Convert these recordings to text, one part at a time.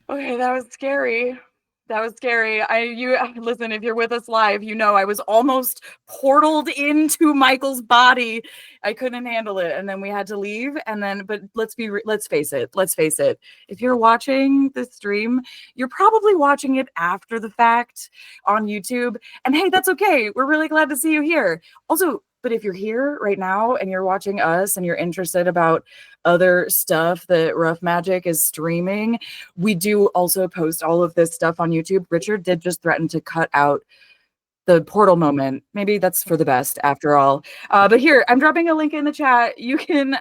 Okay, that was scary. That was scary. You listen, if you're with us live, you know I was almost portaled into Michael's body. I couldn't handle it, and then we had to leave. And then, but let's face it. Let's face it. If you're watching the stream, you're probably watching it after the fact on YouTube. And hey, that's okay. We're really glad to see you here. Also, but if you're here right now and you're watching us and you're interested about other stuff that Rough Magic is streaming, we do also post all of this stuff on YouTube. Richard did just threaten to cut out the portal moment. Maybe that's for the best after all. But here, I'm dropping a link in the chat. You can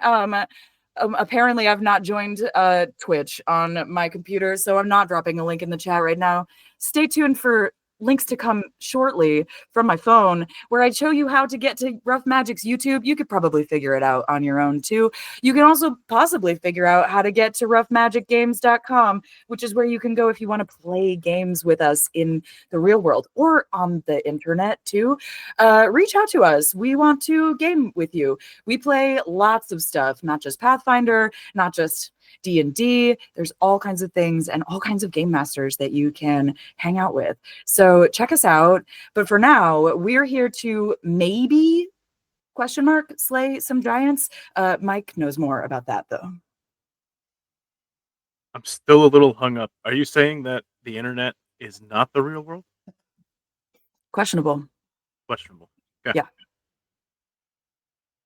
apparently I've not joined Twitch on my computer, so I'm not dropping a link in the chat right now. Stay tuned for links to come shortly from my phone where I show you how to get to Rough Magic's YouTube. You could probably figure it out on your own too. You can also possibly figure out how to get to roughmagicgames.com, which is where you can go if you want to play games with us in the real world or on the internet too. Reach out to us. We want to game with you. We play lots of stuff, not just Pathfinder, not just D&D. There's all kinds of things and all kinds of game masters that you can hang out with. So check us out. But for now, we're here to maybe slay some giants. Mike knows more about that though. I'm still a little hung up. Are you saying that the internet is not the real world? Questionable. Questionable. Okay. Yeah.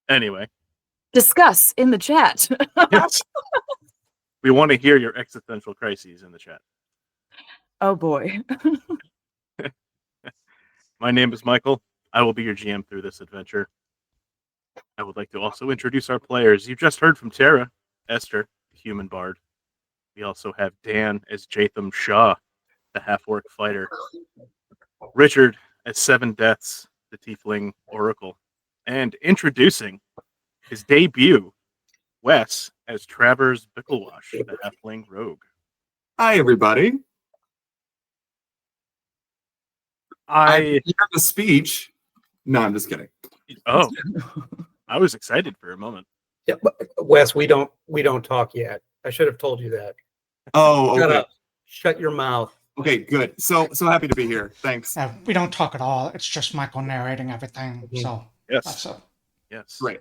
Anyway. Discuss in the chat. Yes. We want to hear your existential crises in the chat. Oh boy. My name is Michael. I will be your GM through this adventure. I would like to also introduce our players. You just heard from Tara, Esther, the human bard. We also have Dan as Jaytham Shaw, the half-orc fighter. Richard as Seven Deaths, the tiefling oracle. And introducing his debut, Wes as Travers Bicklewash, the halfling rogue. Hi, everybody. I hear the speech. No, I'm just kidding. Oh, I was excited for a moment. Yeah, but Wes, we don't talk yet. I should have told you that. Oh, Shut okay. up. Shut your mouth. Okay, good. So happy to be here. Thanks. We don't talk at all. It's just Michael narrating everything. Mhm. So Yes. that's it. Yes. Great.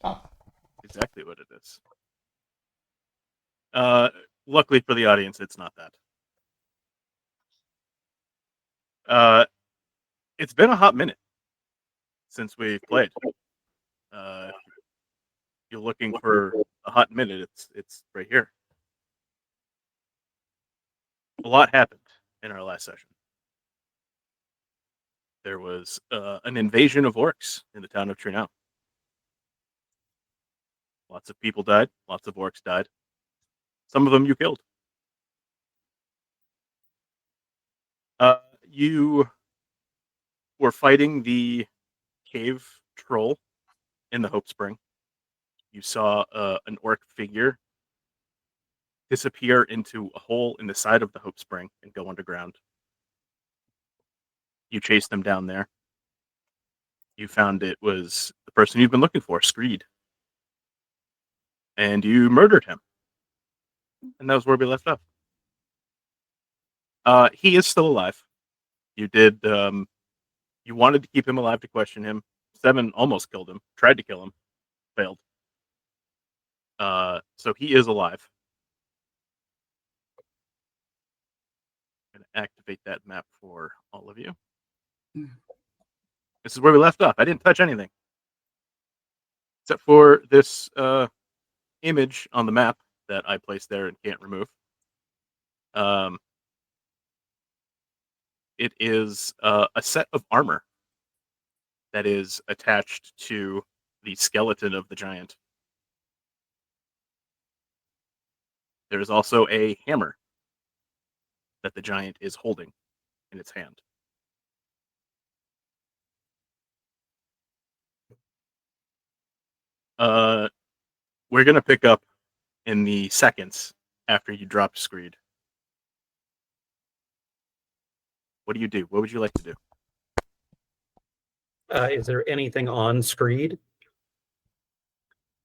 Oh. Exactly what it is. Luckily for the audience, it's not that. It's been a hot minute since we played. You're looking for a hot minute. It's right here. A lot happened in our last session. There was an invasion of orcs in the town of Trunau. Lots of people died. Lots of orcs died. Some of them you killed. You were fighting the cave troll in the Hope Spring. You saw an orc figure disappear into a hole in the side of the Hope Spring and go underground. You chased them down there. You found it was the person you've been looking for, Screed. And you murdered him. And that was where we left off. He is still alive. You did. You wanted to keep him alive to question him. Seven almost killed him. Tried to kill him. Failed. So he is alive. I'm going to activate that map for all of you. This is where we left off. I didn't touch anything. Except for this image on the map that I placed there and can't remove. It is a set of armor that is attached to the skeleton of the giant. There is also a hammer that the giant is holding in its hand. We're going to pick up in the seconds after you drop Screed. What do you do? What would you like to do? Is there anything on Screed?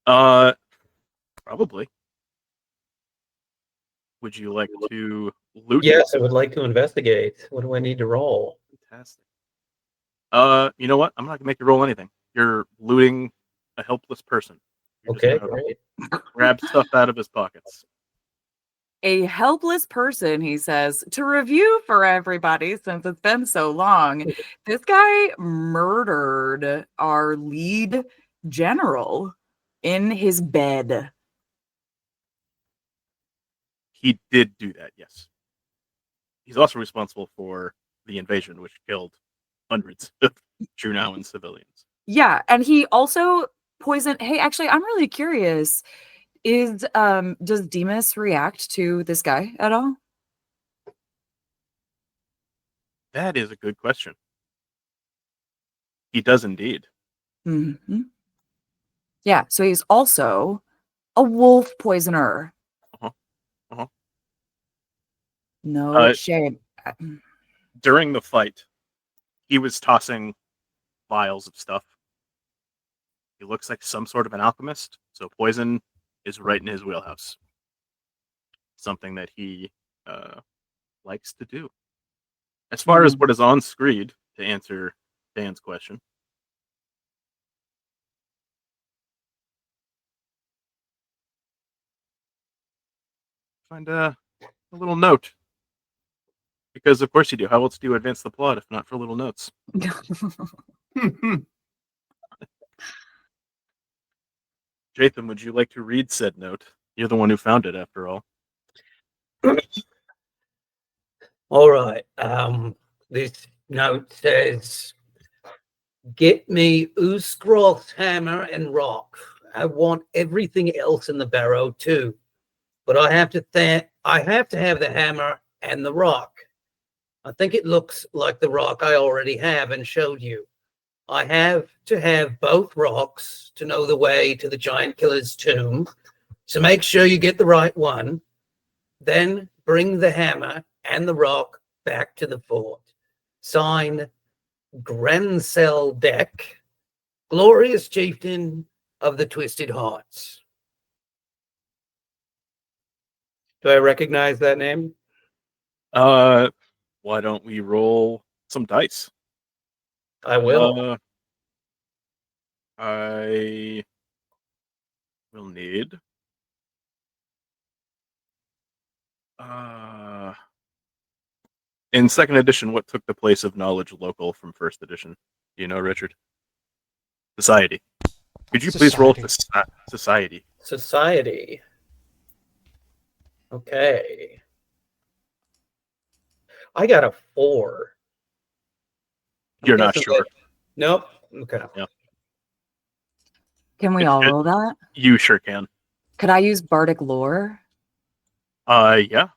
Probably. Would you like to loot? Yes, I would like to investigate. What do I need to roll? Fantastic. You know what? I'm not gonna make you roll anything. You're looting a helpless person. You're just Okay, gonna great. grab stuff out of his pockets. A helpless person, he says, to review for everybody since it's been so long. This guy murdered our lead general in his bed. He did do that, yes. He's also responsible for the invasion, which killed hundreds of Trunau civilians. Yeah, and he also poisoned. Hey, actually, I'm really curious. Does Demas react to this guy at all? That is a good question. He does indeed. Mm-hmm. Yeah, so he's also a wolf poisoner. Uh-huh. Uh-huh. No shame. During the fight, he was tossing vials of stuff. He looks like some sort of an alchemist, so poison is right in his wheelhouse. Something that he likes to do. As far as what is on screen, to answer Dan's question, find a little note. Because of course you do. How else do you advance the plot if not for little notes? Jaytham, would you like to read said note? You're the one who found it, after all. All right. This note says, "Get me Uskroth's hammer and rock. I want everything else in the barrow too, but I have to have the hammer and the rock. I think it looks like the rock I already have and showed you. I have to have both rocks to know the way to the giant killer's tomb. So make sure you get the right one. Then bring the hammer and the rock back to the fort. Sign Grancel Deck, glorious chieftain of the Twisted Hearts." Do I recognize that name? Why don't we roll some dice? I will. I will need in second edition, what took the place of knowledge local from first edition? Do you know, Richard? Society. Could you please roll society? Society. Okay. I got a 4. You're not sure. Nope. Okay. Yeah. Can we all roll that? You sure can. Could I use bardic lore? Yeah.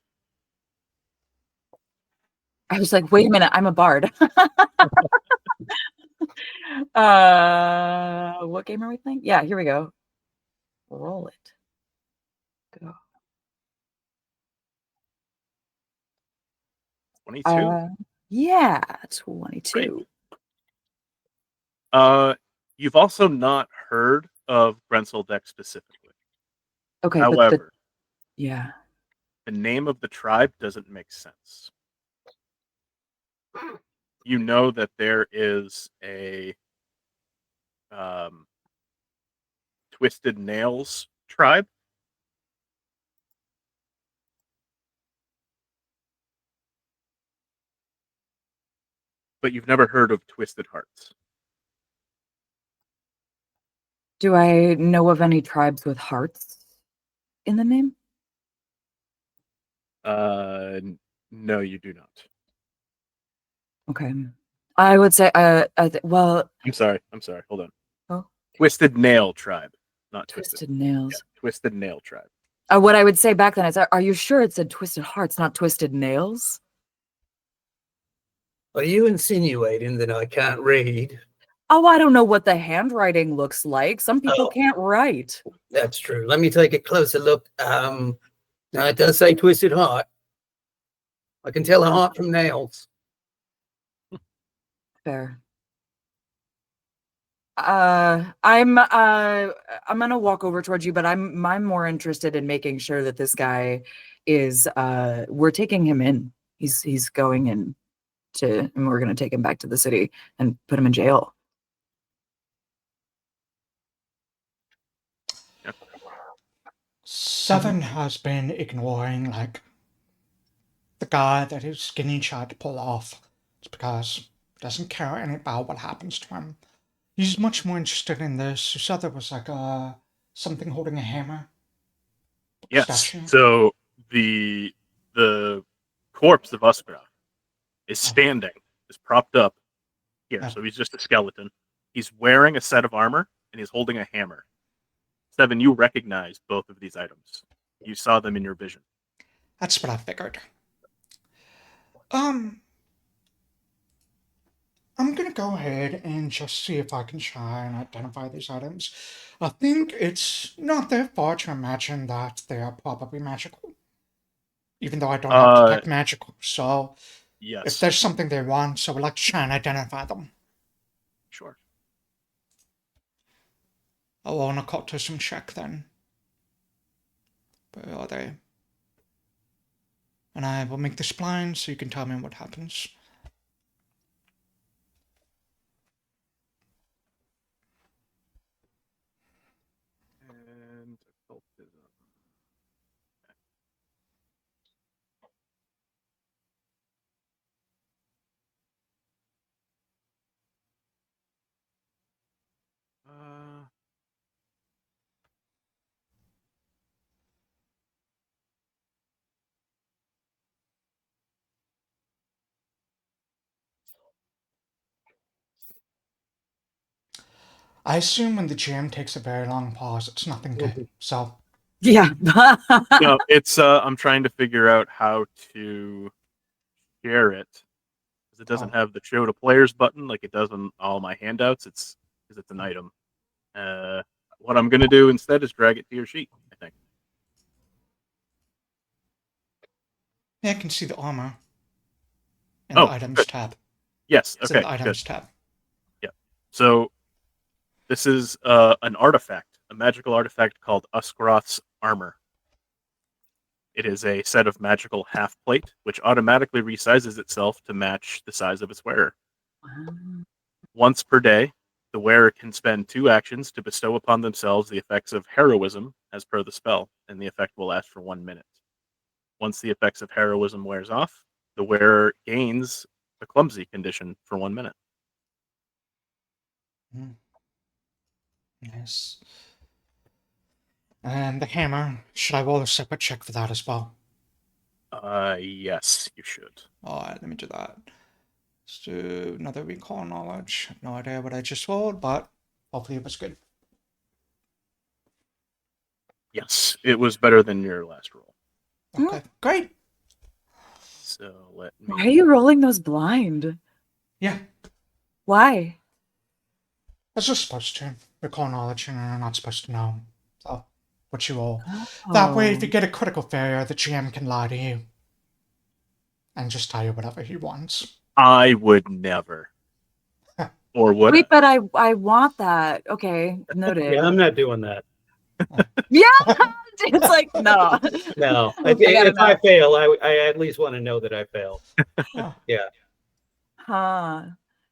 I was like, wait a minute, I'm a bard. What game are we playing? Yeah, here we go. Roll it. Go. 22. Yeah, 22. Great. You've also not heard of Grancel Deck specifically. Okay, however, yeah. the name of the tribe doesn't make sense. You know that there is a Twisted Nails tribe. But you've never heard of Twisted Hearts. Do I know of any tribes with hearts in the name? No, you do not. Okay. I would say, well... I'm sorry. Hold on. Oh. Twisted Nail tribe, not Twisted Nails. Yeah, Twisted Nail tribe. What I would say back then is, are you sure it said Twisted Hearts, not Twisted Nails? Are you insinuating that I can't read? Oh, I don't know what the handwriting looks like. Some people can't write. That's true. Let me take a closer look. Now it does say Twisted Heart. I can tell a heart from nails. Fair. I'm gonna walk over towards you, but I'm more interested in making sure that this guy is we're taking him in. He's going in and we're gonna take him back to the city and put him in jail. Yep. Seven has been ignoring like the guy that his skinny tried to pull off. It's because he doesn't care any about what happens to him. He's much more interested in this. You said there was like something holding a hammer. Yes. Statue. So the corpse of Usgraf is standing, is propped up here. Oh. So he's just a skeleton. He's wearing a set of armor and he's holding a hammer. Seven, you recognize both of these items. You saw them in your vision. That's what I figured. I'm gonna go ahead and just see if I can try and identify these items. I think it's not that far to imagine that they are probably magical. Even though I don't have detect magical, so Yes. if there's something they want, so I would like to try and identify them. Sure. I'll on occultism check then. Where are they? And I will make this blind so you can tell me what happens. And occultism. I assume when the GM takes a very long pause, it's nothing good. So Yeah. No, it's I'm trying to figure out how to share it because it doesn't have the show to players button like it does on all my handouts. It's because it's an item. What I'm gonna do instead is drag it to your sheet. I think. yeah, I can see the armor in the items good. tab. Yes. It's Okay. in the items good. tab. Yeah. So this is an artifact, a magical artifact called Usgroth's armor. It is a set of magical half plate, which automatically resizes itself to match the size of its wearer. Once per day, the wearer can spend 2 actions to bestow upon themselves the effects of heroism as per the spell, and the effect will last for 1 minute. Once the effects of heroism wears off, the wearer gains the clumsy condition for 1 minute. Yes. And the hammer, should I roll a separate check for that as well? Yes, you should. Alright, let me do that. Let's do another recall knowledge. I have no idea what I just rolled, but hopefully it was good. Yes, it was better than your last roll. Okay, great. So let me. Why are you rolling those blind? Yeah, Why? that's just supposed to. Recall knowledge, and you're not supposed to know. So, what you roll. That way, if you get a critical failure, the GM can lie to you. And just tell you whatever he wants. I would never. Or would Wait, but I want that. Okay, noted. Yeah, I'm not doing that. Yeah, it's like no. No, gotta if I know. fail, I at least want to know that I failed. Oh, Yeah. Huh.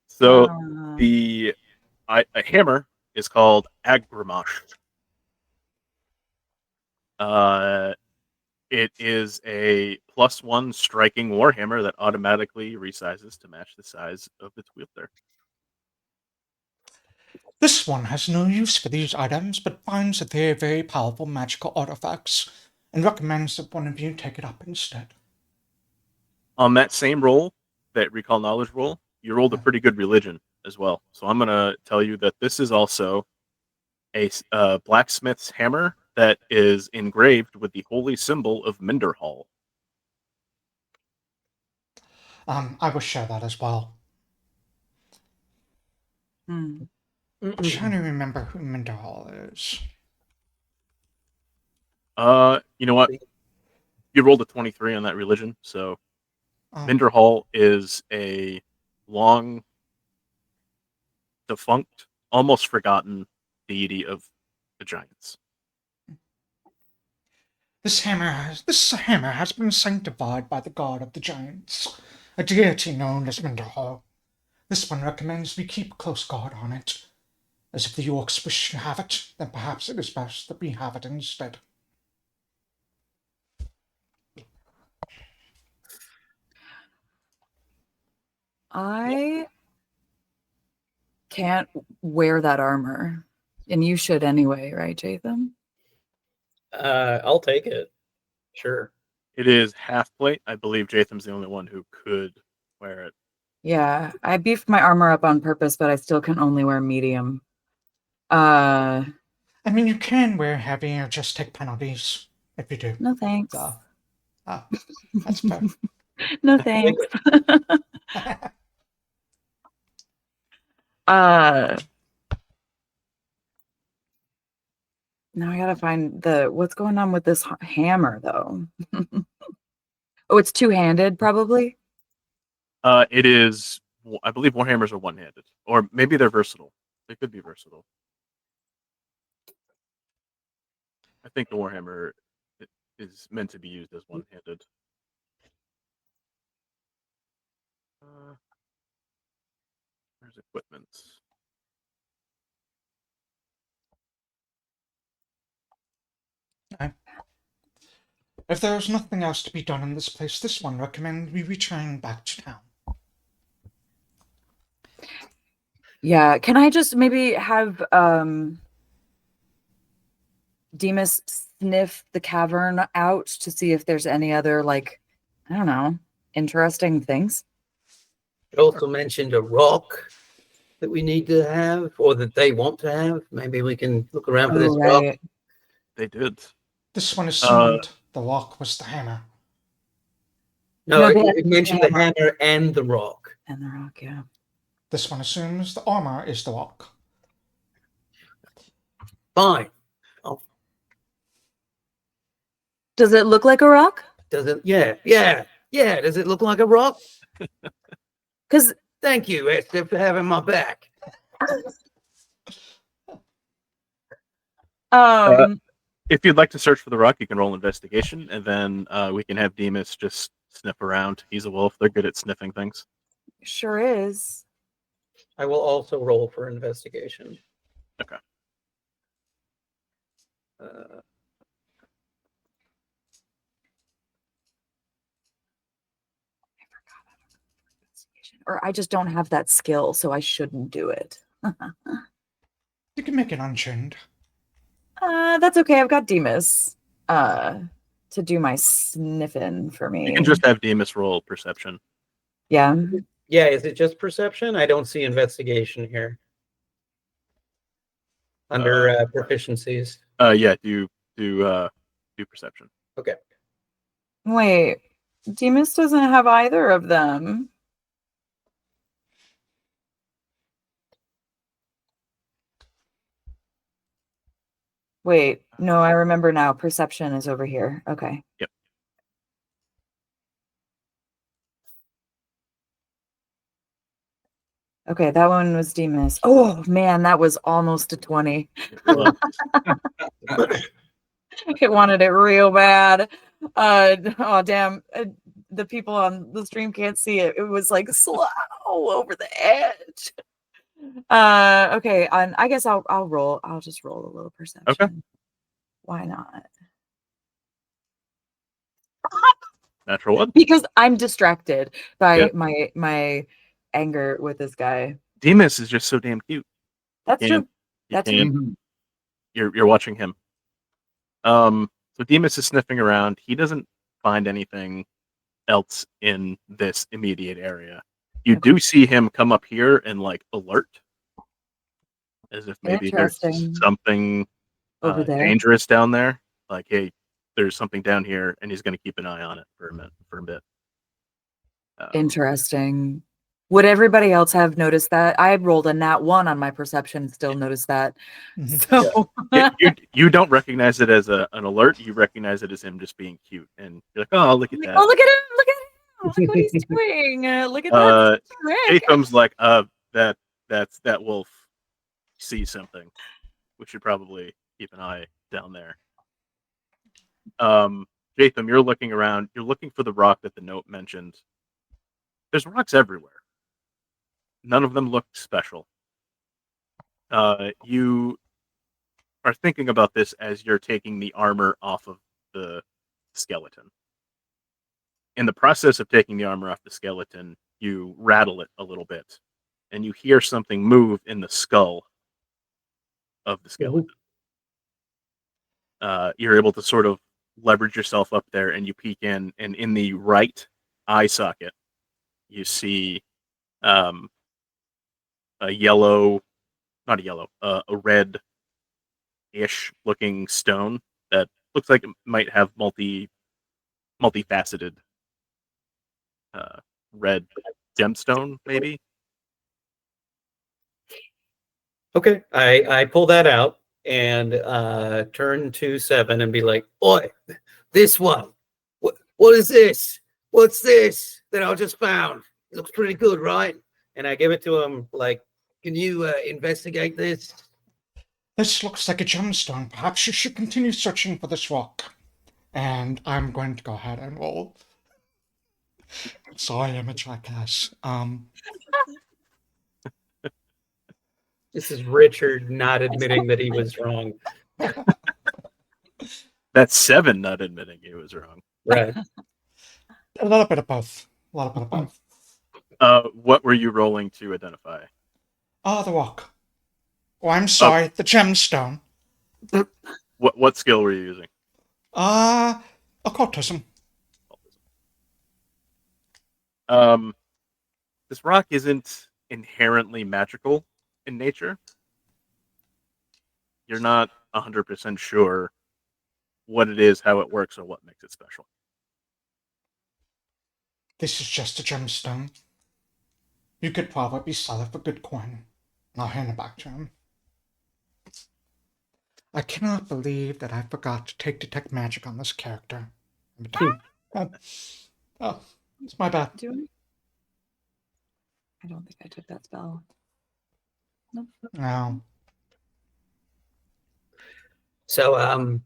So Uh, a hammer is called Agramash. It is a +1 striking warhammer that automatically resizes to match the size of its wielder. this one has no use for these items, but finds that they are very powerful magical artifacts, and recommends that one of you take it up instead. On that same roll, that recall knowledge roll, you rolled a pretty good religion as well. So I'm going to tell you that this is also a blacksmith's hammer that is engraved with the holy symbol of Minderhall. I will share that as well. hmm. I'm trying to remember who Minderhall is. You know what? You rolled a 23 on that religion, so Oh, Minderhall is a long defunct almost forgotten deity of the giants. This hammer has been sanctified by the god of the giants, a deity known as Mindahar. This one recommends we keep close guard on it, as if the orcs wish to have it, then perhaps it is best that we have it instead. I can't wear that armor, and you should anyway, right, Jaytham? I'll take it. Sure. It is half plate. I believe Jatham's the only one who could wear it. Yeah, I beefed my armor up on purpose, but I still can only wear medium. I mean, you can wear heavy or just take penalties if you do. No thanks. That's fair. No thanks. Now I gotta find what's going on with this hammer though. Oh, it's two-handed, probably. It is. I believe warhammers are one-handed, or maybe they're versatile. They could be versatile. I think the warhammer is meant to be used as one-handed. There's equipment. Okay. If there is nothing else to be done in this place, this one recommends we return back to town. Yeah, can I just maybe have Demas sniff the cavern out to see if there's any other, like, I don't know, interesting things? It also mentioned a rock that we need to have, or that they want to have. Maybe we can look around for this rock. Right. They did. This one assumed the rock was the hammer. No, No, it mentioned the hammer and the rock. And the rock, yeah. This one assumes the armor is the rock. Fine. Does it look like a rock? Does it? Yeah. Does it look like a rock? Because Thank you, Esther, for having my back. If you'd like to search for the rock, you can roll investigation, and then we can have Demas just sniff around. He's a wolf. They're good at sniffing things. sure is. I will also roll for investigation. Okay. Or I just don't have that skill, so I shouldn't do it. You can make it unchained. That's okay. I've got Demas to do my sniffing for me. You can just have Demas roll perception. Yeah. Yeah, is it just perception? I don't see investigation here. Under proficiencies. Yeah, do perception. Okay. Wait, Demas doesn't have either of them. Wait, no, I remember now. Perception is over here. Okay. Yep. Okay, that one was Demas. Oh man, that was almost a 20. It wanted it real bad. Oh damn. The people on the stream can't see it. It was like slow over the edge. Okay, I guess I'll roll. I'll just roll a little perception. Okay. Why not? Natural one. Because I'm distracted by Yep. my anger with this guy. Demas is just so damn cute. That's true. You That's can't- true. You're watching him. So Demas is sniffing around. He doesn't find anything else in this immediate area. You Okay. do see him come up here and like alert, as if maybe there's Interesting. something Over there. dangerous down there. Like, hey, there's something down here, and he's going to keep an eye on it for a bit. Interesting. Would everybody else have noticed that? I had rolled a nat 1 on my perception and still noticed that. Mhm. So You don't recognize it as an alert. You recognize it as him just being cute, and you're like, oh, look at that. oh, look at him! Look at him! Look what he's doing! Look at that trick! Jaytham's like, that's that wolf. see something. We should probably keep an eye down there. Jaytham, you're looking around. You're looking for the rock that the note mentioned. There's rocks everywhere. None of them look special. You are thinking about this as you're taking the armor off of the skeleton. In the process of taking the armor off the skeleton, you rattle it a little bit, and you hear something move in the skull of the skeleton. You're able to sort of leverage yourself up there, and you peek in, and in the right eye socket, you see a red-ish looking stone that looks like it might have multifaceted red gemstone, maybe. Okay, I pull that out and turn to 7 and be like, "Oi, this one. What is this? What's this that I just found? It looks pretty good, right?" And I give it to him like, "Can you investigate this?" This looks like a gemstone. Perhaps you should continue searching for this rock. And I'm going to go ahead and roll. Sorry, I'm a jackass. This is Richard not admitting that he was wrong. That's 7 not admitting he was wrong. Right. A little bit of both. A little bit of both. What were you rolling to identify? The rock. Oh, I'm sorry, the gemstone. What skill were you using? Occultism. This rock isn't inherently magical in nature. You're not 100% sure what it is, how it works, or what makes it special. This is just a gemstone. You could probably sell it for good coin. I'll hand it back to him. I cannot believe that I forgot to take detect magic on this character. It's my bad. I don't think I took that spell. Nope. No. So,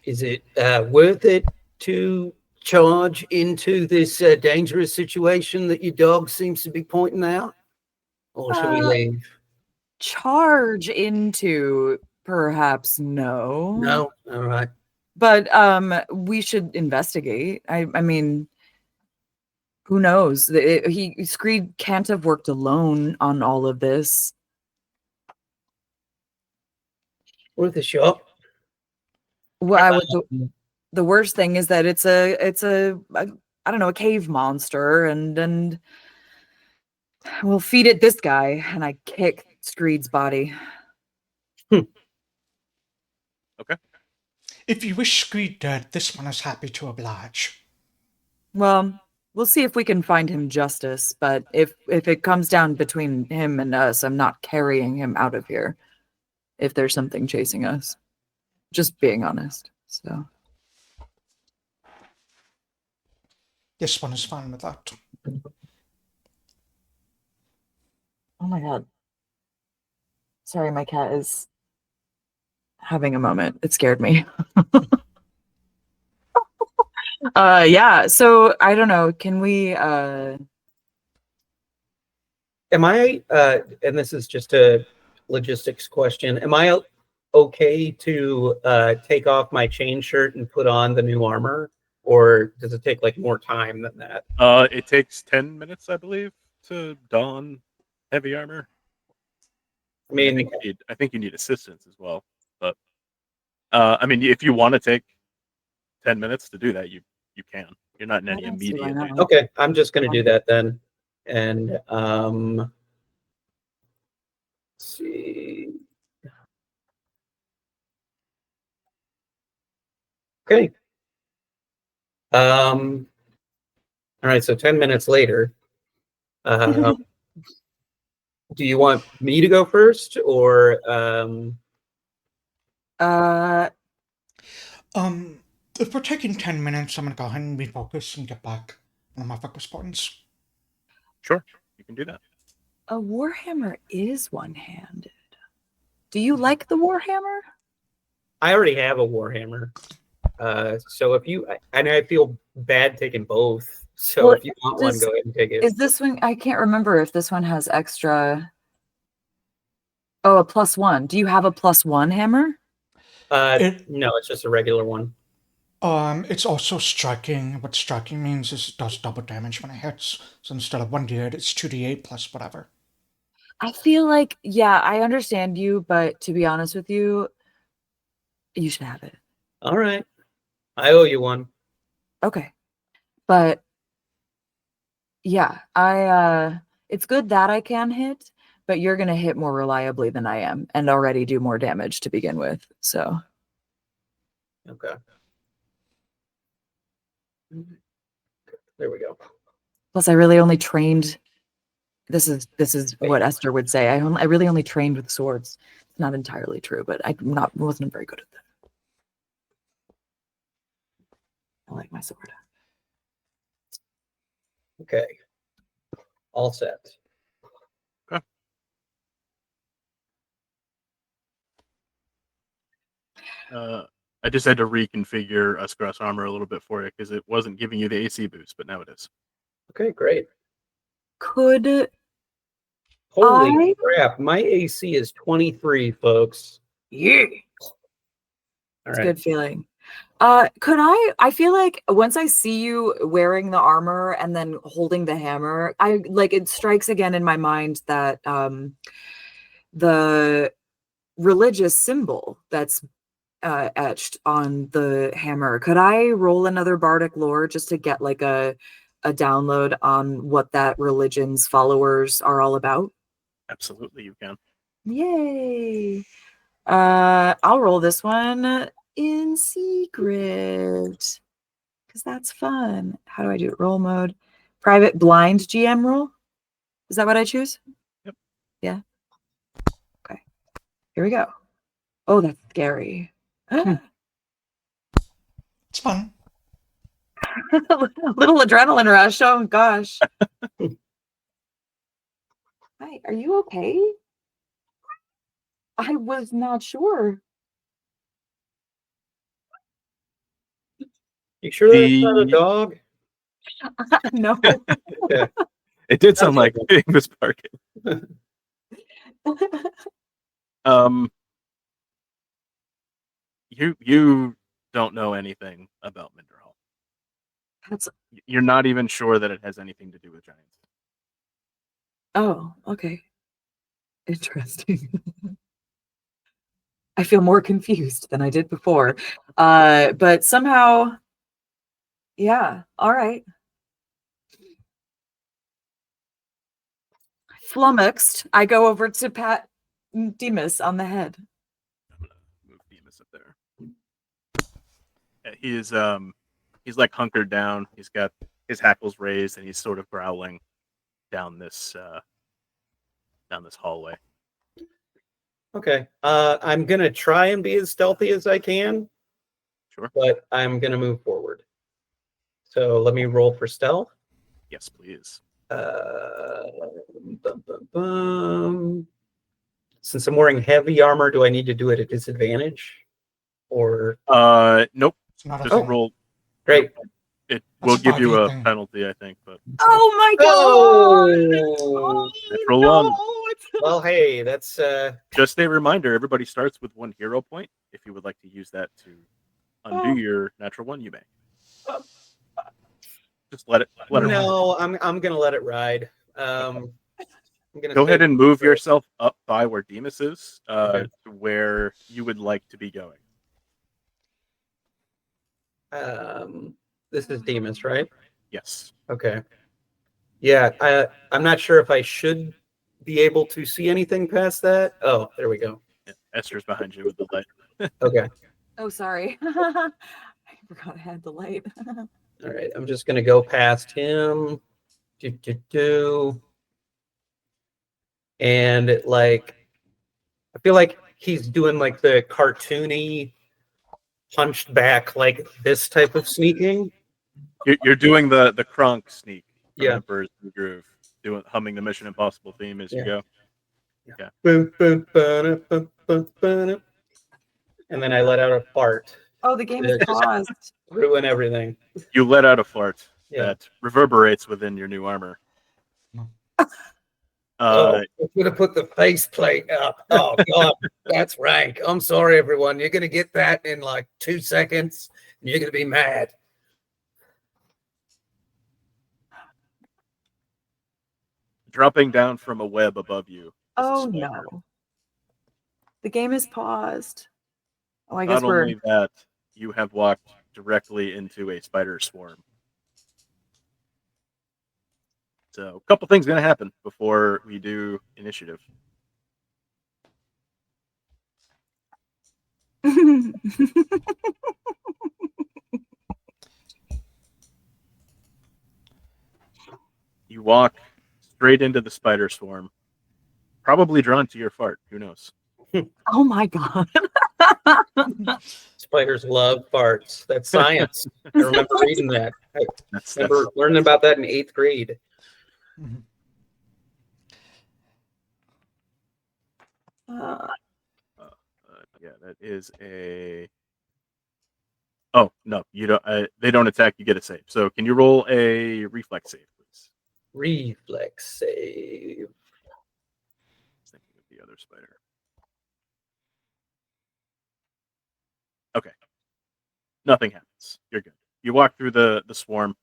is it worth it to charge into this dangerous situation that your dog seems to be pointing out? Or should we leave? Charge into, perhaps no. No? All right. But we should investigate. I mean, who knows? Screed can't have worked alone on all of this. Worth a shot. Well, the worst thing is that it's a I don't know, a cave monster, and we'll feed it this guy, and I kick Screed's body. Okay. If you wish Screed dead, this one is happy to oblige. Well, we'll see if we can find him justice, but if it comes down between him and us, I'm not carrying him out of here if there's something chasing us. Just being honest. So This one is fine with that. oh my god. Sorry, my cat is having a moment. It scared me. Yeah, so I don't know. Can we Am I, and this is just a logistics question, am I okay to take off my chain shirt and put on the new armor? Or does it take like more time than that? It takes 10 minutes, I believe, to don heavy armor. I mean, I think you need assistance as well. But I mean, if you want to take 10 minutes to do that, you can. You're not in any I don't see why immediate. not. okay, I'm just gonna do that then. And let's see. Okay. All right, so 10 minutes later. Do you want me to go first or If we're taking 10 minutes, I'm going to go ahead and refocus and get back on my focus points. Sure, you can do that. A warhammer is one-handed. Do you like the Warhammer? I already have a Warhammer. So if you, and I feel bad taking both. So Well, if you want one, go ahead and take it. Is this one? I can't remember if this one has extra. Oh, a +1. Do you have a +1 hammer? No, it's just a regular one. It's also striking. What striking means is it does double damage when it hits. So instead of 1d8, it's 2d8 plus whatever. I feel like, yeah, I understand you, but to be honest with you, you should have it. All right. I owe you one. Okay. But yeah, it's good that I can hit, but you're going to hit more reliably than I am and already do more damage to begin with. So, Okay. There we go. plus I really only trained. This is what Esther would say. I really only trained with swords. It's not entirely true, but wasn't very good at that. I like my sword. Okay. All set. I just had to reconfigure Uskross armor a little bit for you because it wasn't giving you the AC boost, but now it is. Okay, great. Could Holy crap. My AC is 23, folks. yeah. All It's a right. good feeling. I feel like once I see you wearing the armor and then holding the hammer, it strikes again in my mind that the religious symbol that's etched on the hammer. Could I roll another bardic lore just to get like a download on what that religion's followers are all about? Absolutely, you can. Yay. I'll roll this one in secret because that's fun. How do I do it? Roll mode, private blind GM roll. Is that what I choose? Yep. Yeah. Okay. Here we go. Oh, that's scary. It's fun. Little adrenaline rush. Oh gosh. Hi, are you okay? I was not sure. You sure that's not a dog? No. Okay. It did sound like it was barking. You don't know anything about Minderhall. You're not even sure that it has anything to do with giants. Oh, okay. Interesting. I feel more confused than I did before. But somehow, yeah, all right. Flummoxed, I go over to pat Demas on the head. I'm gonna move Demas up there. Yeah, he's like hunkered down. He's got his hackles raised and he's sort of growling down this hallway. Okay. I'm gonna try and be as stealthy as I can. Sure. But I'm gonna move forward. So let me roll for stealth. Yes, please. Since I'm wearing heavy armor, do I need to do it at disadvantage? Or nope. It's not a Just thing. roll. great. It That's will a give you a 5e thing. penalty, I think, but Oh my Oh, natural one. well, hey, that's Just a reminder, everybody starts with 1 hero point. If you would like to use that to undo your natural one, you may. Just let it ride. no. I'm gonna let it ride. I'm gonna Go ahead and move your. yourself up by where Demas is, Okay. to where you would like to be going. This is Demas, right? Yes. Okay. Yeah, I'm not sure if I should be able to see anything past that. Oh, there we go. Yeah, Esther's behind you with the light. Okay. Oh, sorry. I forgot I had the light. All right. I'm just gonna go past him. And I feel like he's doing like the cartoony punched back like this type of sneaking. You're doing the Kronk sneak from Yeah. Emperor's New Groove, humming the Mission Impossible theme as you Yeah. go. Boom, boom, ba-da, boom, And then I let out a fart. Oh, the game is Just- paused. Ruin everything. You let out a fart Yeah. that reverberates within your new armor. No. Uh, I should have put the faceplate up. Oh God, that's rank. I'm sorry, everyone. You're gonna get that in like 2 seconds, and you're gonna be mad. dropping down from a web above you. is a Oh spider. no. The game is paused. Oh, I guess Not we're. only that, you have walked directly into a spider swarm. So, a couple things going to happen before we do initiative. You walk straight into the spider swarm, probably drawn to your fart. Who knows? Oh my god. Spiders love farts. That's science. I remember reading that. I That's remember learning about that in 8th grade. Mhm. yeah, that is a. Oh no, you don't. They don't attack. You get a save. So, can you roll a reflex save, please? Reflex save. Thinking of the other spider. Okay. Nothing happens. You're good. You walk through the swarm.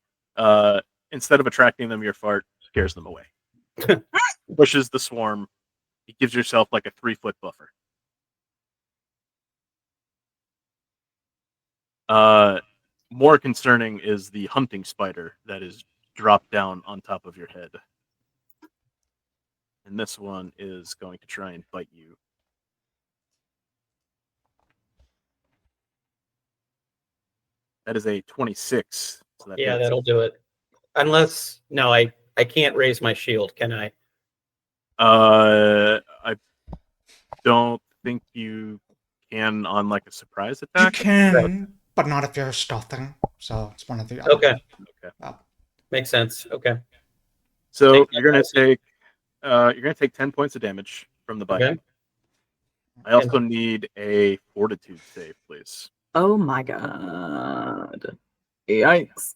Instead of attracting them, your fart scares them away. Pushes the swarm. It gives yourself like a 3-foot buffer. More concerning is the hunting spider that is dropped down on top of your head. And this one is going to try and bite you. That is a 26. So that Yeah, hits. that'll do it. Unless no, I can't raise my shield, can I? I don't think you can on like a surprise You attack. can, but not if you're stealthing. So it's one of the other. Okay. Okay. Makes sense. Okay. So Take you're gonna that. take 10 points of damage from the bite. Okay. I also need a fortitude save, please. Oh my god. Yikes.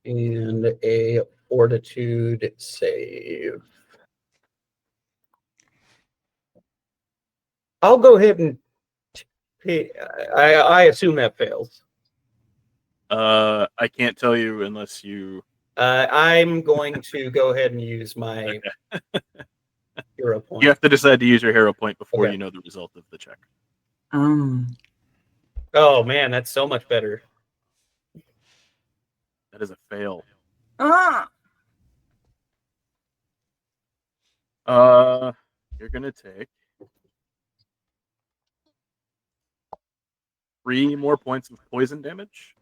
And a fortitude save. I'll go ahead and I assume that fails. I can't tell you unless you. I'm going to go ahead and use my hero point. You have to decide to use your hero point before Okay. you know the result of the check. Oh man, that's so much better. That is a fail. Ah. You're gonna take 3 more points of poison damage,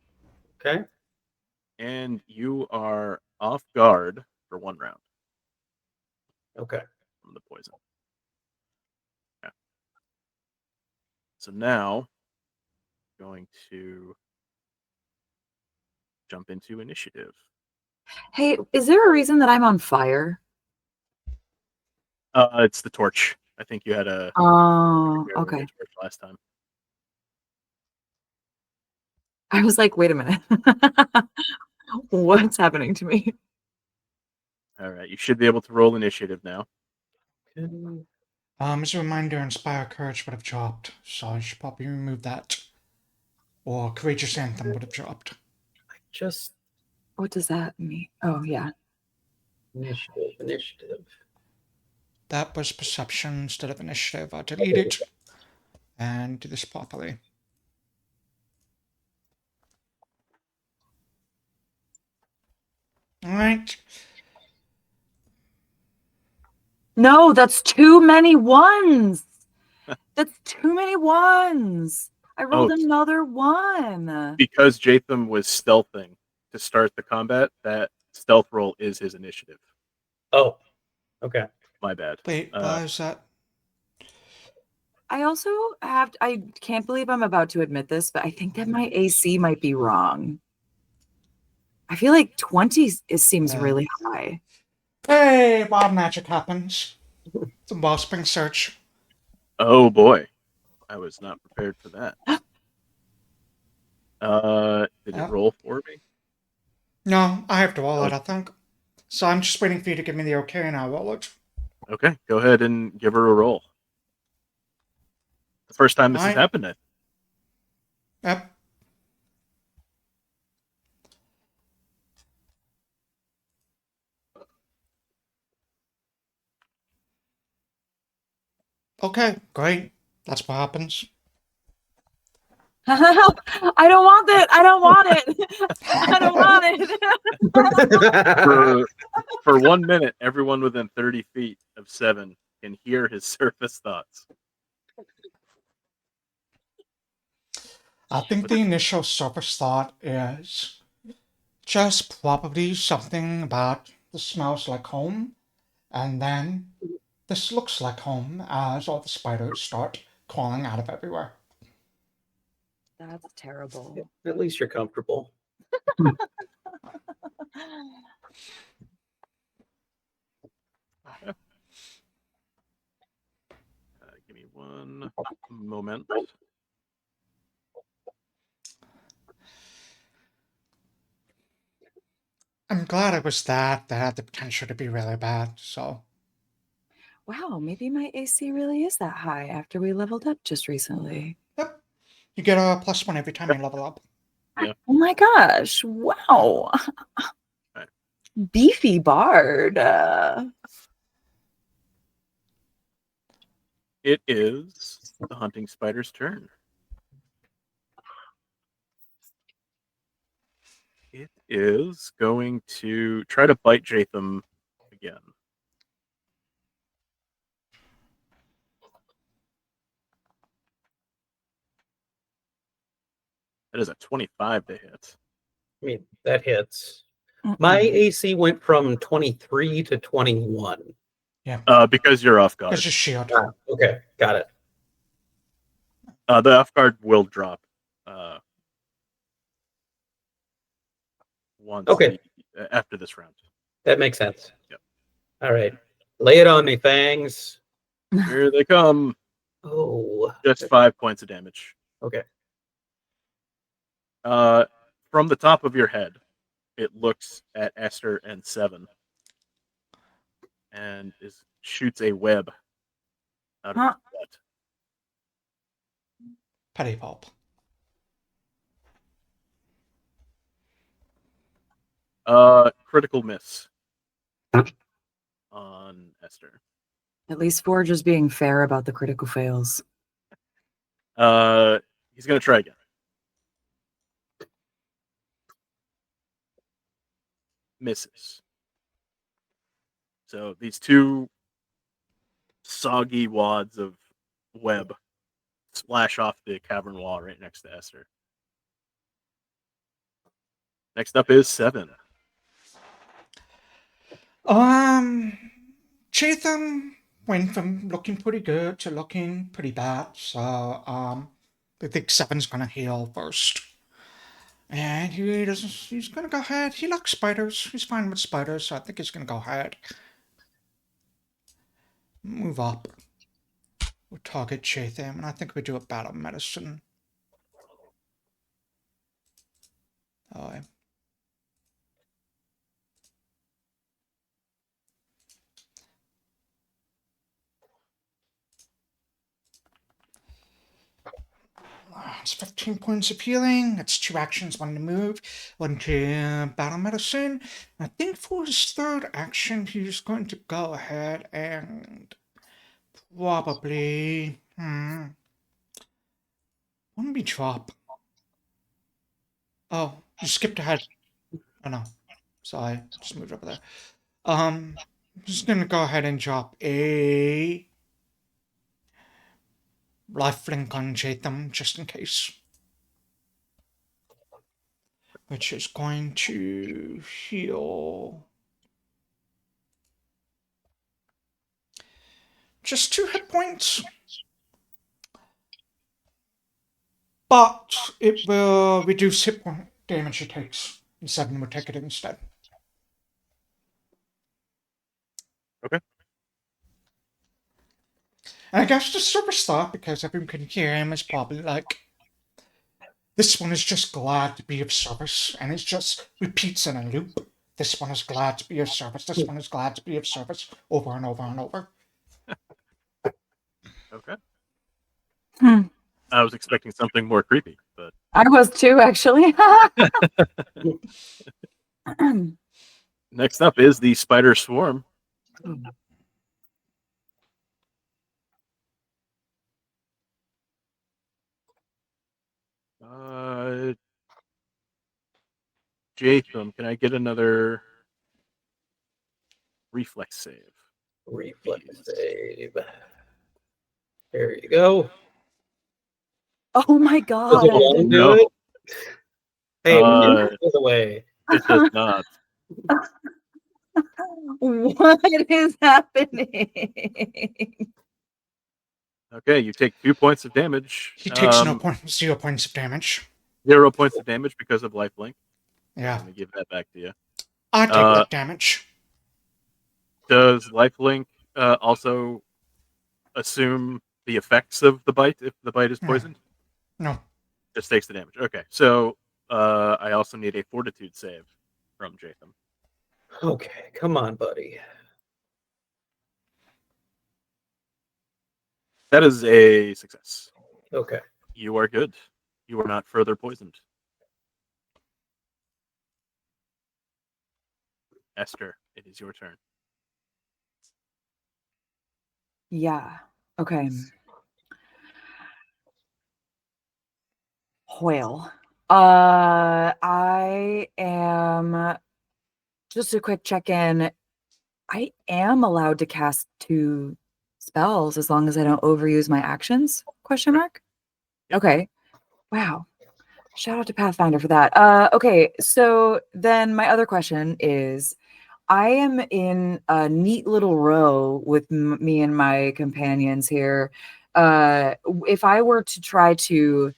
Okay. and you are off guard for 1 round Okay. from the poison. Yeah. So now, going to jump into initiative. Hey, is there a reason that I'm on fire? It's the torch. I think you had a Oh, okay. torch last time. I was like, wait a minute. What's happening to me? All right, you should be able to roll initiative now. As a reminder, Inspire Courage would have dropped, so I should probably remove that. Or Courageous Anthem would have dropped. Just What does that mean? Oh, yeah. initiative. That was Perception instead of Initiative. I'll delete it and do this properly. Alright. No, that's too many ones. That's too many ones. I rolled another one. Because Jaytham was stealthing to start the combat, that stealth roll is his initiative. Oh, okay. My bad. Wait, why is that? I also I can't believe I'm about to admit this, but I think that my AC might be wrong. I feel like 20 seems really high. Hey, wild magic happens. It's a wellspring search. Oh boy. I was not prepared for that. Did it roll for me? No, I have to roll it, I think. So I'm just waiting for you to give me the okay and I'll roll it. Okay, go ahead and give her a roll. The first time this has happened, I Yep. Okay, great. That's what happens. I don't want it. I don't want it. I don't want it. For 1 minute, everyone within 30 feet of Seven can hear his surface thoughts. I think the initial surface thought is just probably something about this smells like home, and then this looks like home as all the spiders start crawling out of everywhere. That's terrible. At least you're comfortable. Give me one moment. I'm glad it was that had the potential to be really bad, so. Wow, maybe my AC really is that high after we leveled up just recently. Yep. You get a +1 every time you level up. Yeah. Oh my gosh. Wow. Right. Beefy bard. It is the hunting spider's turn. It is going to try to bite Jaytham again. That is a 25 to hit. I mean, that hits. My AC went from 23 to 21. Yeah. Because you're off guard. Because your shield. Okay, got it. The off guard will drop. Once after this round. That makes sense. Yep. All right. Lay it on me, fangs. Here they come. Oh. Just 5 points of damage. Okay. From the top of your head, it looks at Esther and Seven and shoots a web out of its butt. Petty pulp. Critical miss on Esther. At least Forge is being fair about the critical fails. He's gonna try again. Misses. So these two soggy wads of web splash off the cavern wall right next to Esther. Next up is Seven. Jaytham went from looking pretty good to looking pretty bad, so I think Seven's gonna heal first. And he's gonna go ahead. He likes spiders. He's fine with spiders, so I think he's gonna go ahead. Move up. We'll target Jaytham, and I think we do a battle medicine. Oh, yeah. It's 15 points of healing. That's 2 actions, 1 to move, 1 to battle medicine. I think for his third action, he's going to go ahead and probably... When we drop... Oh, you skipped ahead. Oh no. Sorry, just moved over there. I'm just gonna go ahead and drop a lifelink on Jaytham just in case. Which is going to heal just 2 hit points. But it will reduce hit point damage he takes. And 7 will take it instead. Okay. And I guess the service thought, because everyone can hear him, is probably like, this one is just glad to be of service, and it just repeats in a loop. This one is glad to be of service. This one is glad to be of service, over and over and over. Okay. Hmm. I was expecting something more creepy, but I was too, actually. next up is the spider swarm. Jaytham, can I get another reflex save? Reflex save. There you go. Oh my Does it god. No. do it? Hey, Uh, by the way. It does not. What is happening? Okay, you take 2 points of damage. He takes 0 points of damage. 0 points of damage because of lifelink. Yeah. Let me give that back to you. I take that damage. Does lifelink also assume the effects of the bite if the bite is poisoned? No. Just takes the damage. Okay, so I also need a fortitude save from Jaytham. Okay, come on, buddy. That is a success. Okay. You are good. You are not further poisoned. Esther, it is your turn. Yeah. Okay. Whale. I am just a quick check-in. I am allowed to cast 2 spells as long as I don't overuse my actions? Question mark? Okay. Wow. Shout out to Pathfinder for that. Okay, so then my other question is, I am in a neat little row with me and my companions here. If I were to try to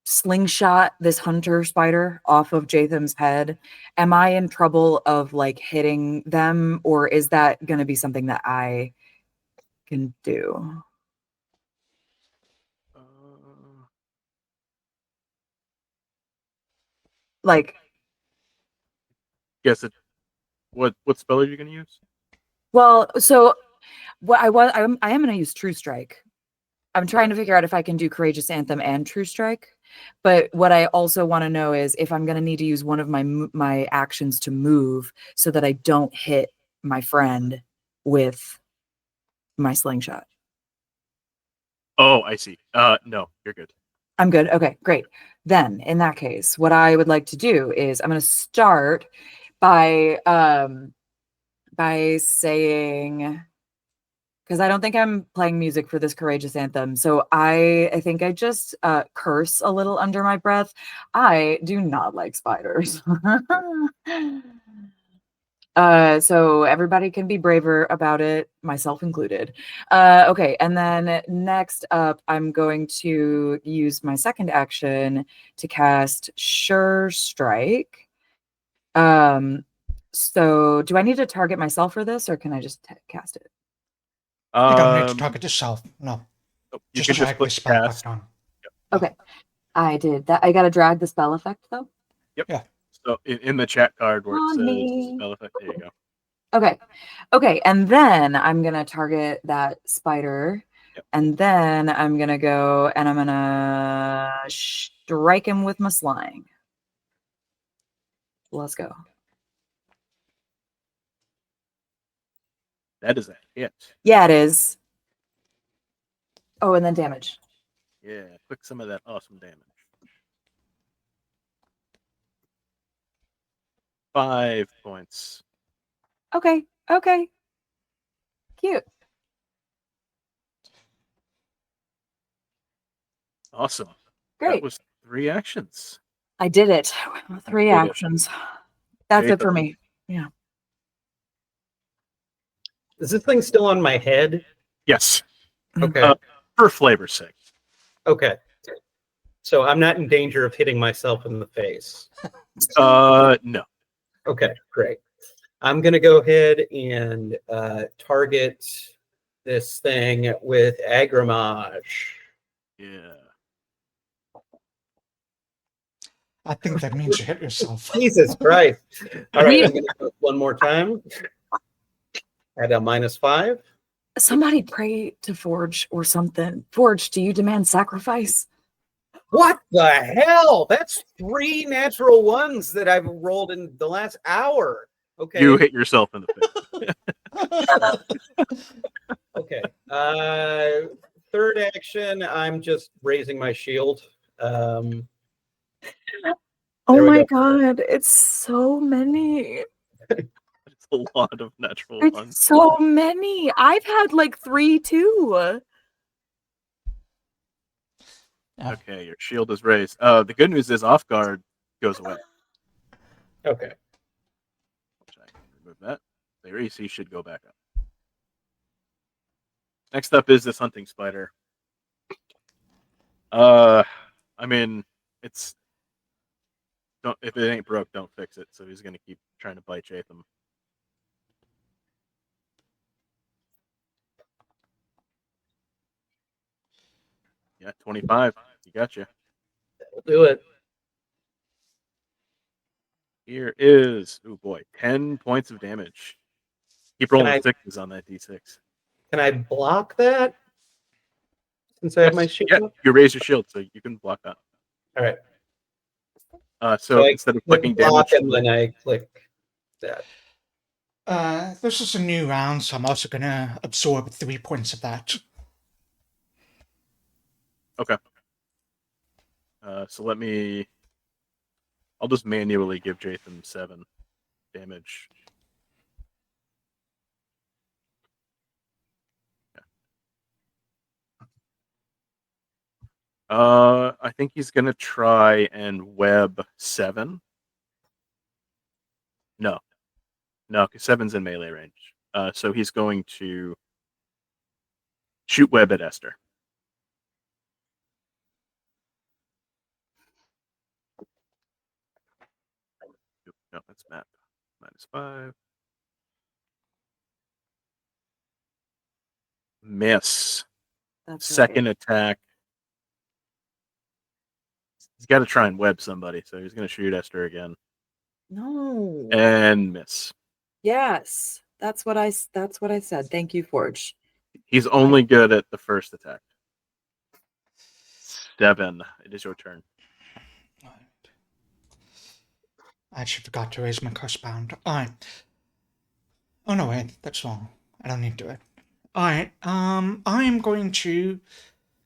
slingshot this hunter spider off of Jatham's head, am I in trouble of like hitting them, or is that going to be something that I can do? Like, Guess it. What spell are you going to use? well, so what I am going to use True Strike. I'm trying to figure out if I can do Courageous Anthem and True Strike. But what I also want to know is if I'm going to need to use one of my actions to move so that I don't hit my friend with my slingshot. Oh, I see. No, you're good. I'm good. Okay, great. Then in that case, what I would like to do is I'm going to start by saying, because I don't think I'm playing music for this Courageous Anthem. So I think I just curse a little under my breath. I do not like spiders. So everybody can be braver about it, myself included. Okay, and then next up, I'm going to use my second action to cast Sure Strike. So do I need to target myself for this, or can I just cast it? You don't need to target yourself. No. You Just can drag just click the spell cast. back on. Okay, I did that. I got to drag the spell effect though. Yep. Yeah. So in the chat card where it On says me. spell effect, there you go. Okay, and then I'm gonna target that spider, and then I'm gonna go and I'm gonna strike him with my sling. Let's go. That is a hit. Yeah, it is. Oh, and then damage. Yeah, click some of that awesome damage. 5 points. Okay. Cute. Awesome. Great. That was 3 actions. I did it. 3 actions. That's it for Jaytham. me. Yeah. Is this thing still on my head? Yes. Okay. For flavor's sake. Okay. So I'm not in danger of hitting myself in the face. No. Okay, great. I'm going to go ahead and target this thing with Agramage. Yeah. I think that means you hit yourself. Jesus Christ. All right, We- I'm going to do it one more time. At a -5. Somebody pray to Forge or something. Forge, do you demand sacrifice? What the hell? That's 3 natural ones that I've rolled in the last hour. Okay. You hit yourself in the face. Okay. Third action, I'm just raising my shield. Oh There we my go. god, it's so many. It's a lot of natural It's ones. so many. I've had like 3 too. Okay, your shield is raised. The good news is off guard goes away. Okay. Which I can remove that. Their AC should go back up. Next up is this hunting spider. I mean, it's don't if it ain't broke, don't fix it. So he's gonna keep trying to bite Jaytham. Yeah, 25. You gotcha. We'll do it. Here is, oh boy, 10 points of damage. Keep rolling I- sixes on that d6. Can I block that? Since I have my shield Yeah, up? you raise your shield, so you can block that. All right. So I instead of click clicking block damage, and then I click that. This is a new round, so I'm also gonna absorb 3 points of that. okay. So I'll just manually give Jaytham 7 damage. I think he's gonna try and web 7. No, because 7's in melee range. So he's going to shoot web at Esther. No, that's map. -5. Miss. That's Second attack. He's got to try and web somebody, so he's going to shoot Esther again No. and miss. Yes. That's what I said. Thank you, Forge. He's only good at the first attack. 7. It is your turn. I actually forgot to raise my curse bound. Alright. Oh no, wait, that's wrong. I don't need to do it. Alright, I am going to.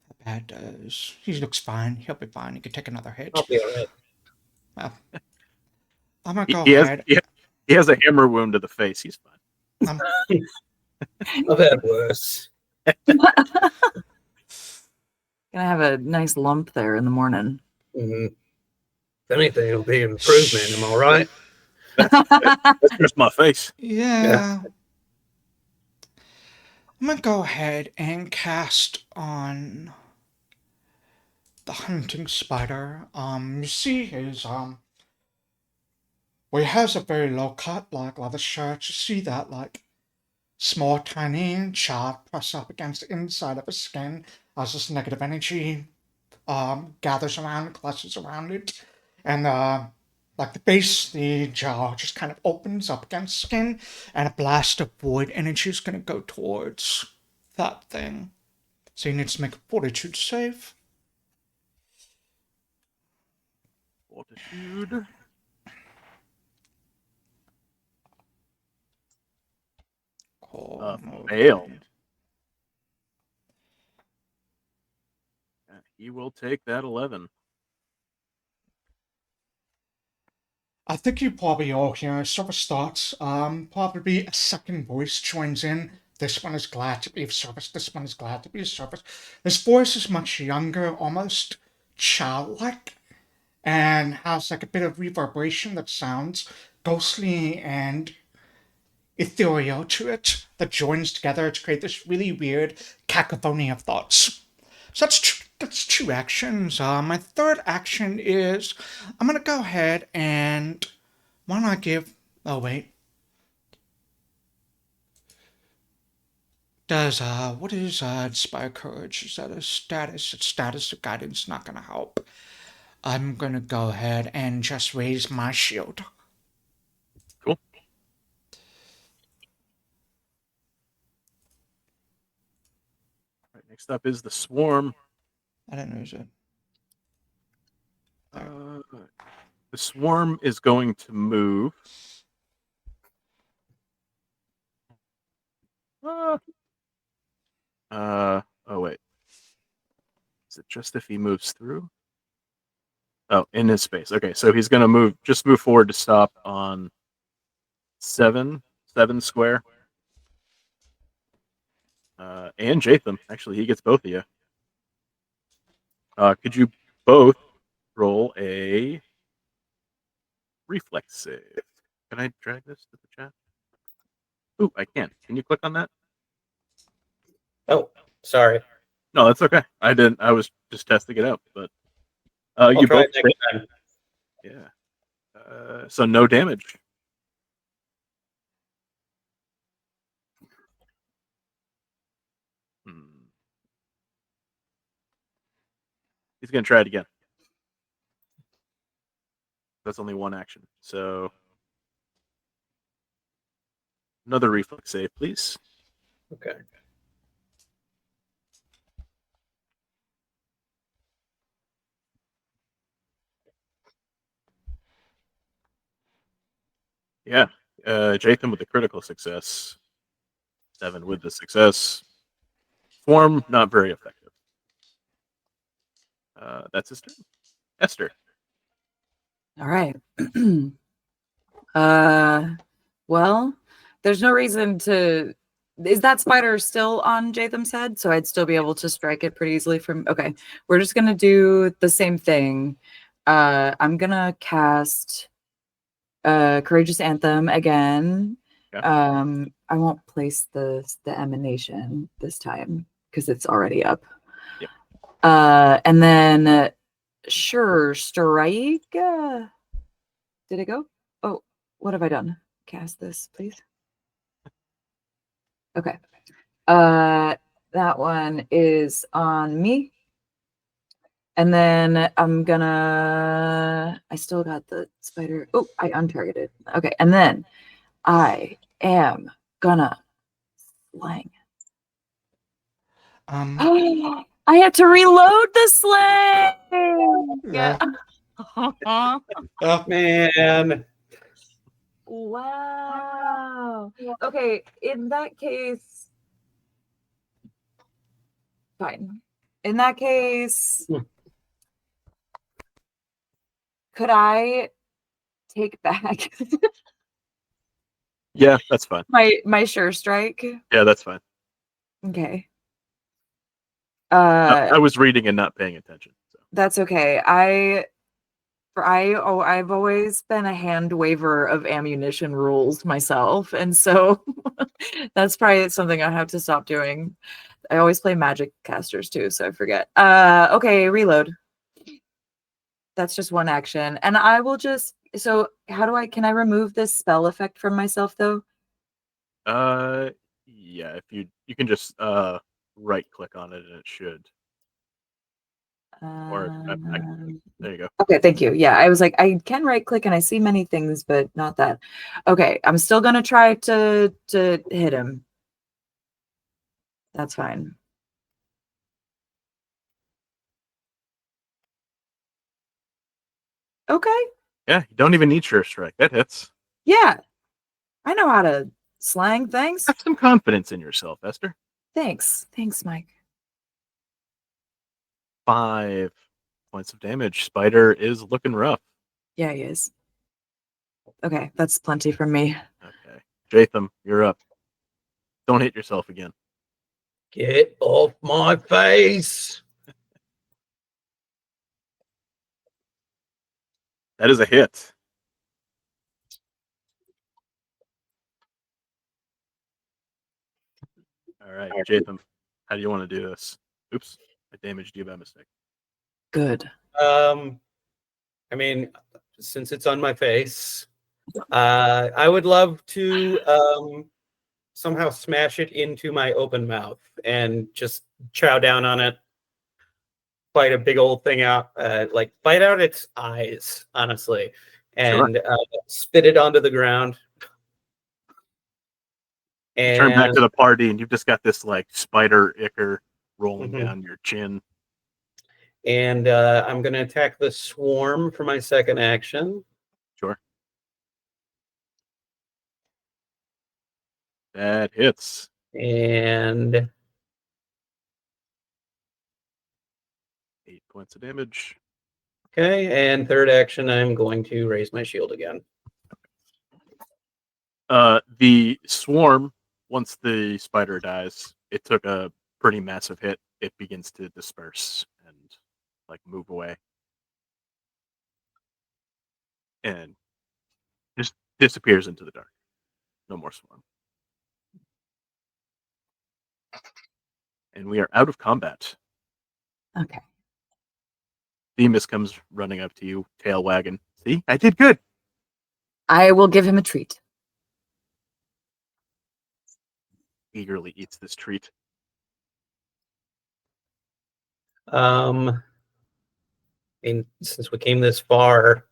How bad does. He looks fine. He'll be fine. He can take another hit. I'll be all right. Well, I'm gonna go He ahead. has a hammer wound to the face. He's fine. I've had worse. Gonna have a nice lump there in the morning. Mm-hmm. If anything, it'll be an improvement. Am I right? That's just my face. Yeah. I'm gonna go ahead and cast on the hunting spider. You see his well, he has a very low cut, like leather shirt. You see that like small, tiny chart pressed up against the inside of his skin as this negative energy gathers around, clusters around it, and like the base, the jaw just kind of opens up against skin, and a blast of void energy is gonna go towards that thing. So you need to make a fortitude save. Fortitude. Failed. He will take that 11. I think you probably all hear service starts. Probably a second voice joins in. This one is glad to be of service. This one is glad to be of service. This voice is much younger, almost childlike, and has like a bit of reverberation that sounds ghostly and ethereal to it that joins together to create this really weird cacophony of thoughts. So that's 2 actions. My third action is I'm gonna go ahead and why not give? Oh wait. Does what is inspire courage? Is that a status? It's status of guidance, not gonna help. I'm gonna go ahead and just raise my shield. Cool. All right, next up is the swarm. I didn't lose it. The swarm is going to move. Oh wait. Is it just if he moves through? Oh, in his space. Okay, so he's gonna move forward to stop on 7 square. And Jaytham. Actually, he gets both of you. Could you both roll a reflex save? Can I drag this to the chat? Ooh, I can. Can you click on that? Oh, sorry. No, that's okay. I didn't. I was just testing it out, but I'll you try both. it next time. Yeah. So no damage. He's gonna try it again. That's only one action. So another reflex save, please. Okay. Yeah. Jaytham with a critical success. 7 with the success. Swarm, not very effective. That's his turn. Esther. All right. Well, there's no reason to. Is that spider still on Jatham's head? So I'd still be able to strike it pretty easily from. Okay, we're just gonna do the same thing. I'm gonna cast Courageous Anthem again. Yeah. I won't place the emanation this time because it's already up. Yep. And then sure strike. Did it go? Oh, what have I done? Cast this, please. Okay. That one is on me. And then I still got the spider. Oh, I untargeted. Okay. And then I am gonna slang. I had to reload the sling. Yeah. Oh, man. Wow. Okay, in that case, fine. In that case, could I take back Yeah, that's fine. my sure strike? Yeah, that's fine. Okay. I was reading and not paying attention. So. That's okay. I've always been a hand waver of ammunition rules myself, and so that's probably something I have to stop doing. I always play magic casters too, so I forget. Okay, reload. That's just one action, and I will just. So, can I remove this spell effect from myself though? Yeah. If you can just right click on it and it should. There you go. Okay, thank you. Yeah, I was like, I can right click and I see many things, but not that. Okay, I'm still gonna try to hit him. That's fine. Okay. Yeah, you don't even need sure strike. That hits. Yeah, I know how to slang things. Have some confidence in yourself, Esther. Thanks, Mike. 5 points of damage. Spider is looking rough. Yeah, he is. Okay, that's plenty from me. Okay. Jaytham, you're up. Don't hit yourself again. Get off my face. That is a hit. All right, Jaytham, how do you want to do this? Oops, I damaged you by mistake. Good. I mean, since it's on my face, I would love to somehow smash it into my open mouth and just chow down on it. Bite a big old thing out, like bite out its eyes, honestly, and spit it onto the ground. You turn back And to the party, and you've just got this like spider ichor rolling down your chin. And I'm going to attack the swarm for my second action. Sure. That hits. And 8 points of damage. okay, and third action, I'm going to raise my shield again. The swarm, once the spider dies, it took a pretty massive hit. It begins to disperse and like move away. And just disappears into the dark. No more swarm. And we are out of combat. Okay. Themis comes running up to you, tail wagging. See, I did good. I will give him a treat. Eagerly eats this treat. And since we came this far,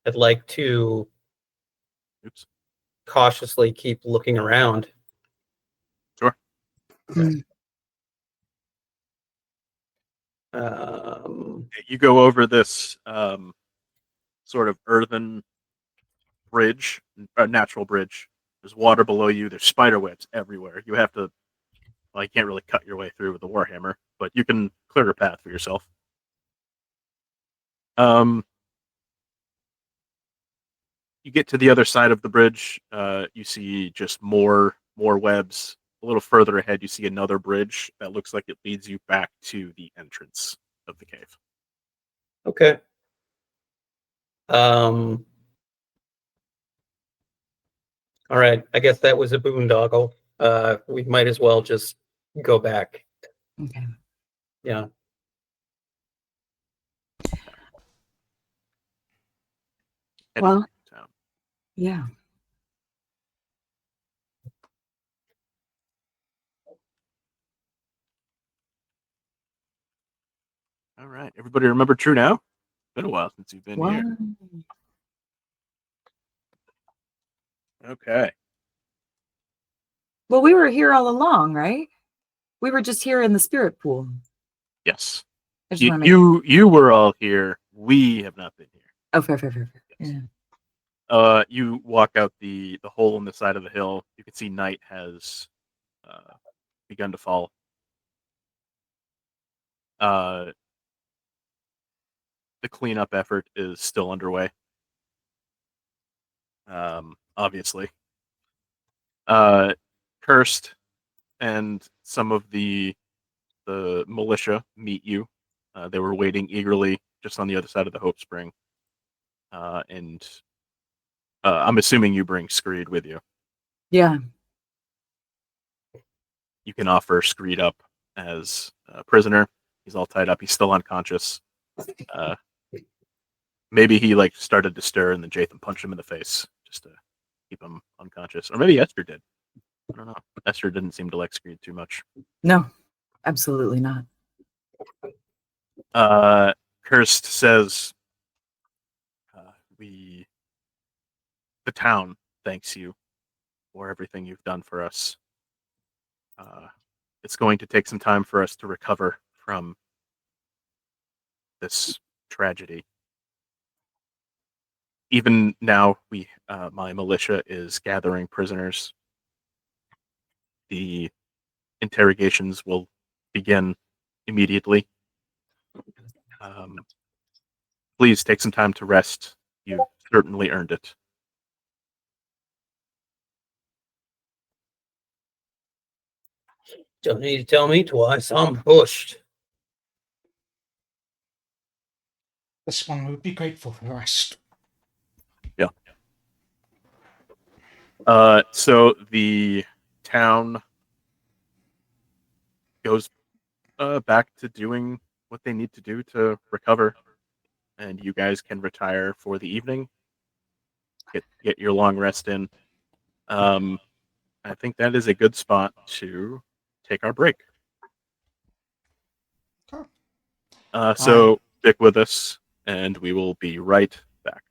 I'd like to cautiously keep looking around. Sure. You go over this sort of earthen bridge, a natural bridge. There's water below you. There's spider webs everywhere. You have to, well, you can't really cut your way through with a warhammer, but you can clear a path for yourself. You get to the other side of the bridge. You see just more webs. A little further ahead, you see another bridge that looks like it leads you back to the entrance of the cave. Okay. All right. I guess that was a boondoggle. We might as well just go back. Okay. Yeah. Well, yeah. All right. Everybody remember Trunau? Been a while since you've been here. Okay. Well, we were here all along, right? We were just here in the spirit pool. Yes. I just want to make You were all here. We have not been here. Oh, fair. Yes. Yeah. You walk out the hole in the side of the hill. You can see night has begun to fall. The cleanup effort is still underway. Obviously. Cursed and some of the militia meet you. They were waiting eagerly just on the other side of the Hope Spring. And I'm assuming you bring Screed with you. Yeah. You can offer Screed up as a prisoner. He's all tied up. He's still unconscious. Maybe he like started to stir and then Jaytham punched him in the face just to keep him unconscious. Or maybe Esther did. I don't know. Esther didn't seem to like Screed too much. No, absolutely not. Cursed says, the town thanks you for everything you've done for us. It's going to take some time for us to recover from this tragedy. Even now, my militia is gathering prisoners. The interrogations will begin immediately. Please take some time to rest. You've certainly earned it. Don't need to tell me twice. I'm pushed. This one would be grateful for the rest. Yeah. So the town goes back to doing what they need to do to recover, and you guys can retire for the evening. Get your long rest in. I think that is a good spot to take our break. Okay. So stick with us, and we will be right back.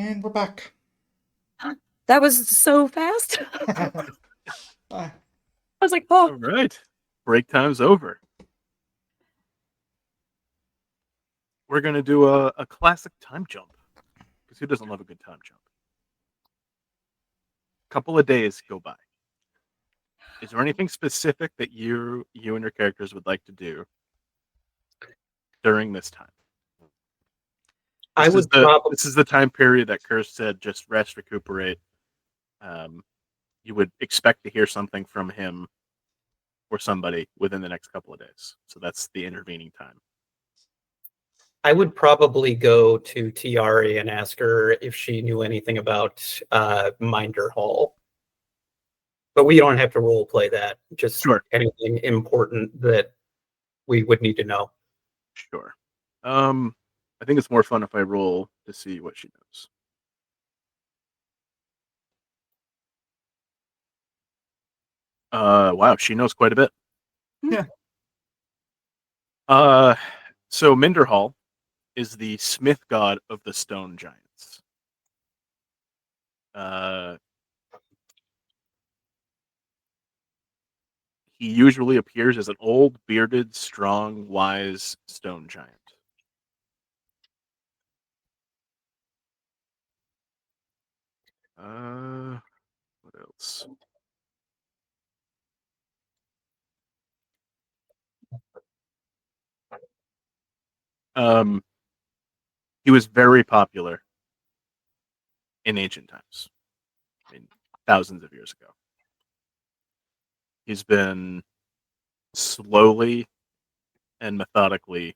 And we're back. That was so fast. Uh, I was like, oh. All right. Break time's over. We're going to do a classic time jump. Because who doesn't love a good time jump? A couple of days go by. Is there anything specific that you and your characters would like to do during this time? I would probably. This is the time period that Curse said just rest, recuperate. You would expect to hear something from him or somebody within the next couple of days. So that's the intervening time. I would probably go to Tiari and ask her if she knew anything about Minder Hall. But we don't have to role play that. Just Sure. anything important that we would need to know. Sure. I think it's more fun if I roll to see what she knows. Wow, she knows quite a bit. Yeah. So Minderhall is the smith god of the stone giants. He usually appears as an old, bearded, strong, wise stone giant. What else? He was very popular in ancient times. I mean, thousands of years ago. He's been slowly and methodically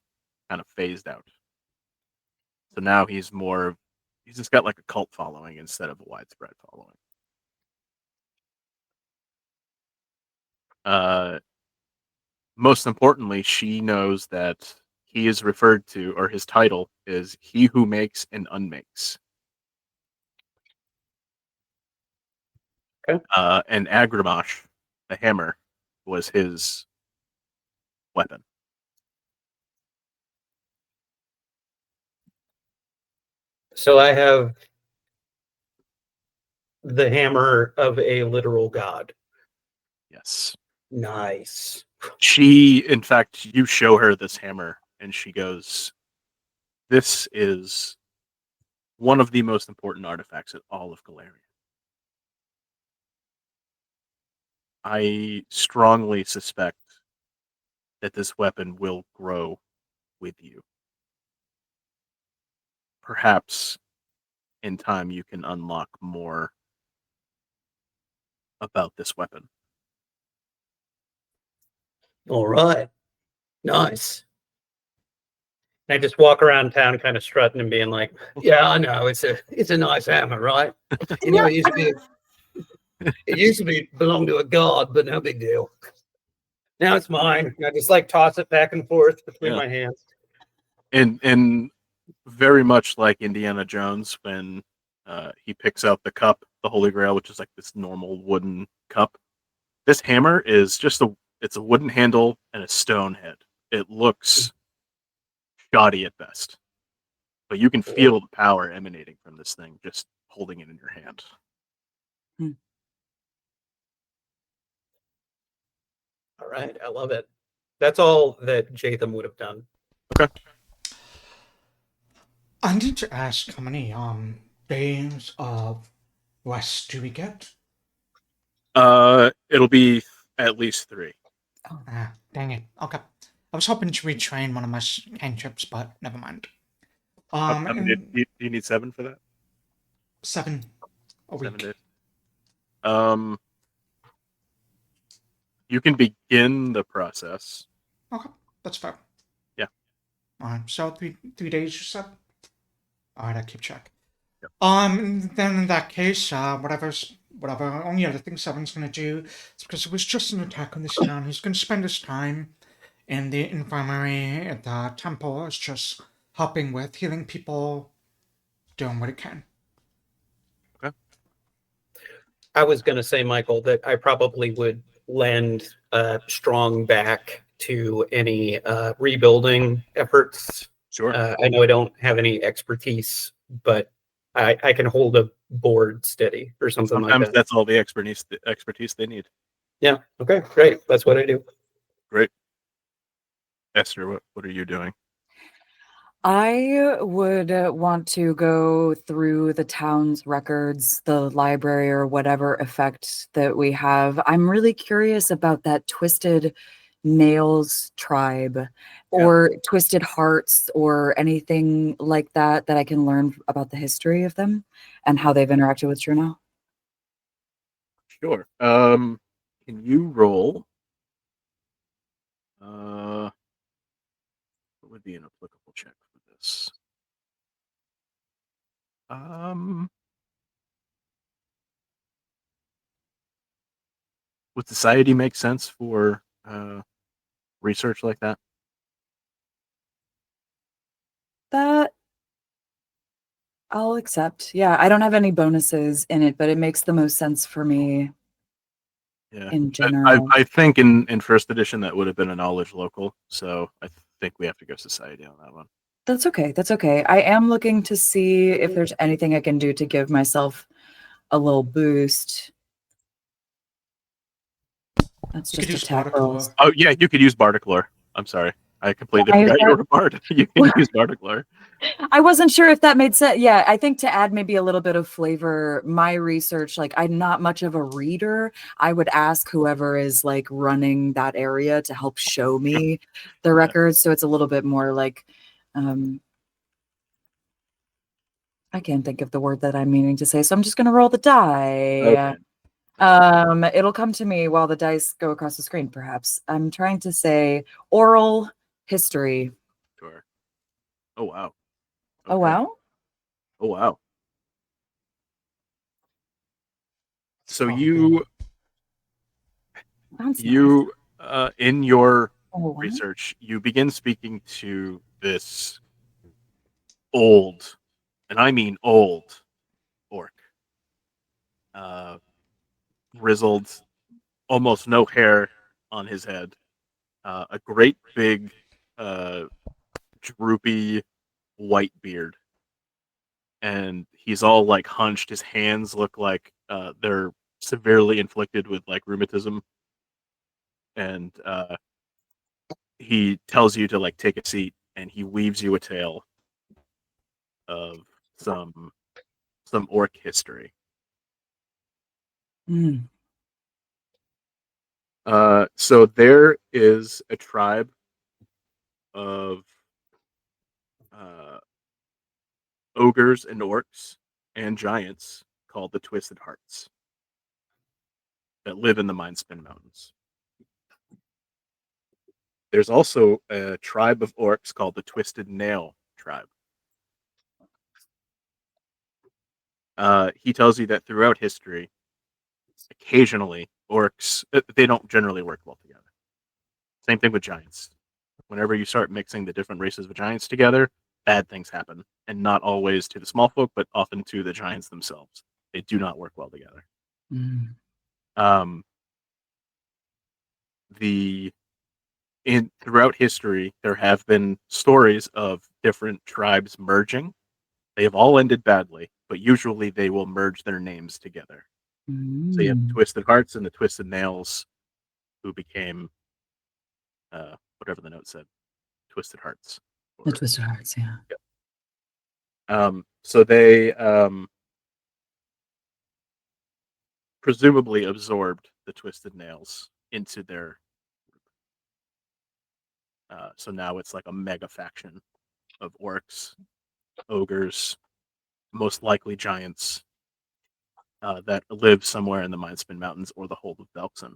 kind of phased out. So now he's just got like a cult following instead of a widespread following. Most importantly, she knows that he is referred to, or his title is He Who Makes and Unmakes. Okay. And Agramash, the hammer, was his weapon. So I have the hammer of a literal god. Yes. Nice. In fact, you show her this hammer, and she goes, "This is one of the most important artifacts in all of Galarian. I strongly suspect that this weapon will grow with you. Perhaps in time you can unlock more about this weapon." All right. Nice. I just walk around town kind of strutting and being like, yeah, I know, it's a nice hammer, right? You know, it used to be belong to a god, but no big deal. Now it's mine. I just like toss it back and forth between my hands. And very much like Indiana Jones when he picks out the cup, the Holy Grail, which is like this normal wooden cup. This hammer is it's a wooden handle and a stone head. It looks shoddy at best, but you can feel the power emanating from this thing just holding it in your hand. All right, I love it. That's all that Jaytham would have done. Okay. I need to ask how many days of rest do we get? It'll be at least 3. Ah, dang it. Okay. I was hoping to retrain one of my cantrips, but never mind. Do you need 7 for that? 7 a week. 7 days. You can begin the process. Okay, that's fair. Yeah. Alright, so 3 days you said? Alright, I'll keep track. Yep. Then in that case, whatever, only other thing Seven's gonna do is because it was just an attack on this town. He's gonna spend his time in the infirmary at the temple. It's just helping with healing people, doing what it can. Okay. I was going to say, Michael, that I probably would lend strong back to any rebuilding efforts. Sure. I know I don't have any expertise, but I can hold a board steady or something like Sometimes that. that's all the expertise they need. Yeah. Okay. Great. That's what I do. Great. Esther, what are you doing? I would want to go through the town's records, the library, or whatever effect that we have. I'm really curious about that Twisted Nails tribe or Twisted Hearts or anything like that that I can learn about the history of them and how they've interacted with Trunau. Sure. Can you roll? What would be an applicable check for this? Would society make sense for research like that? That I'll accept. Yeah, I don't have any bonuses in it, but it makes the most sense for me Yeah. in general. I think in first edition that would have been a knowledge local, so I think we have to go society on that one. That's okay. That's okay. I am looking to see if there's anything I can do to give myself a little boost. That's You could just use attack Bardic rolls. Lore. Oh yeah, you could use Bardic Lore. I'm sorry. I completely Can I use forgot you that? were a bard. You can use Bardic Lore. I wasn't sure if that made sense. Yeah, I think to add maybe a little bit of flavor, my research, like I'm not much of a reader. I would ask whoever is like running that area to help show me the records. So it's a little bit more like, I can't think of the word that I'm meaning to say. So I'm just going to roll the die. Okay. It'll come to me while the dice go across the screen, perhaps. I'm trying to say oral history. Sure. Oh wow. Oh, Okay. wow. Oh wow. So Oh, you Sounds nice. in your Oh, wow. research, you begin speaking to this old, and I mean old, orc. Grizzled, almost no hair on his head. A great big, droopy white beard. And he's all like hunched. His hands look like they're severely inflicted with like rheumatism. And he tells you to like take a seat, and he weaves you a tale of some orc history. Mm. So there is a tribe of ogres and orcs and giants called the Twisted Hearts that live in the Mindspin Mountains. There's also a tribe of orcs called the Twisted Nail tribe. He tells you that throughout history, occasionally orcs, they don't generally work well together. Same thing with giants. Whenever you start mixing the different races of giants together, bad things happen. And not always to the small folk, but often to the giants themselves. They do not work well together. Mm. Throughout history, there have been stories of different tribes merging. They have all ended badly, but usually they will merge their names together. So you have the Twisted Hearts and the Twisted Nails, who became whatever the note said, Twisted Hearts. The Twisted Hearts, yeah. So they presumably absorbed the Twisted Nails into their group. So now it's like a mega faction of orcs, ogres, most likely giants that live somewhere in the Mindspin Mountains or the hold of Belkson.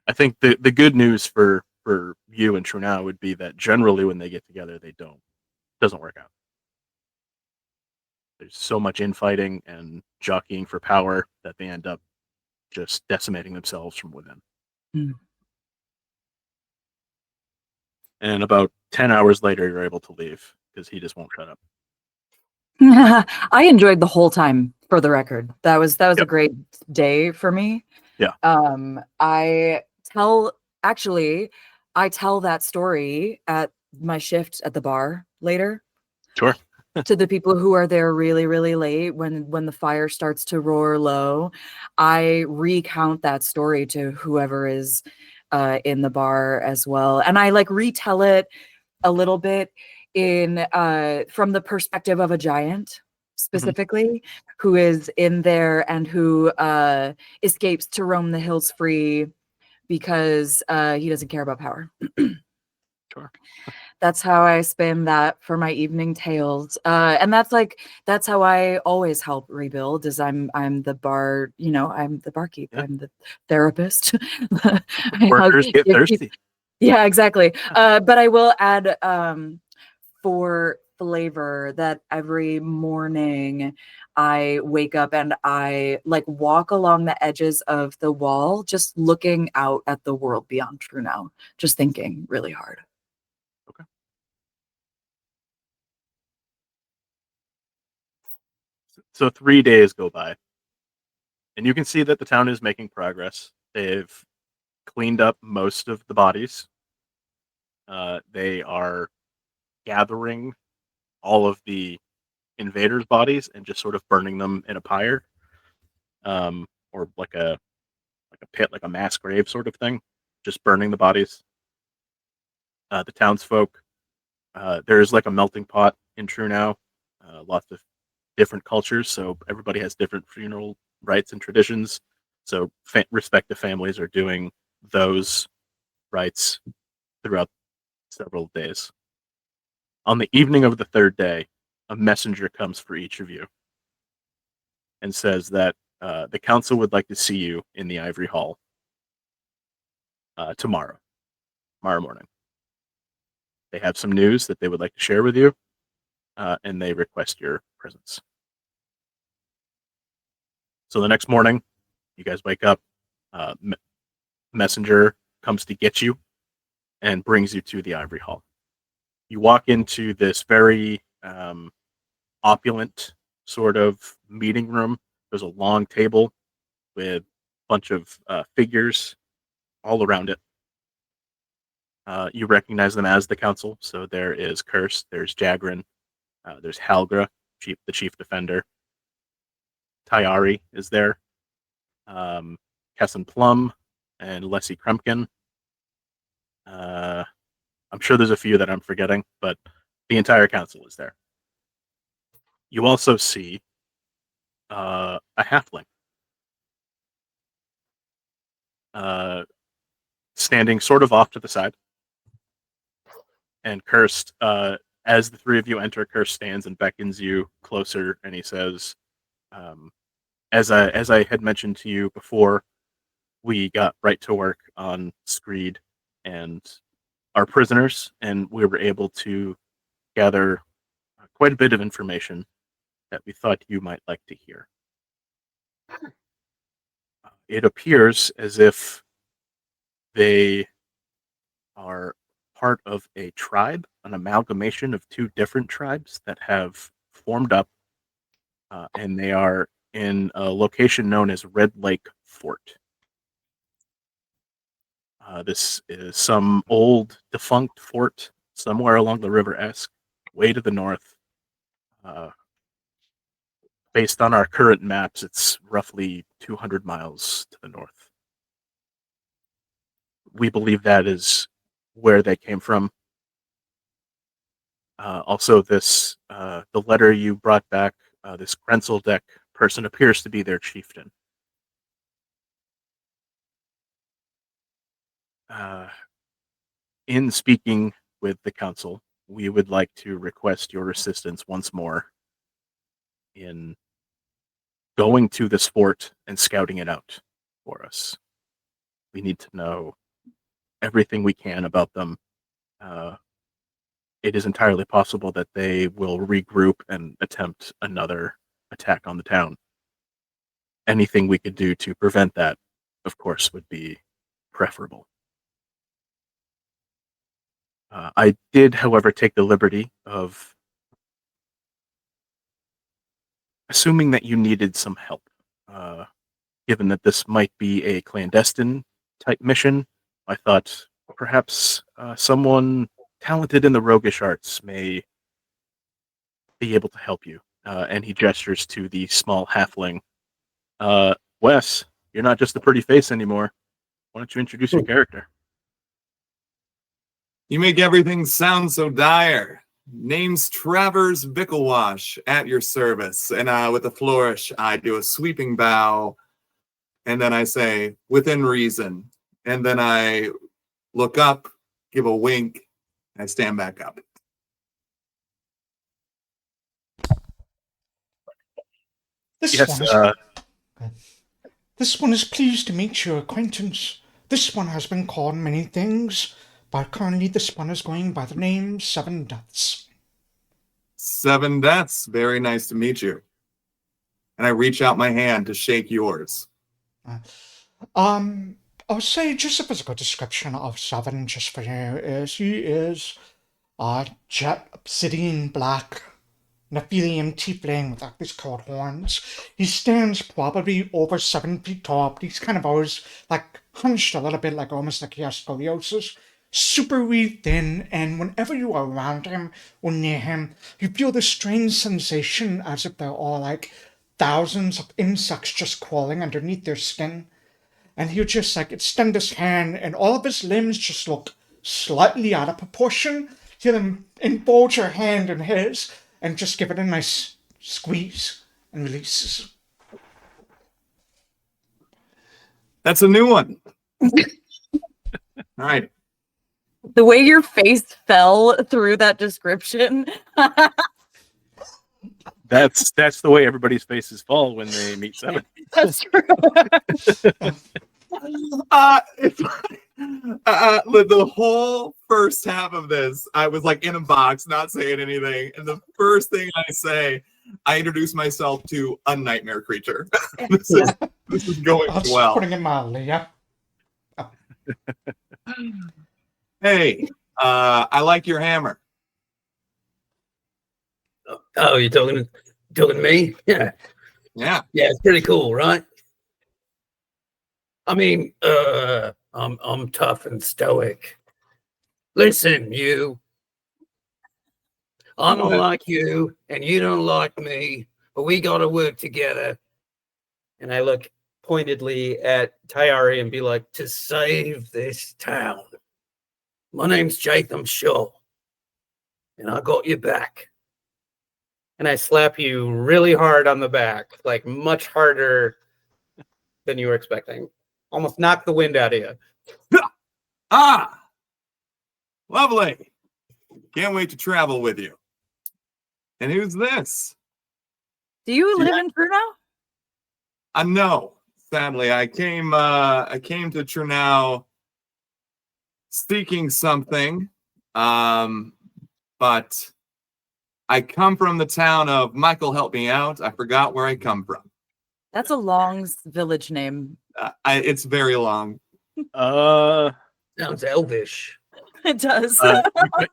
I think the good news for you and Trunau would be that generally when they get together, doesn't work out. There's so much infighting and jockeying for power that they end up just decimating themselves from within. Mm. And about 10 hours later, you're able to leave because he just won't shut up. I enjoyed the whole time, for the record. That was a great day for me. Yeah. I tell that story at my shift at the bar later. Sure. To the people who are there really, really late when the fire starts to roar low, I recount that story to whoever is in the bar as well. And I like retell it a little bit in from the perspective of a giant specifically who is in there and who escapes to roam the hills free because he doesn't care about power. Sure. That's how I spin that for my evening tales. And that's how I always help rebuild is I'm the bar, I'm the barkeep, Yeah. I'm the therapist. Workers get thirsty. Yeah, exactly. But I will add for flavor that every morning I wake up and I like walk along the edges of the wall, just looking out at the world beyond Trunau, just thinking really hard. Okay. So 3 days go by, and you can see that the town is making progress. They've cleaned up most of the bodies. They are gathering all of the invaders' bodies and just sort of burning them in a pyre, or like a pit, like a mass grave sort of thing. Just burning the bodies. The townsfolk. There's like a melting pot in Trunau. Lots of different cultures, so everybody has different funeral rites and traditions. So respective families are doing those rites throughout several days. On the evening of the third day, a messenger comes for each of you and says that the council would like to see you in the Ivory Hall tomorrow morning. They have some news that they would like to share with you, and they request your presence. So the next morning, you guys wake up. Messenger comes to get you and brings you to the Ivory Hall. You walk into this very opulent sort of meeting room. There's a long table with a bunch of figures all around it. You recognize them as the council. So there is Curse, there's Jagrin, there's Halgra, the chief defender. Tyari is there. Kesson Plum and Leslie Kremkin. I'm sure there's a few that I'm forgetting, but the entire council is there. You also see a halfling standing sort of off to the side. And Cursed, as the three of you enter, Cursed stands and beckons you closer, and he says, as I had mentioned to you before, we got right to work on Screed and our prisoners, and we were able to gather quite a bit of information that we thought you might like to hear. It appears as if they are part of a tribe, an amalgamation of two different tribes that have formed up, and they are in a location known as Red Lake Fort. This is some old defunct fort somewhere along the River Esk, way to the north. Based on our current maps, it's roughly 200 miles to the north. We believe that is where they came from. Also, the letter you brought back, this Grenseldeck person appears to be their chieftain. In speaking with the council, we would like to request your assistance once more in going to this fort and scouting it out for us. We need to know everything we can about them. It is entirely possible that they will regroup and attempt another attack on the town. Anything we could do to prevent that, of course, would be preferable. I did, however, take the liberty of assuming that you needed some help, given that this might be a clandestine type mission. I thought perhaps someone talented in the roguish arts may be able to help you. And he gestures to the small halfling. Wes, you're not just a pretty face anymore. Why don't you introduce your character? You make everything sound so dire. Name's Travers Bicklewash, at your service. And with a flourish, I do a sweeping bow. And then I say, within reason. And then I look up, give a wink, and I stand back up. This one is pleased to meet your acquaintance. This one has been called many things, but currently this one is going by the name Seven Deaths. 7 deaths. Very nice to meet you. And I reach out my hand to shake yours. I'll say just a physical description of Seven just for you is he is jet obsidian black Nephilium tiefling with like these cold horns. He stands probably over 7 feet tall, but he's kind of always like hunched a little bit, like almost like he has scoliosis. Super wee thin, and whenever you are around him or near him, you feel this strange sensation as if there are like thousands of insects just crawling underneath their skin. And he'll just like extend his hand, and all of his limbs just look slightly out of proportion. He'll enfold your hand in his and just give it a nice squeeze and releases. That's a new one. All right. The way your face fell through that description. That's the way everybody's faces fall when they meet Seven. That's true. The whole first half of this, I was like in a box, not saying anything. And the first thing I say, I introduce myself to a nightmare creature. This is going well. Putting it mildly, yeah. Hey, I like your hammer. Oh, you're talking to me? Yeah. Yeah. Yeah, it's pretty cool, right? I mean, I'm tough and stoic. Listen, you. I don't like you, and you don't like me, but we gotta work together. And I look pointedly at Tayari and be like, to save this town. My name's Jaytham Shaw, and I got your back. And I slap you really hard on the back, like much harder than you were expecting. Almost knock the wind out of you. Ah, lovely. Can't wait to travel with you. And who's this? Do you live in Trunau? No, sadly, I came to Trunau seeking something, but I come from the town of Michael. Help me out. I forgot where I come from. That's a long village name. It's very long. Sounds elvish. It does.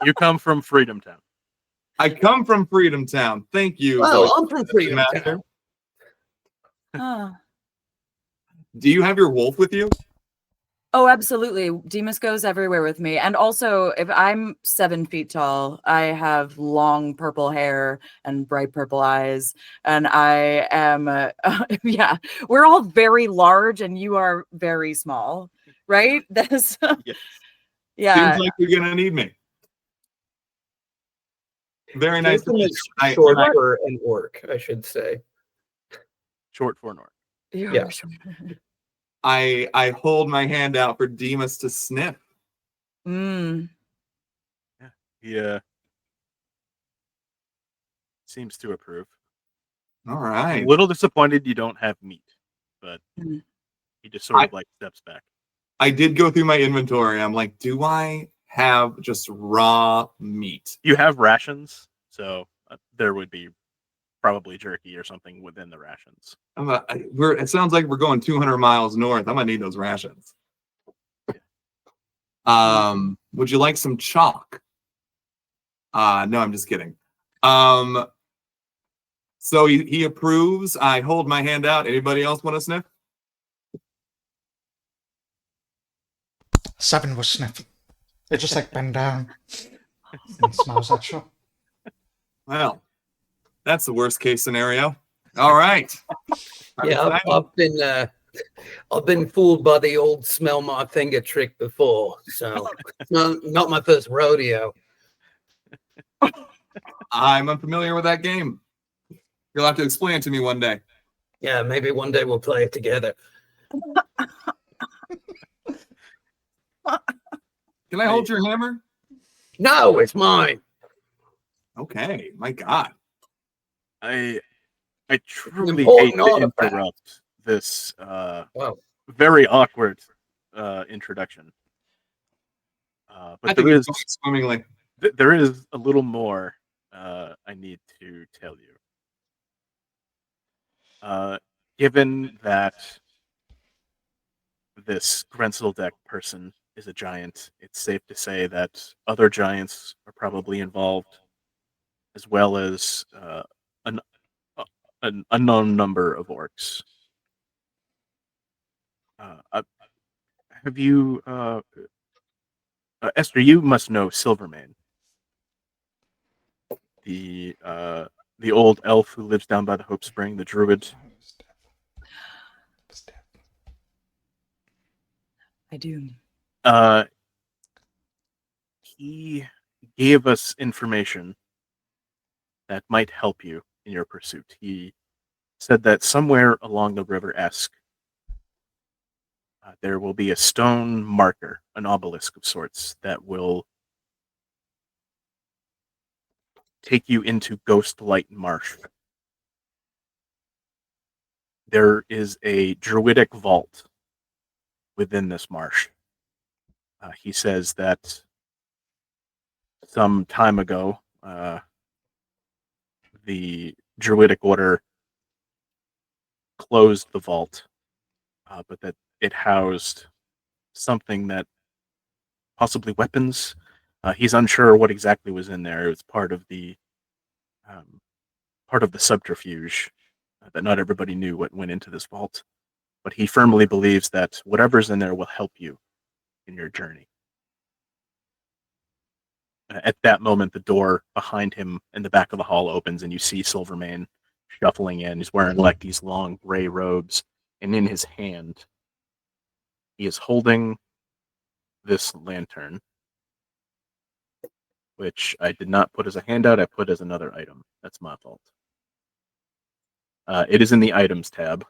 You come from Freedom Town. I come from Freedom Town. Thank you. Well, I'm from Freedom Master. Town. Do you have your wolf with you? Oh, absolutely. Demas goes everywhere with me. And also, if I'm 7 feet tall, I have long purple hair and bright purple eyes. And I am, yeah, we're all very large and you are very small, right? That's, Yes. yeah. Seems like you're going to need me. Very nice. Jaytham is short for an orc, I should say. Short for North. Yeah. I hold my hand out for Demas to sniff. Mm. Yeah. He seems to approve. All right. A little disappointed you don't have meat, but he just sort of like steps back. I did go through my inventory. I'm like, do I have just raw meat? You have rations, so there would be probably jerky or something within the rations. It sounds like we're going 200 miles north. I'm gonna need those rations. Would you like some chalk? No, I'm just kidding. So he approves. I hold my hand out. Anybody else want to sniff? Seven was sniffing. They just like bend down and smells at you. Well, That's the worst case scenario. All right. I'm Yeah, excited. I've been fooled by the old smell my finger trick before, so not my first rodeo. I'm unfamiliar with that game. You'll have to explain it to me one day. Yeah, maybe one day we'll play it together. Can I hold your hammer? No, it's mine. Okay, my God. I truly hate important to artifact. interrupt this Wow. very awkward introduction. I But think it's going swimmingly. there is a little more I need to tell you. Given that this Grenseldeck person is a giant, it's safe to say that other giants are probably involved, as well as an unknown number of orcs. Have you, Esther? You must know Silvermane, the old elf who lives down by the Hope Spring, the druid. I do. He gave us information that might help you in your pursuit. He said that somewhere along the River Esk, there will be a stone marker, an obelisk of sorts, that will take you into Ghost Light Marsh. There is a druidic vault within this marsh. He says that some time ago, the druidic order closed the vault, but that it housed something that possibly weapons. He's unsure what exactly was in there. It was part of the subterfuge that not everybody knew what went into this vault. But he firmly believes that whatever's in there will help you in your journey. At that moment, the door behind him in the back of the hall opens, and you see Silvermane shuffling in. He's wearing like these long gray robes, and in his hand, he is holding this lantern, which I did not put as a handout. I put as another item. That's my fault. It is in the items tab,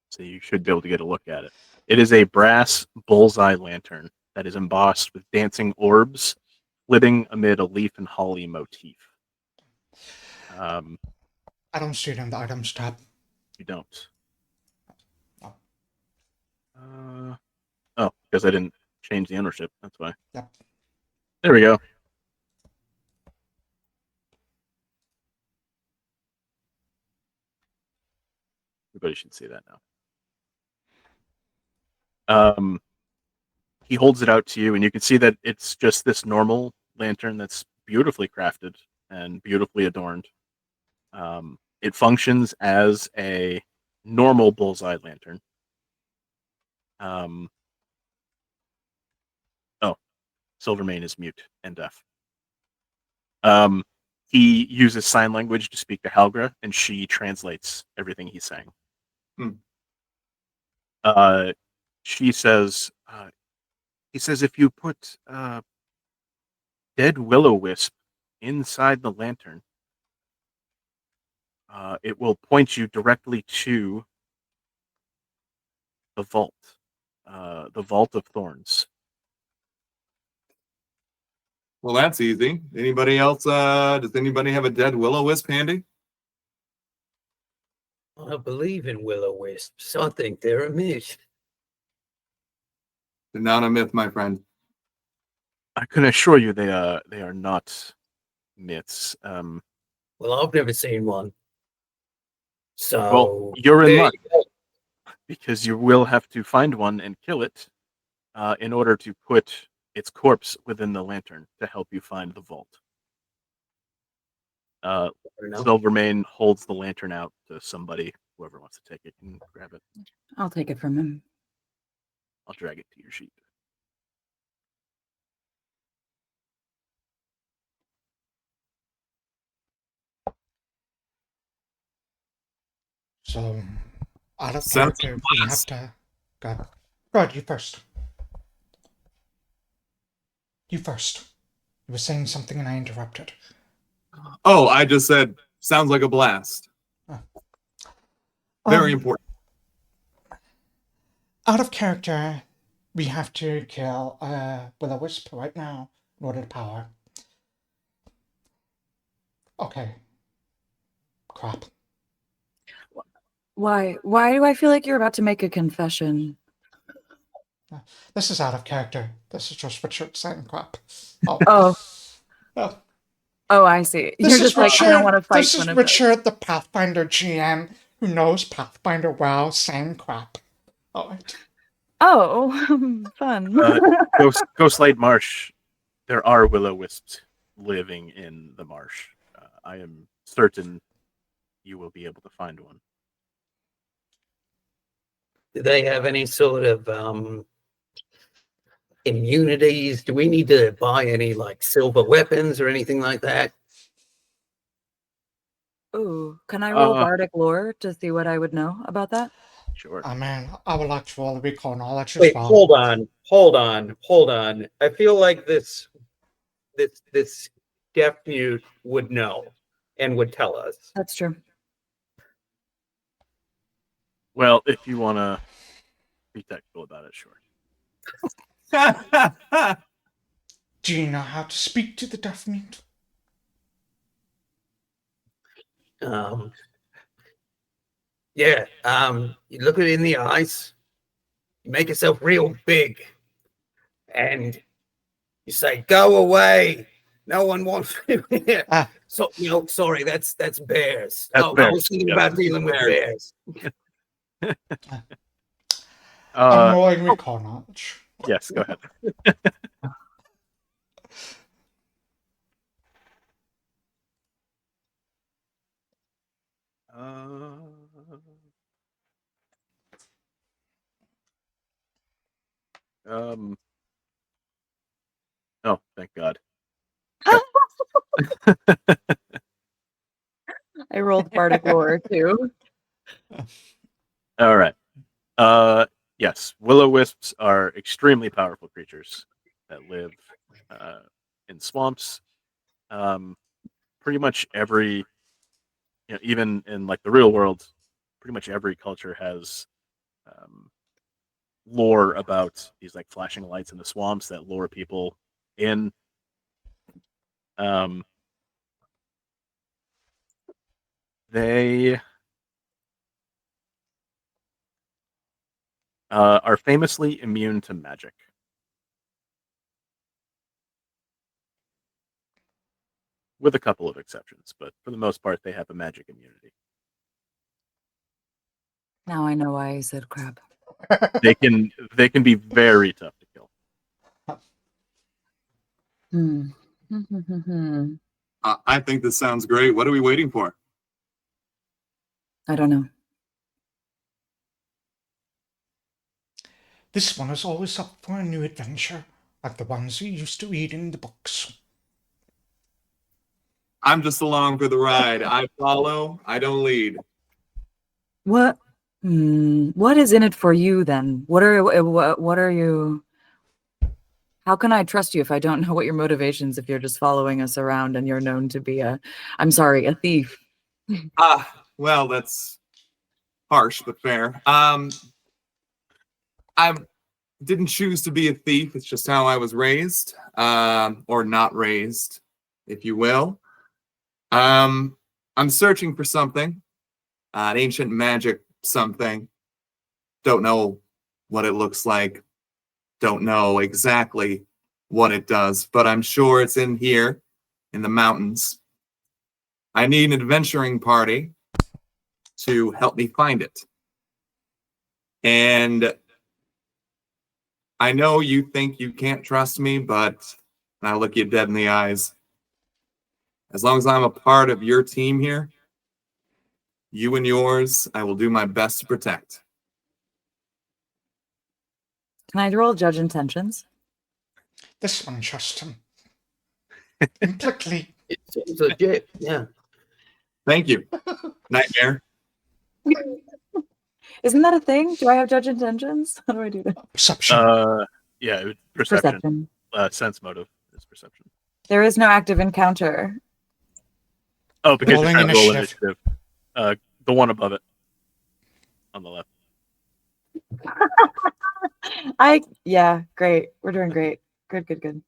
so you should be able to get a look at it. It is a brass bullseye lantern that is embossed with dancing orbs flitting amid a leaf and holly motif. I don't see it in the items tab. You don't. Oh. Oh, because I didn't change the ownership. That's why. Yep. There we go. Everybody should see that now. He holds it out to you, and you can see that it's just this normal lantern that's beautifully crafted and beautifully adorned. It functions as a normal bullseye lantern. Oh, Silvermane is mute and deaf. He uses sign language to speak to Halgra, and she translates everything he's saying. She says, he says, if you put dead will-o-wisp inside the lantern, it will point you directly to the vault of thorns. Well, that's easy. Anybody else? Does anybody have a dead will-o-wisp handy? I believe in will-o-wisps. I think they're a myth. They're not a myth, my friend. I can assure you they are not myths. Well, I've never seen one. So Well, you're in there luck you go. because you will have to find one and kill it in order to put its corpse within the lantern to help you find the vault. Silvermane holds the lantern out to somebody. Whoever wants to take it can grab it. I'll take it from him. I'll drag it to your sheet. So, out of Sounds character, like we have blast. to. Go ahead, you first. You first. You were saying something and I interrupted. Oh, I just said, sounds like a blast. Very important. Out of character, we have to kill Will-O-Wisp right now in order to power. Okay. Crap. Why? Why do I feel like you're about to make a confession? This is out of character. This is just Richard saying crap. Oh, Oh. oh, I see. This You're is just like, I don't want to fight This is one of those. Richard, the Pathfinder GM, who knows Pathfinder well, saying crap. Alright. Oh, fun. Ghostlight Marsh. There are will-o-wisps living in the marsh. I am certain you will be able to find one. Do they have any sort of immunities? Do we need to buy any like silver weapons or anything like that? Ooh, can I roll Uh, bardic lore to see what I would know about that? Sure. I mean, I would like to roll a recall knowledge as Wait, well. hold on. I feel like this deaf mute would know and would tell us. That's true. Well, if you want to be technical about it, sure. Do you know how to speak to the deaf mute? Yeah, you look it in the eyes, you make yourself real big, and you say, "Go away! No one wants you here." Ah. So, sorry, that's bears. That's I bears, was thinking yeah. about dealing with bears. I'm rolling recall knowledge. Yes, go ahead. Oh, thank God. I rolled bardic lore too. All right. Yes, will-o-wisps are extremely powerful creatures that live in swamps. Pretty much every, even in like the real world, pretty much every culture has lore about these like flashing lights in the swamps that lure people in. They are famously immune to magic. With a couple of exceptions, but for the most part, they have a magic immunity. Now I know why I said crap. They can be very tough to kill. I think this sounds great. What are we waiting for? I don't know. This one is always up for a new adventure, like the ones you used to read in the books. I'm just along for the ride. I follow, I don't lead. What? What is in it for you then? What are you? How can I trust you if I don't know what your motivations? If you're just following us around and you're known to be a thief. Well, that's harsh but fair. I didn't choose to be a thief. It's just how I was raised, or not raised, if you will. I'm searching for something, an ancient magic something. Don't know what it looks like. Don't know exactly what it does, but I'm sure it's in here, in the mountains. I need an adventuring party to help me find it. And I know you think you can't trust me, but I look you dead in the eyes. As long as I'm a part of your team here, you and yours, I will do my best to protect. Can I roll judge intentions? This one trusts him. Completely. It seems legit, yeah. Thank you, Nightmare. Isn't that a thing? Do I have judge intentions? How do I do that? Perception. Yeah, perception. Sense motive is perception. There is no active encounter. Oh, because you're Rolling trying to roll initiative. initiative. The one above it. On the left. Yeah, great. We're doing great. Good.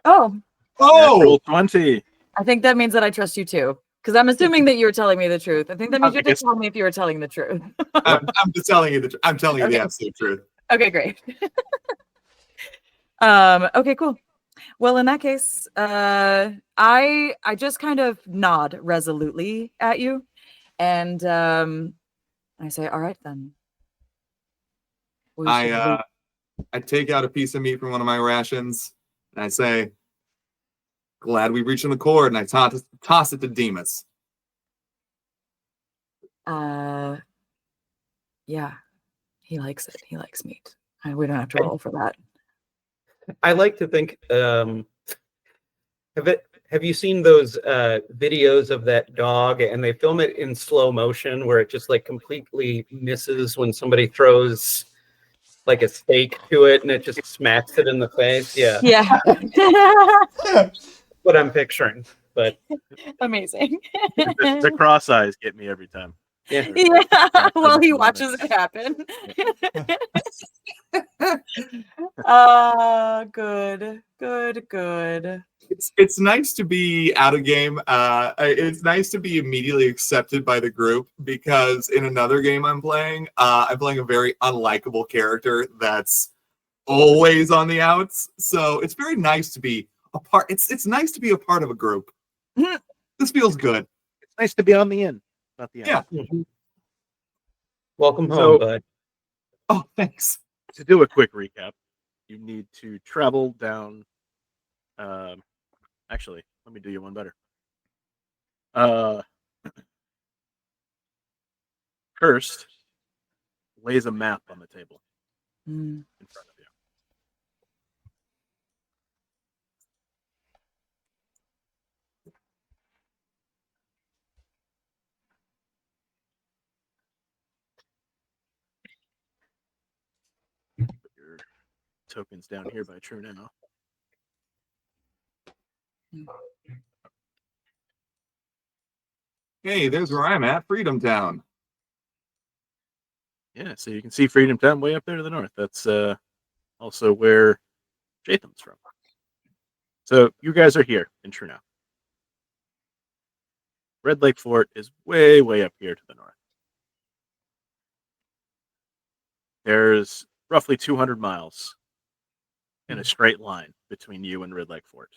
Oh, Natural 20. I think that means that I trust you too. Because I'm assuming that you were telling me the truth. I think that means you just told me if you were telling the truth. I'm just telling you I'm telling you Okay. the absolute truth. Okay, great. Okay, cool. Well, in that case, I just kind of nod resolutely at you, and I say, "All right, then." I take out a piece of meat from one of my rations, and I say, "Glad we reached an accord." And I toss it to Demas. Yeah, he likes it. He likes meat. We don't have to roll for that. I like to think. Have you seen those videos of that dog, and they film it in slow motion where it just like completely misses when somebody throws like a steak to it and it just smacks it in the face? Yeah, Yeah. what I'm picturing. But Amazing. The cross eyes get me every time. yeah, Yeah, while he watches it happen. Good. It's nice to be out of game. It's nice to be immediately accepted by the group, because in another game I'm playing a very unlikable character that's always on the outs. So it's very nice to be a part. It's nice to be a part of a group. This feels good. It's nice to be on the end, not the end. Yeah. Mhm. Welcome home, So- bud. Oh, thanks. To do a quick recap, you need to travel down. Actually, let me do you one better. Cursed lays a map on the table Mm. in front of you. Put your tokens down here by Trunau. Hey, there's where I'm at, Freedom Town. Yeah, so you can see Freedom Town way up there to the north. That's also where Jaytham's from. So you guys are here in Trunau. Red Lake Fort is way up here to the north. There's roughly 200 miles in a straight line between you and Red Lake Fort.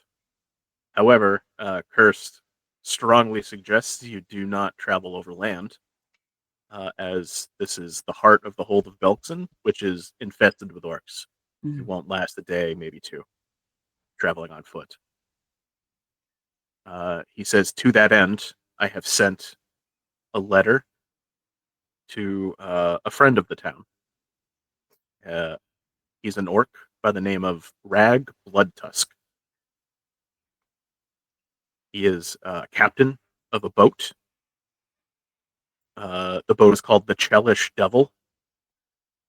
However, Cursed strongly suggests you do not travel over land, as this is the heart of the hold of Belkson, which is infested with orcs. You won't last a day, maybe two, traveling on foot. He says, to that end, I have sent a letter to a friend of the town. He's an orc by the name of Rag Bloodtusk. He is captain of a boat. The boat is called the Chelish Devil.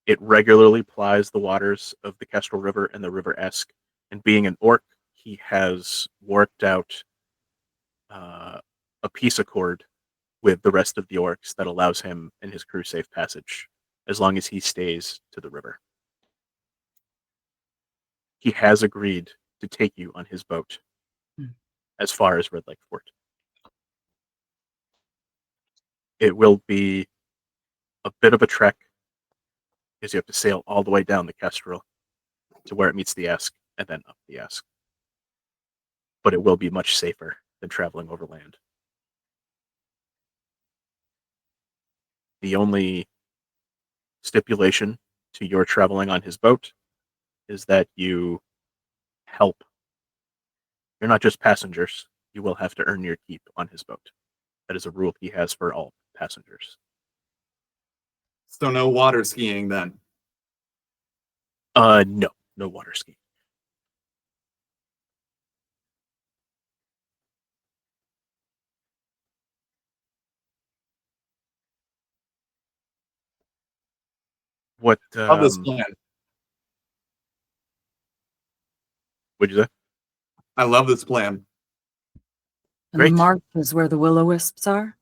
It regularly plies the waters of the Kestrel River and the River Esk. And being an orc, he has worked out a peace accord with the rest of the orcs that allows him and his crew safe passage, as long as he stays to the river. He has agreed to take you on his boat as far as Red Lake Fort. It will be a bit of a trek, because you have to sail all the way down the Kestrel to where it meets the Esk, and then up the Esk. But it will be much safer than traveling over land. The only stipulation to your traveling on his boat is that you help. You're not just passengers. You will have to earn your keep on his boat. That is a rule he has for all passengers. So no water skiing then. No water skiing. What? Love this plan. What'd you say? I love this plan. And Great. the marsh is where the will-o-wisps are.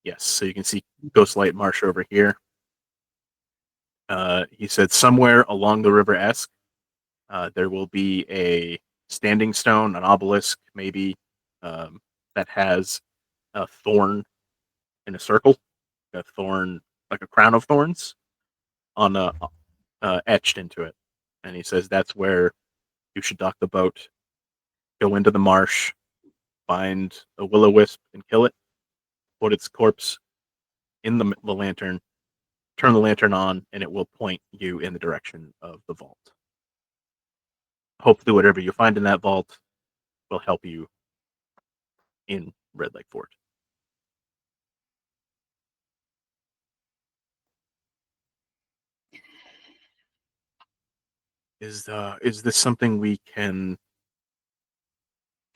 Yes. So you can see Ghostlight Marsh over here. He said somewhere along the River Esk, there will be a standing stone, an obelisk, maybe, that has a thorn in a circle, a thorn, like a crown of thorns, on etched into it. And he says that's where you should dock the boat, go into the marsh, find a will-o-wisp and kill it, put its corpse in the lantern, turn the lantern on, and it will point you in the direction of the vault. Hopefully whatever you find in that vault will help you in Red Lake Fort. Is this something we can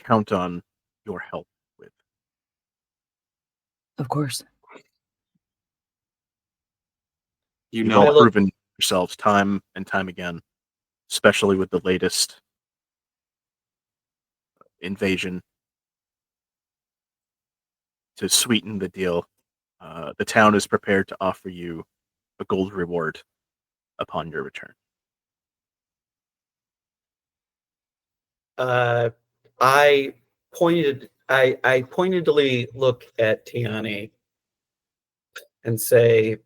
count on your help with? Of course. You You've know, all proven yourselves time and time again, especially with the latest invasion. To sweeten the deal, the town is prepared to offer you a gold reward upon your return. I pointedly look at Tiani and say,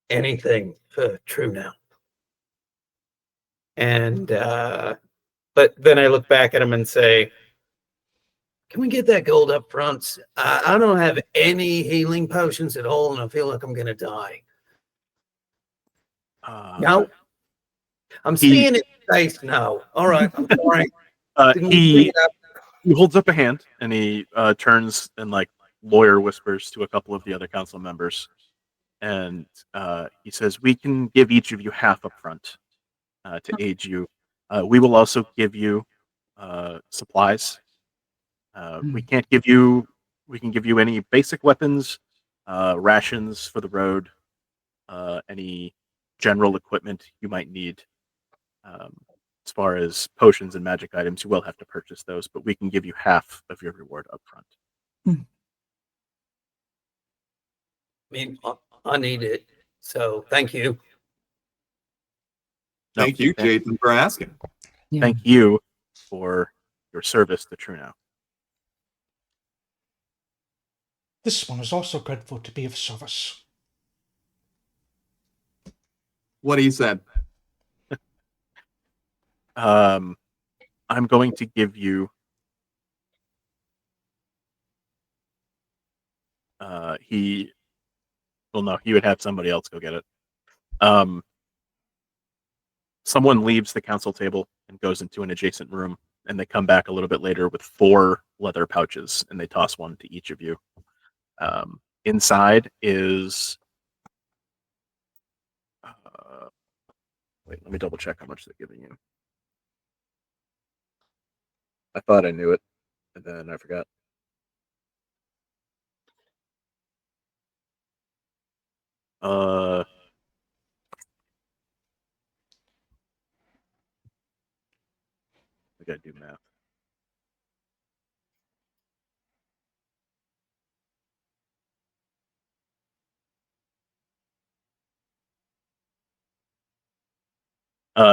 anything for Trunau. And but then I look back at him and say, can we get that gold up front? I don't have any healing potions at all, and I feel like I'm gonna die. No, I'm seeing it face now. All right, I'm sorry. He holds up a hand and he turns and like lawyer whispers to a couple of the other council members, and he says, "We can give each of you half up front to aid you. We will also give you supplies. We can't give you. We can give you any basic weapons, rations for the road, any general equipment you might need. As far as potions and magic items, you will have to purchase those, but we can give you half of your reward up front." I mean, I need it. So thank you. thank you, Jaytham, for asking. Yeah. Thank you for your service to Trunau. This one is also grateful to be of service. What he said. I'm going to give you. Well, no, he would have somebody else go get it. Someone leaves the council table and goes into an adjacent room, and they come back a little bit later with 4 leather pouches, and they toss one to each of you. Inside is. Wait, let me double check how much they're giving you. I thought I knew it, and then I forgot. I gotta do math.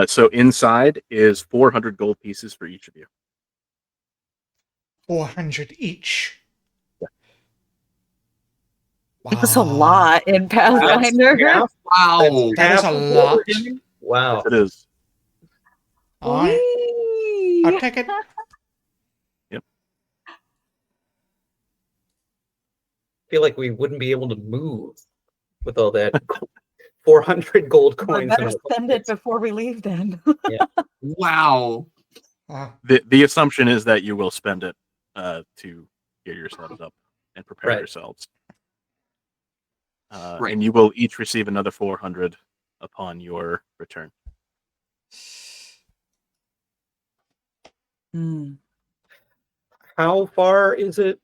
So inside is 400 gold pieces for each of you. 400 each. Yeah. That's a lot in Pathfinder. Wow. That is a lot. Wow. Yes, it is. All right. I'll take it. Yep. I feel like we wouldn't be able to move with all that 400 gold I coins. better in our spend it pockets. before we leave then. Wow. The assumption is that you will spend it to gear yourselves up and prepare Right. yourselves. Right. And you will each receive another 400 upon your return. How far is it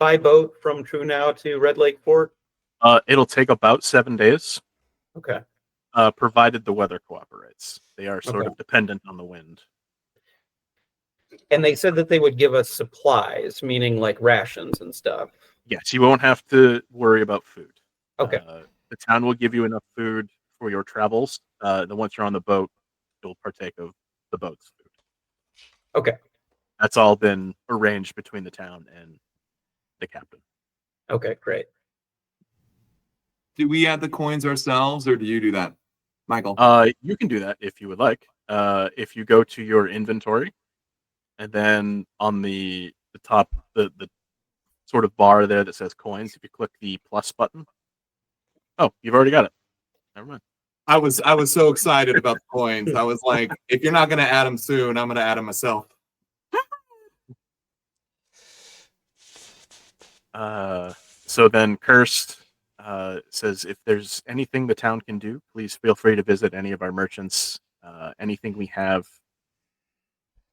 by boat from Trunau to Red Lake Fort? It'll take about 7 days. Okay. Provided the weather cooperates. They are sort Okay. of dependent on the wind. And they said that they would give us supplies, meaning like rations and stuff. Yes, you won't have to worry about food. Okay. The town will give you enough food for your travels. Then once you're on the boat, you'll partake of the boat's food. Okay. That's all been arranged between the town and the captain. Okay, great. Do we add the coins ourselves, or do you do that, Michael? You can do that if you would like. If you go to your inventory, and then on the top, the sort of bar there that says coins, if you click the plus button. Oh, you've already got it. Never mind. I was so excited about the coins. I was like, if you're not going to add them soon, I'm going to add them myself. So then Cursed says, if there's anything the town can do, please feel free to visit any of our merchants. Anything we have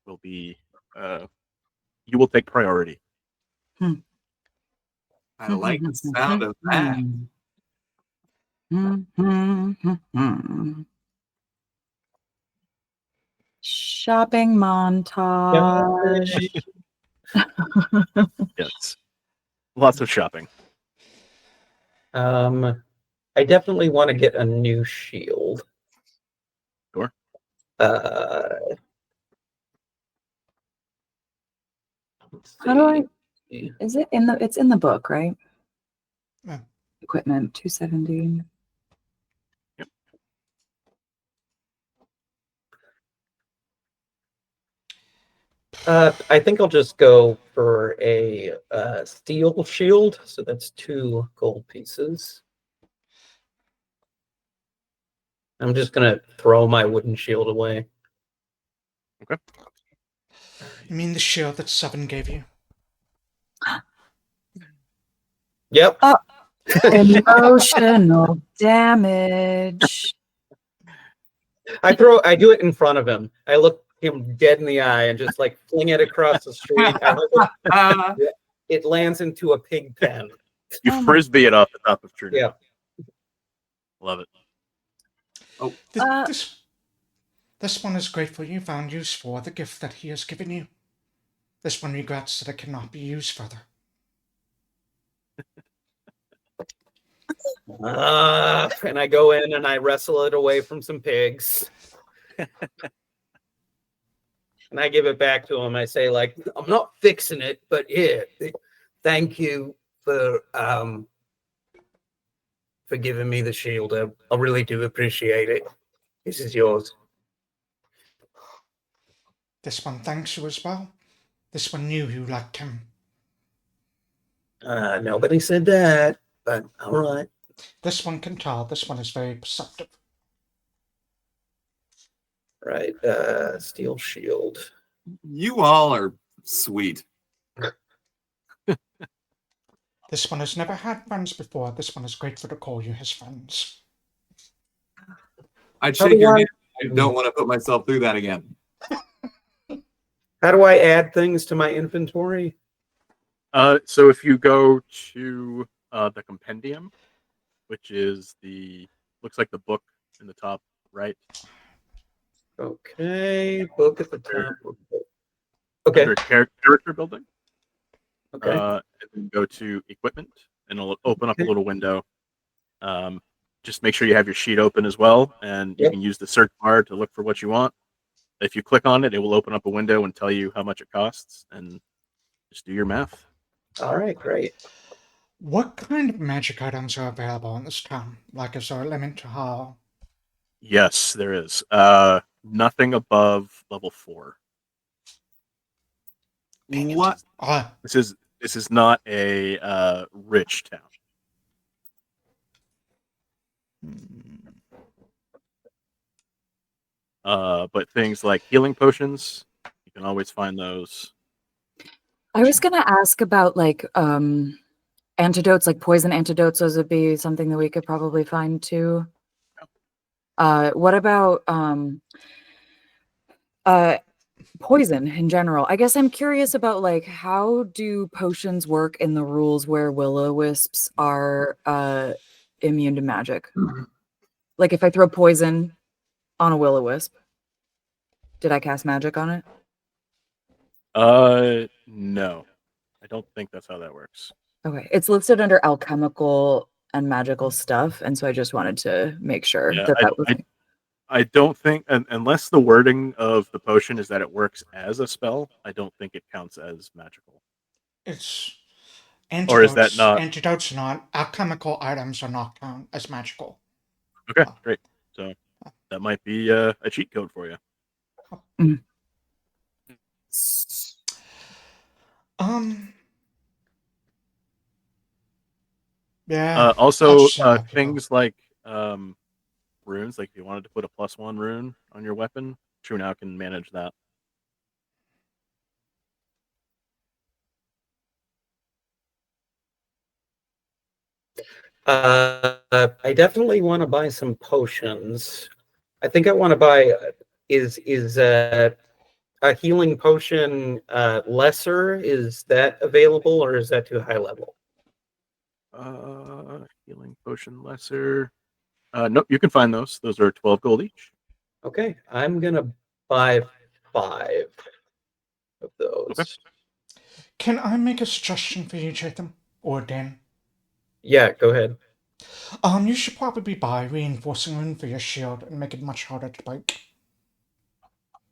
will be, you will take priority. I like the sound of that. Shopping montage. Yes. Lots of shopping. I definitely want to get a new shield. Sure. How do I? Is it in the? It's in the book, right? Yeah. Equipment 270. Yep. I think I'll just go for a steel shield. So that's 2 gold pieces. I'm just gonna throw my wooden shield away. Okay. You mean the shield that Seven gave you? Yep. Emotional damage. I do it in front of him. I look him dead in the eye and just like fling it across the street. It lands into a pig pen. You frisbee it off the top of Trunau. Yeah. Love it. This one is grateful you found use for the gift that he has given you. This one regrets that it cannot be used further. And I go in and I wrestle it away from some pigs. And I give it back to him. I say, like, I'm not fixing it, but here, thank you for giving me the shield. I really do appreciate it. This is yours. This one thanks you as well. This one knew you liked him. Nobody said that, but all right. This one can tell. This one is very perceptive. Right, steel shield. You all are sweet. This one has never had friends before. This one is grateful to call you his friends. I'd shake your hand. I don't want to put myself through that again. How do I add things to my inventory? So if you go to the compendium, which is looks like the book in the top right. Okay, book at the top. Okay. Under character building. Okay. And then go to equipment, and it'll open up a little window. Just make sure you have your sheet open as well, and you can use the search bar to look for what you want. If you click on it, it will open up a window and tell you how much it costs, and just do your math. All right, great. What kind of magic items are available in this town? Like, is there a limit to how? Yes, there is. Nothing above level 4. What? This is not a rich town. But things like healing potions, you can always find those. I was gonna ask about like antidotes, like poison antidotes. Those would be something that we could probably find too. What about poison in general? I guess I'm curious about like how do potions work in the rules where will-o-wisps are immune to magic? Like if I throw poison on a will-o-wisp, did I cast magic on it? No. I don't think that's how that works. Okay. It's listed under alchemical and magical stuff, and so I just wanted to make sure Yeah, that was I don't think, unless the wording of the potion is that it works as a spell, I don't think it counts as magical. It's Or is that antidotes. not? Antidotes not. Alchemical items are not count as magical. Okay, Oh. great. So that might be a cheat code for you. Yeah. Also, I'll just let you things like runes, like if you wanted to put a +1 rune on your weapon, Trunau can manage that. I definitely want to buy some potions. I think I want to buy is a healing potion lesser? Is that available or is that too high level? Healing potion lesser. Nope, you can find those. Those are 12 gold each. Okay, I'm gonna buy 5 of those. Okay. Can I make a suggestion for you, Jaytham? Or Dan? Yeah, go ahead. You should probably buy reinforcing rune for your shield and make it much harder to break.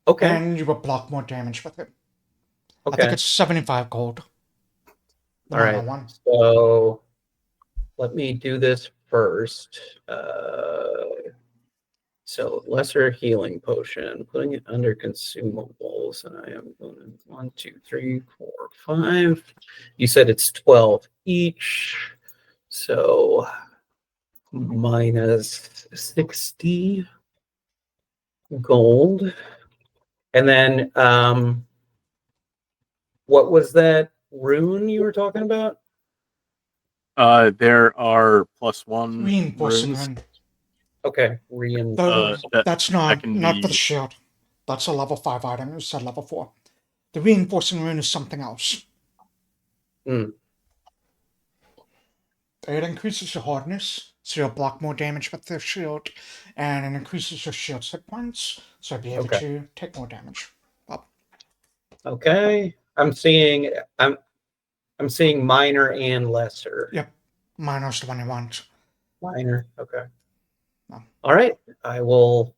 Okay. And you will block more damage with it. Okay. I think it's 75 gold. All right. 101. So let me do this first. So lesser healing potion, putting it under consumables, and I am going to 1, 2, 3, 4, 5. You said it's 12 each, so minus 60 gold. And then what was that rune you were talking about? There are +1 Reinforcing runes. rune. Okay, That's that can not for be- the shield. That's a level 5 item. You said level 4. The reinforcing rune is something else. Hmm. It increases your hardness, so you'll block more damage with the shield, and it increases your shield's hit points, so you'll be able Okay. to take more damage. Well, Okay, I'm seeing minor and lesser. yep, minor's the one you want. Minor. Okay. No. All right. I will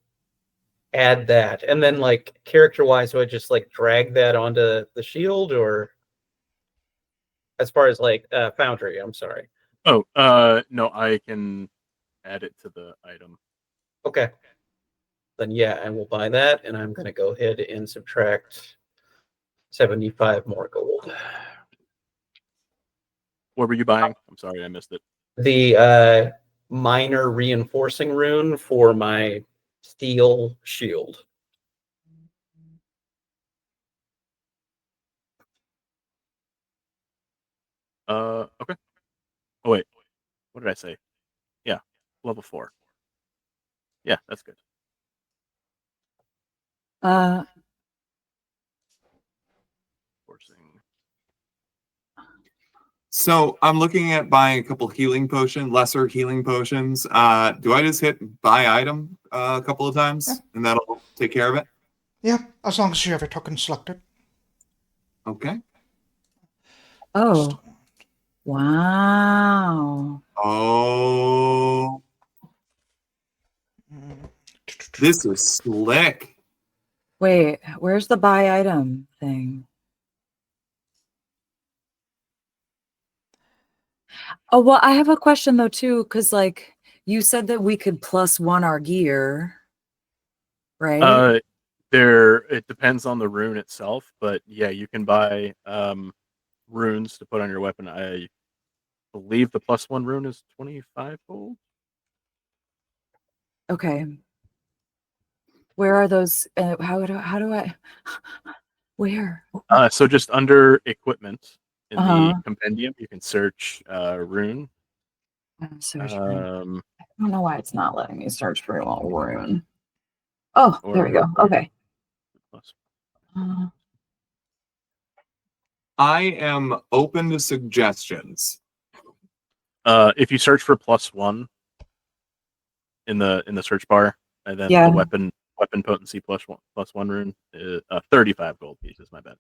add that. And then like character-wise, do I just like drag that onto the shield or as far as like Foundry, I'm sorry. Oh, no, I can add it to the item. Okay. Then yeah, I will buy that and I'm gonna go ahead and subtract 75 more gold. What were you buying? I'm sorry, I missed it. The minor reinforcing rune for my steel shield. Okay. Oh wait, what did I say? Yeah, level 4. Yeah, that's good. Forcing. So I'm looking at buying a couple lesser healing potions. Do I just hit buy item a couple of times Yeah. and that'll take care of it? Yeah, as long as you have your token selected. Okay. Oh. Wow. Oh, this is slick. Wait, where's the buy item thing? Oh, well, I have a question though too, because like you said that we could +1 our gear, right? It depends on the rune itself, but yeah, you can buy runes to put on your weapon. I believe the +1 rune is 25 gold. Okay. Where are those? How do I? Where? So just under equipment in Uh-huh. the compendium, you can search rune. Search rune. I don't know why it's not letting me search for a rune. Oh, there we go. Okay. I am open to suggestions. If you search for +1, in the search bar, and then Yeah. the weapon potency +1 rune, 35 gold pieces. My bad.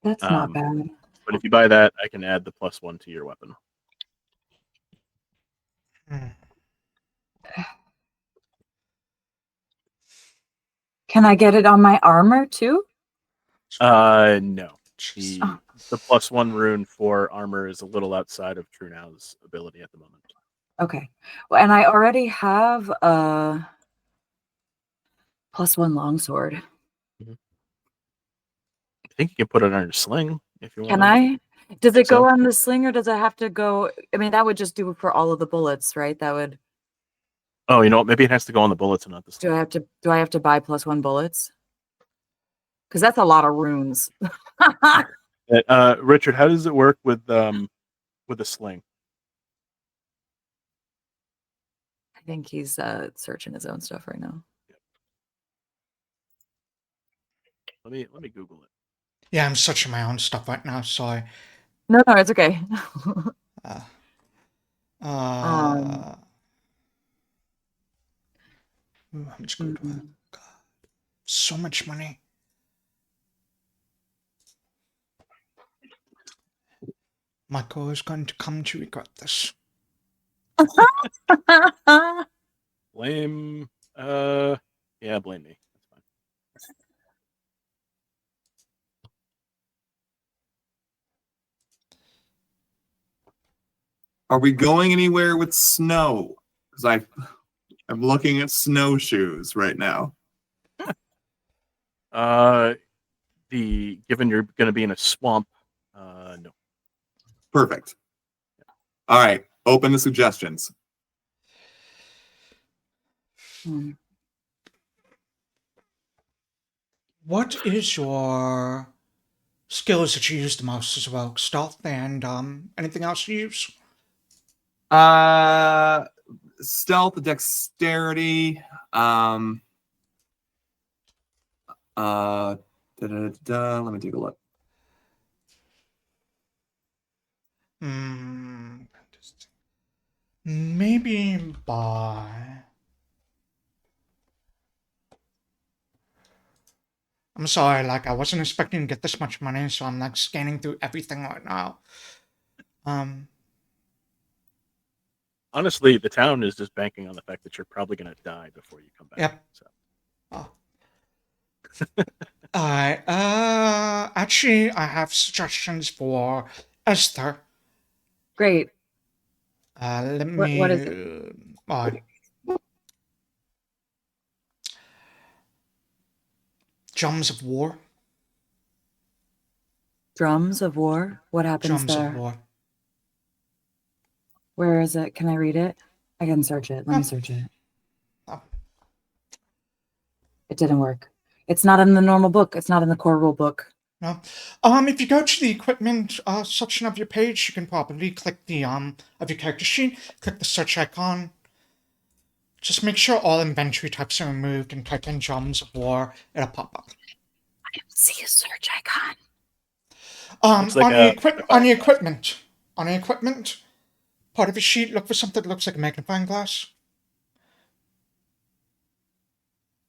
That's not bad. But if you buy that, I can add the +1 to your weapon. Can I get it on my armor too? No. Oh. The +1 rune for armor is a little outside of Trunau's ability at the moment. Okay. Well, and I already have a +1 longsword. I think you can put it on your sling if you want. Can I? Does it go so. on the sling or does it have to go? I mean, that would just do for all of the bullets, right? That would. Oh, you know what? Maybe it has to go on the bullets and not the Do sling. I have to buy +1 bullets? Because that's a lot of runes. Richard, how does it work with a sling? I think he's searching his own stuff right now. Let me Google it. Yeah, I'm searching my own stuff right now, so No, it's okay. how much gold do I have? God, so much money. Michael is going to come to regret this. Blame. Yeah, blame me. That's fine. Are we going anywhere with snow? Because I'm looking at snowshoes right now. Given you're going to be in a swamp, no. Perfect. All right, open the suggestions. What is your skills that you use the most as well? Stealth and anything else you use? Stealth, dexterity, let me take a look. Maybe by. I'm sorry, like I wasn't expecting to get this much money, so I'm like scanning through everything right now. Honestly, the town is just banking on the fact that you're probably going to die before you come back. Yep. So. Oh. Alright, actually, I have suggestions for Esther. Great. Let me. What is it? Drums of War. Drums of War? What happens Drums there? of War. Where is it? Can I read it? I can search it. Let me search it. Oh. It didn't work. It's not in the normal book. It's not in the core rule book. No. If you go to the equipment section of your page, you can probably click the of your character sheet, click the search icon. Just make sure all inventory types are removed and type in Drums of War. It'll pop up. I didn't see a search icon. On the equipment part of your sheet, look for something that looks like a magnifying glass.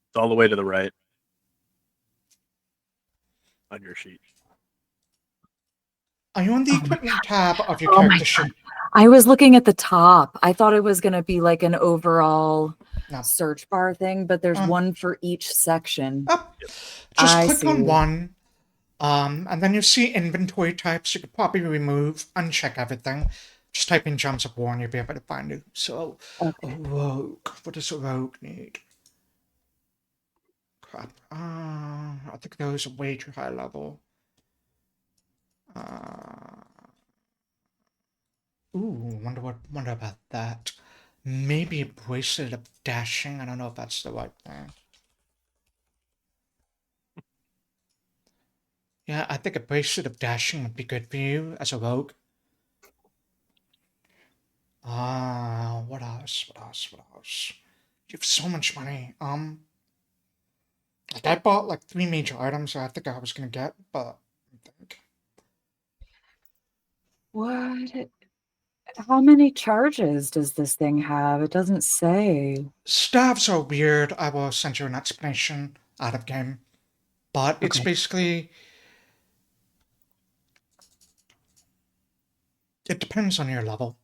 It's all the way to the right on your sheet. Are you on the equipment tab of your character sheet? I was looking at the top. I thought it was going to be like an overall search bar thing, but there's one for each section. Just click on one, and then you see inventory types. You could probably remove, uncheck everything. Just type in Drums of War and you'll be able to find it. So, a rogue. What does a rogue need? Crap. I think those are way too high level. Wonder about that. Maybe a bracelet of dashing. I don't know if that's the right thing. Yeah, I think a bracelet of dashing would be good for you as a rogue. What else? You have so much money. Like I bought like 3 major items I think I was gonna get, but I think. What? How many charges does this thing have? It doesn't say. Staves are weird. I will send you an explanation out of game. But it's Okay. basically... It depends on your level.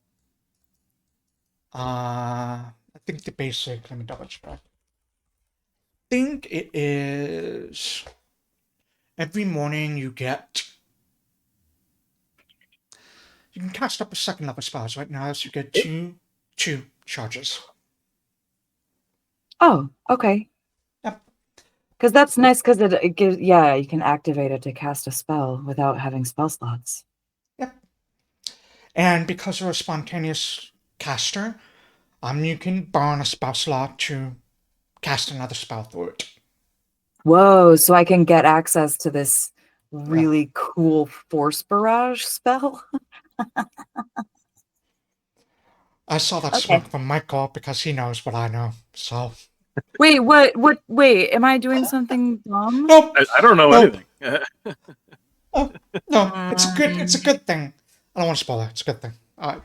I think the basic... Let me double check. I think it is... Every morning you get... You can cast up a second level spells right now, so you get two charges. Oh, okay. Yep. Because that's nice because it gives, yeah, you can activate it to cast a spell without having spell slots. Yep. And because you're a spontaneous caster, you can burn a spell slot to cast another spell through it. Whoa, so I can get access to this really cool force barrage spell? I saw that Okay. smoke from Michael because he knows what I know. So Wait, wait, am I doing something dumb? nope. I don't know Nope. anything. Oh no, it's a good thing. I don't want to spoil it. It's a good thing. All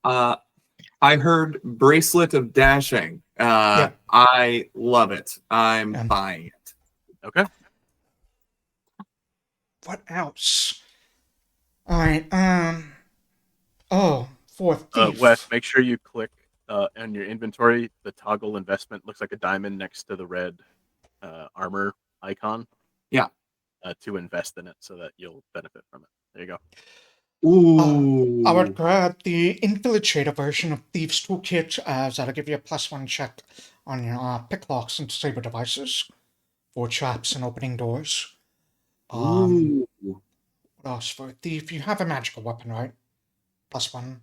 right. I heard bracelet of dashing. Yeah. I love it. I'm Yeah. buying it. Okay. What else? All right. Oh, for thief. Wes, make sure you click on your inventory. The toggle investment looks like a diamond next to the red armor icon. Yeah. To invest in it so that you'll benefit from it. There you go. Ooh. I would grab the Infiltrator version of Thieves Toolkit, as that'll give you a +1 check on your picklocks and disable devices for traps and opening doors. Ooh. What else for a thief? You have a magical weapon, right? +1.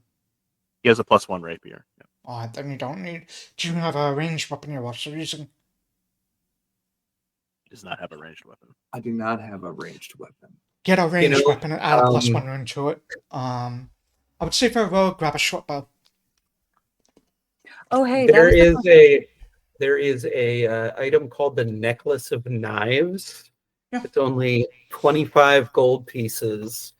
He has a +1 rapier. Yep. Alright, then you don't need... Do you have a ranged weapon you're also using? He does not have a ranged weapon. I do not have a ranged weapon. Get a ranged know, weapon and add a +1 rune to it. I would say for a rogue, grab a short bow. Oh, hey, there is a item called the Necklace of Knives. Yeah. It's only 25 gold pieces,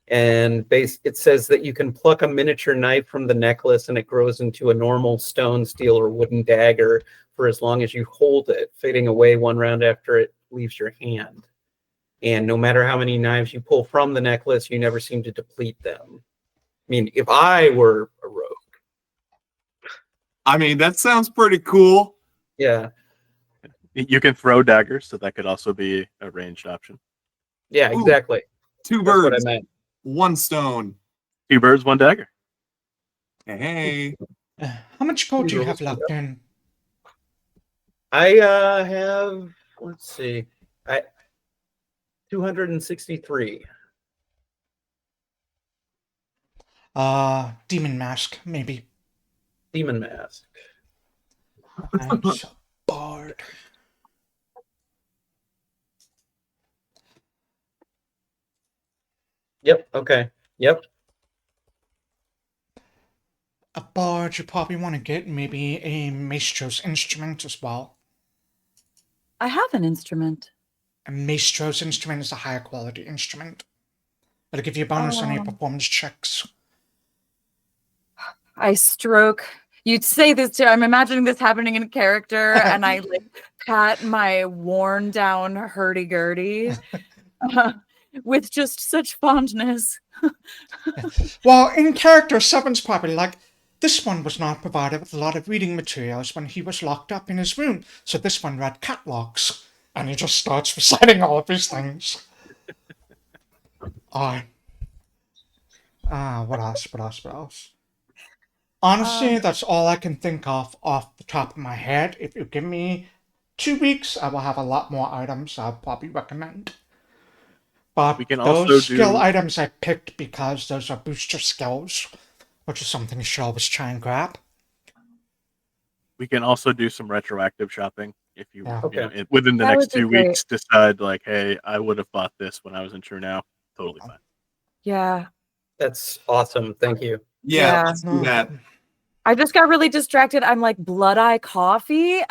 and it says that you can pluck a miniature knife from the necklace and it grows into a normal stone, steel, or wooden dagger for as long as you hold it, fading away one round after it leaves your hand. And no matter how many knives you pull from the necklace, you never seem to deplete them. I mean, if I were a rogue. I mean, that sounds pretty cool. Yeah. You can throw daggers, so that could also be a ranged option. Yeah, Ooh. exactly. Two That's what I birds, meant. one stone. 2 birds, 1 dagger. Hey. How much gold do you have left in? I have, let's see, 263. Demon Mask, maybe. Demon Mask. And Bard. Yep, okay. Yep. A Bard, you probably want to get maybe a Maestro's instrument as well. I have an instrument. A Maestro's instrument is a higher quality instrument. It'll give you a bonus on your performance checks. I stroke. You'd say this too. I'm imagining this happening in character, and I like pat my worn down hurdy-gurdy with just such fondness. Well, in character, Seven's probably like, this one was not provided with a lot of reading materials when he was locked up in his room, so this one read catalogs. And he just starts reciting all of these things. What else? Honestly, that's all I can think of off the top of my head. If you give me 2 weeks, I will have a lot more items I'll probably recommend. But We can those also skill do- items I picked because those are booster skills, which is something you should always try and grab. We can also do some retroactive shopping if you, Yeah. you know, within the That next would be 2 great. weeks decide like, hey, I would have bought this when I was in Trunau. Totally fine. Yeah. That's awesome. Thank you. Yeah, Yeah. let's do that. I just got really distracted. I'm like, blood eye coffee.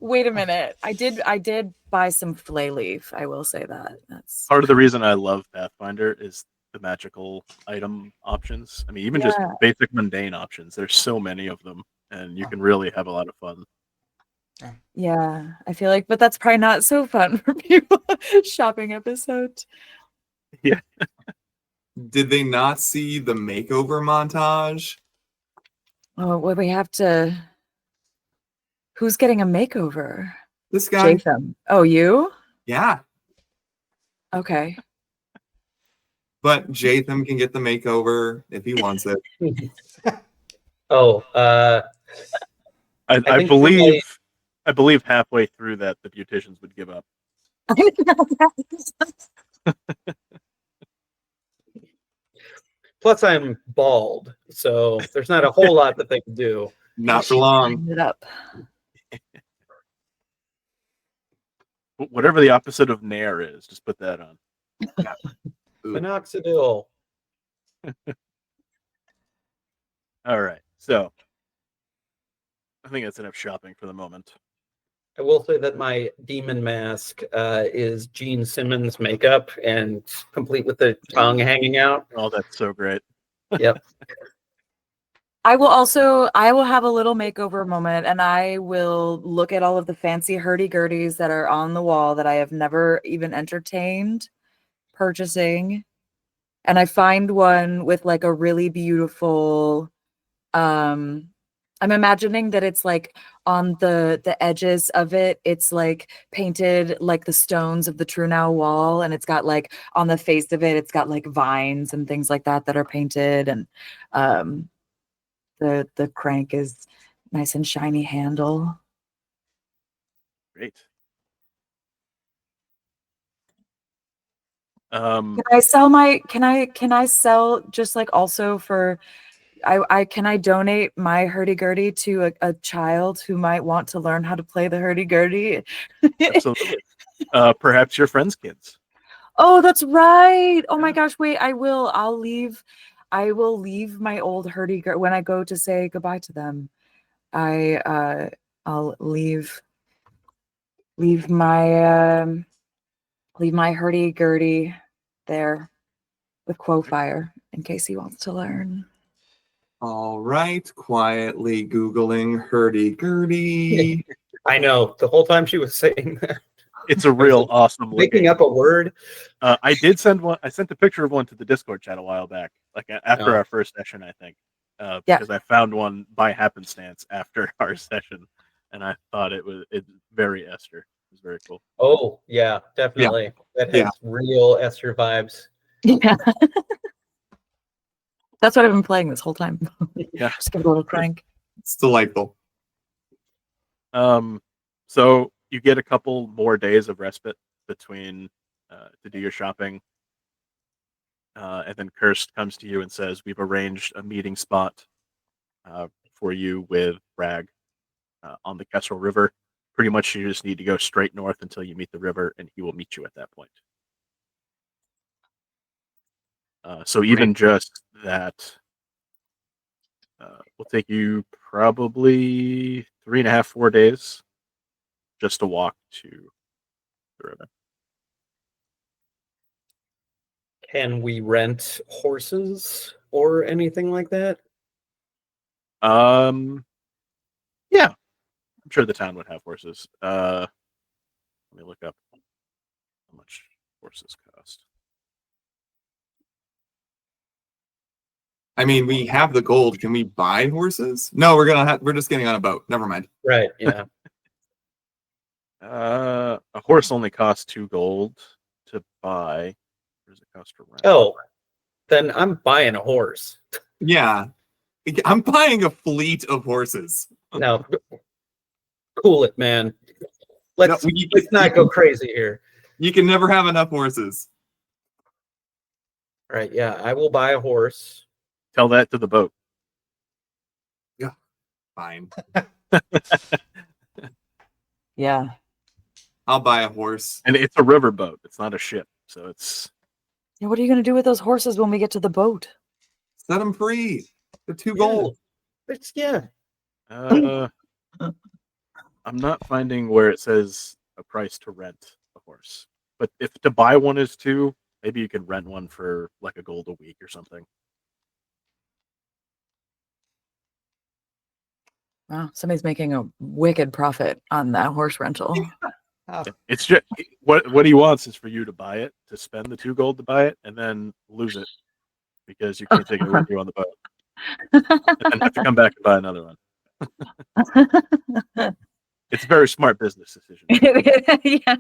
Wait a minute. I did buy some flay leaf. I will say that. That's Part of the reason I love Pathfinder is the magical item options. I mean, even just Yeah. basic mundane options. There's so many of them, and you can really have a lot of fun. Yeah, I feel like, but that's probably not so fun for people. Shopping episode. Yeah. Did they not see the makeover montage? Oh, well, we have to. Who's getting a makeover? This guy, Jaytham. Oh, you? yeah. Okay. But Jaytham can get the makeover if he wants it. Oh, I think believe halfway through that the beauticians would give up. plus I'm bald, so there's not a whole lot that they can do. Not for long. It up. Whatever the opposite of Nair is, just put that on. Minoxidil. All right. So I think that's enough shopping for the moment. I will say that my demon mask is Gene Simmons makeup and complete with the tongue hanging out. Oh, that's so great. Yep. I will have a little makeover moment, and I will look at all of the fancy hurdy-gurdies that are on the wall that I have never even entertained purchasing. And I find one with like a really beautiful, I'm imagining that it's like on the edges of it, it's like painted like the stones of the Trunau wall, and it's got like on the face of it, it's got like vines and things like that that are painted, and the crank is nice and shiny handle. Great. Can I sell my can I sell just like also for I can I donate my hurdy-gurdy to a child who might want to learn how to play the hurdy-gurdy? Absolutely. Perhaps your friends' kids. Oh, that's right. Oh my Yeah. gosh, wait, I will leave my old hurdy-gurdy when I go to say goodbye to them. I'll leave my hurdy-gurdy there with Quofire in case he wants to learn. All right, quietly Googling hurdy-gurdy. I know. The whole time she was saying that. It's a real awesome Making looking. up a word. I did send one. I sent a picture of one to the Discord chat a while back, like after Oh. our first session, I think. Yeah. Because I found one by happenstance after our session, and I thought it's very Esther. It was very cool. Oh, yeah, definitely. That has Yeah. real Esther vibes. Yeah. That's what I've been playing this whole time. Yeah. Just give it a little crank. It's delightful. So you get a couple more days of respite between to do your shopping, and then Kirst comes to you and says, "We've arranged a meeting spot for you with Rag on the Kessel River. Pretty much, you just need to go straight north until you meet the river, and he will meet you at that point." So even just that will take you probably 3.5, 4 days just to walk to the river. Can we rent horses or anything like that? Yeah, I'm sure the town would have horses. Let me look up how much horses cost. I mean, we have the gold. Can we buy horses? No, we're just getting on a boat. Never mind. Right, yeah. A horse only costs 2 gold to buy. What does it cost to rent? Oh, then I'm buying a horse. Yeah. I'm buying a fleet of horses. No, cool it, man. Let's No, let's not go crazy here. You can never have enough horses. All right, yeah, I will buy a horse. Tell that to the boat. Fine. Yeah. I'll buy a horse. And it's a river boat. It's not a ship. So it's Yeah, what are you going to do with those horses when we get to the boat? Set them free. They're 2 Yeah. gold. It's yeah. I'm not finding where it says a price to rent a horse. But if to buy one is 2, Maybe you can rent one for like a gold a week or something. Wow, somebody's making a wicked profit on that horse rental. Oh, It's just what he wants is for you to buy it, to spend the 2 gold to buy it, and then lose it because you can't take it with you on the boat, and have to come back and buy another one. It's a very smart business decision. Yeah,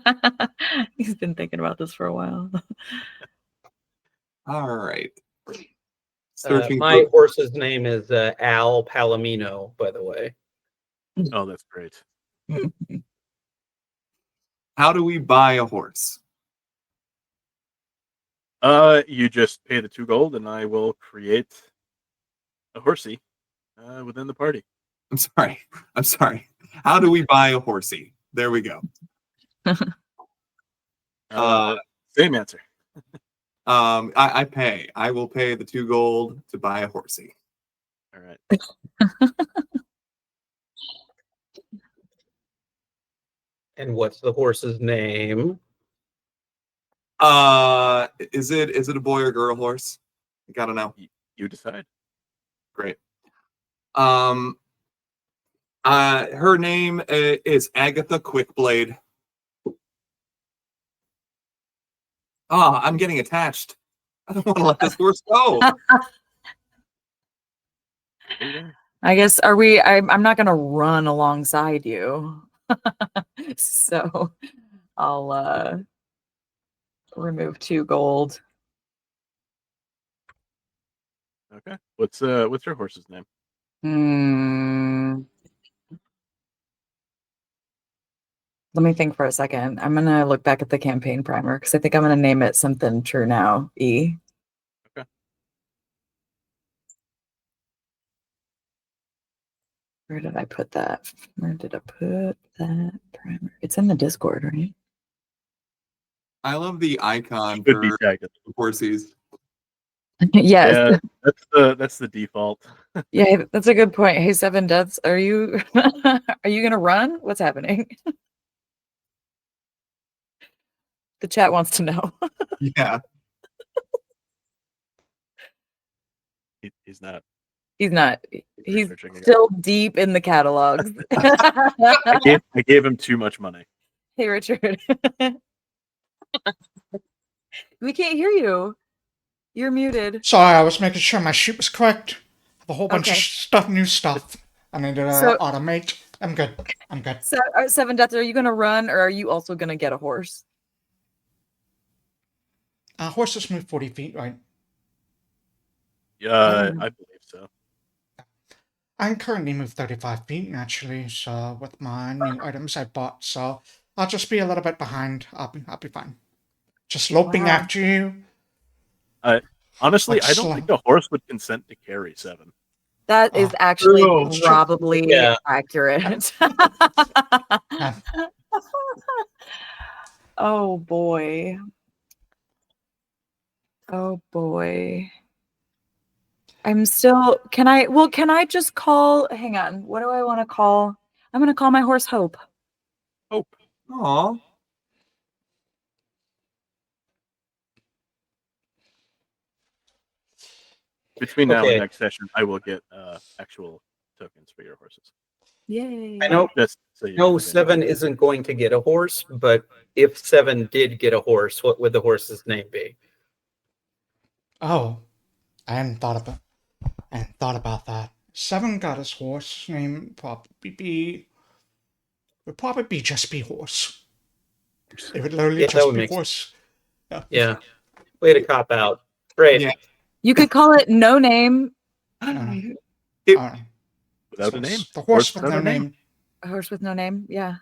he's been thinking about this for a while. All right. Searching My for horse's name is Al Palomino, by the way. Oh, that's great. how do we buy a horse? You just pay the 2 gold, and I will create a horsey within the party. I'm sorry. How do we buy a horsey? There we go. Same answer. I pay. I will pay the 2 gold to buy a horsey. All right. And what's the horse's name? Is it a boy or girl horse? I gotta know. You decide. Great. Her name is Agatha Quickblade. I'm getting attached. I don't want to let this horse go. I guess I'm not gonna run alongside you. So I'll remove 2 gold. Okay. What's your horse's name? Let me think for a second. I'm gonna look back at the campaign primer because I think I'm gonna name it something Trunau E. Okay. Where did I put that? Where did I put that primer? It's in the Discord, right? I love the icon Could be for tagged. horses. Yes. Yeah, that's the default. Yeah, that's a good point. Hey, 7 Deaths, are you are you gonna run? What's happening? The chat wants to know. Yeah. He's not. He's not. He's He's researching again. still deep in the catalogs. I gave him too much money. Hey, Richard. We can't hear you. You're muted. sorry, I was making sure my sheet was correct. I have a whole bunch Okay. of new stuff. I need to So- automate. I'm good. So, 7 Deaths, are you gonna run or are you also gonna get a horse? Horses move 40 feet, right? I believe so. I can currently move 35 feet, naturally, so with my new items I bought, so I'll just be a little bit behind. I'll be fine. Just loping Wow. after you. Honestly, Like I don't think a horse would consent to carry 7. That is Oh, actually true. probably Yeah. accurate. Oh boy. Oh boy. I'm still, can I just call, hang on, what do I want to call? I'm going to call my horse Hope. Hope. Aw. Between now Okay. and next session, I will get actual tokens for your horses. Yay. I know. Just so you No, know. 7 isn't going to get a horse, but if 7 did get a horse, what would the horse's name be? Oh, I hadn't thought about that. 7 got his horse name would probably just be horse. It would literally Yeah, that just would be make horse. Yeah. Way to cop out. Great. Yeah. You could call it No Name, It- Without a name. The horse with no name. a horse with no name. Yeah.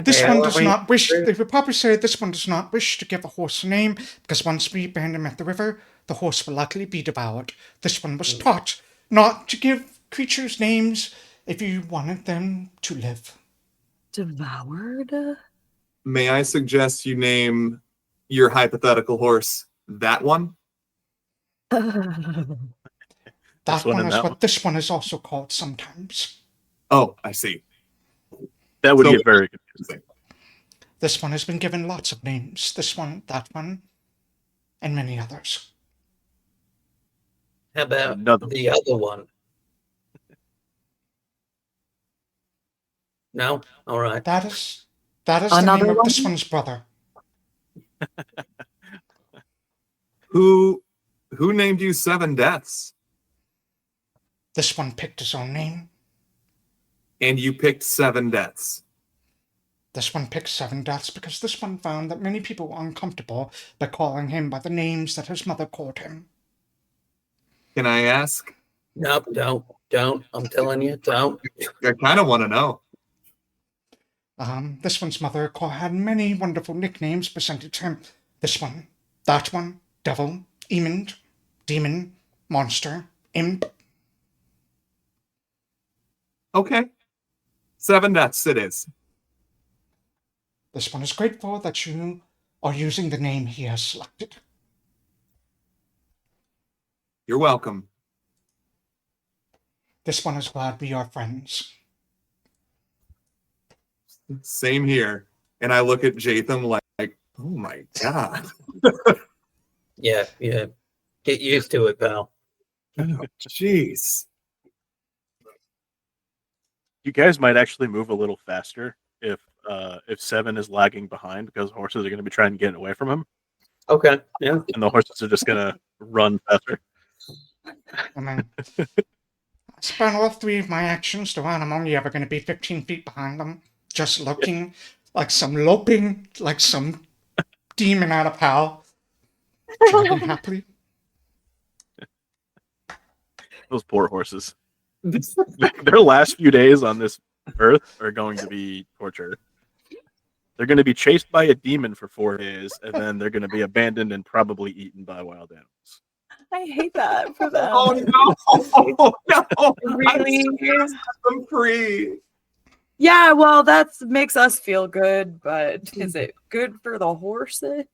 This Yeah, one well, does I mean, not wish. true. They would probably say this one does not wish to give a horse a name because once we abandon him at the river, the horse will likely be devoured. This one was taught not to give creatures names if you wanted them to live. Devoured? May I suggest you name your hypothetical horse that one? That This one one and is that what one. this one is also called sometimes. Oh, I see. That would So- get very confusing. This one has been given lots of names. This one, that one. and many others. How about Another the other one? No? All right. That is the Another name of this one? one's brother. Who named you 7 deaths? This one picked his own name. And you picked 7 deaths. This one picked 7 deaths because this one found that many people were uncomfortable by calling him by the names that his mother called him. Can I ask? Nope, don't. I'm telling you, don't. I kind of want to know. This one's mother had many wonderful nicknames presented to him. This one, that one, devil, emond, demon, monster, imp. Okay. 7 deaths it is. This one is grateful that you are using the name he has selected. You're welcome. This one is glad we are friends. Same here. And I look at Jaytham like, oh my God. Yeah. Get used to it, pal. Jeez. You guys might actually move a little faster if 7 is lagging behind, because horses are going to be trying to get away from him, Okay. Yeah. and the horses are just going to run faster. And then I spent all 3 of my actions to I'm only ever going to be 15 feet behind them, just looking like some demon out of hell. Driving happily. Those poor horses. Their last few days on this earth are going to be torture. They're going to be chased by a demon for 4 days, and then they're going to be abandoned and probably eaten by wild animals. I hate that for them. Oh no! No! Really? I'm free. Yeah, well, that makes us feel good, but is it good for the horses?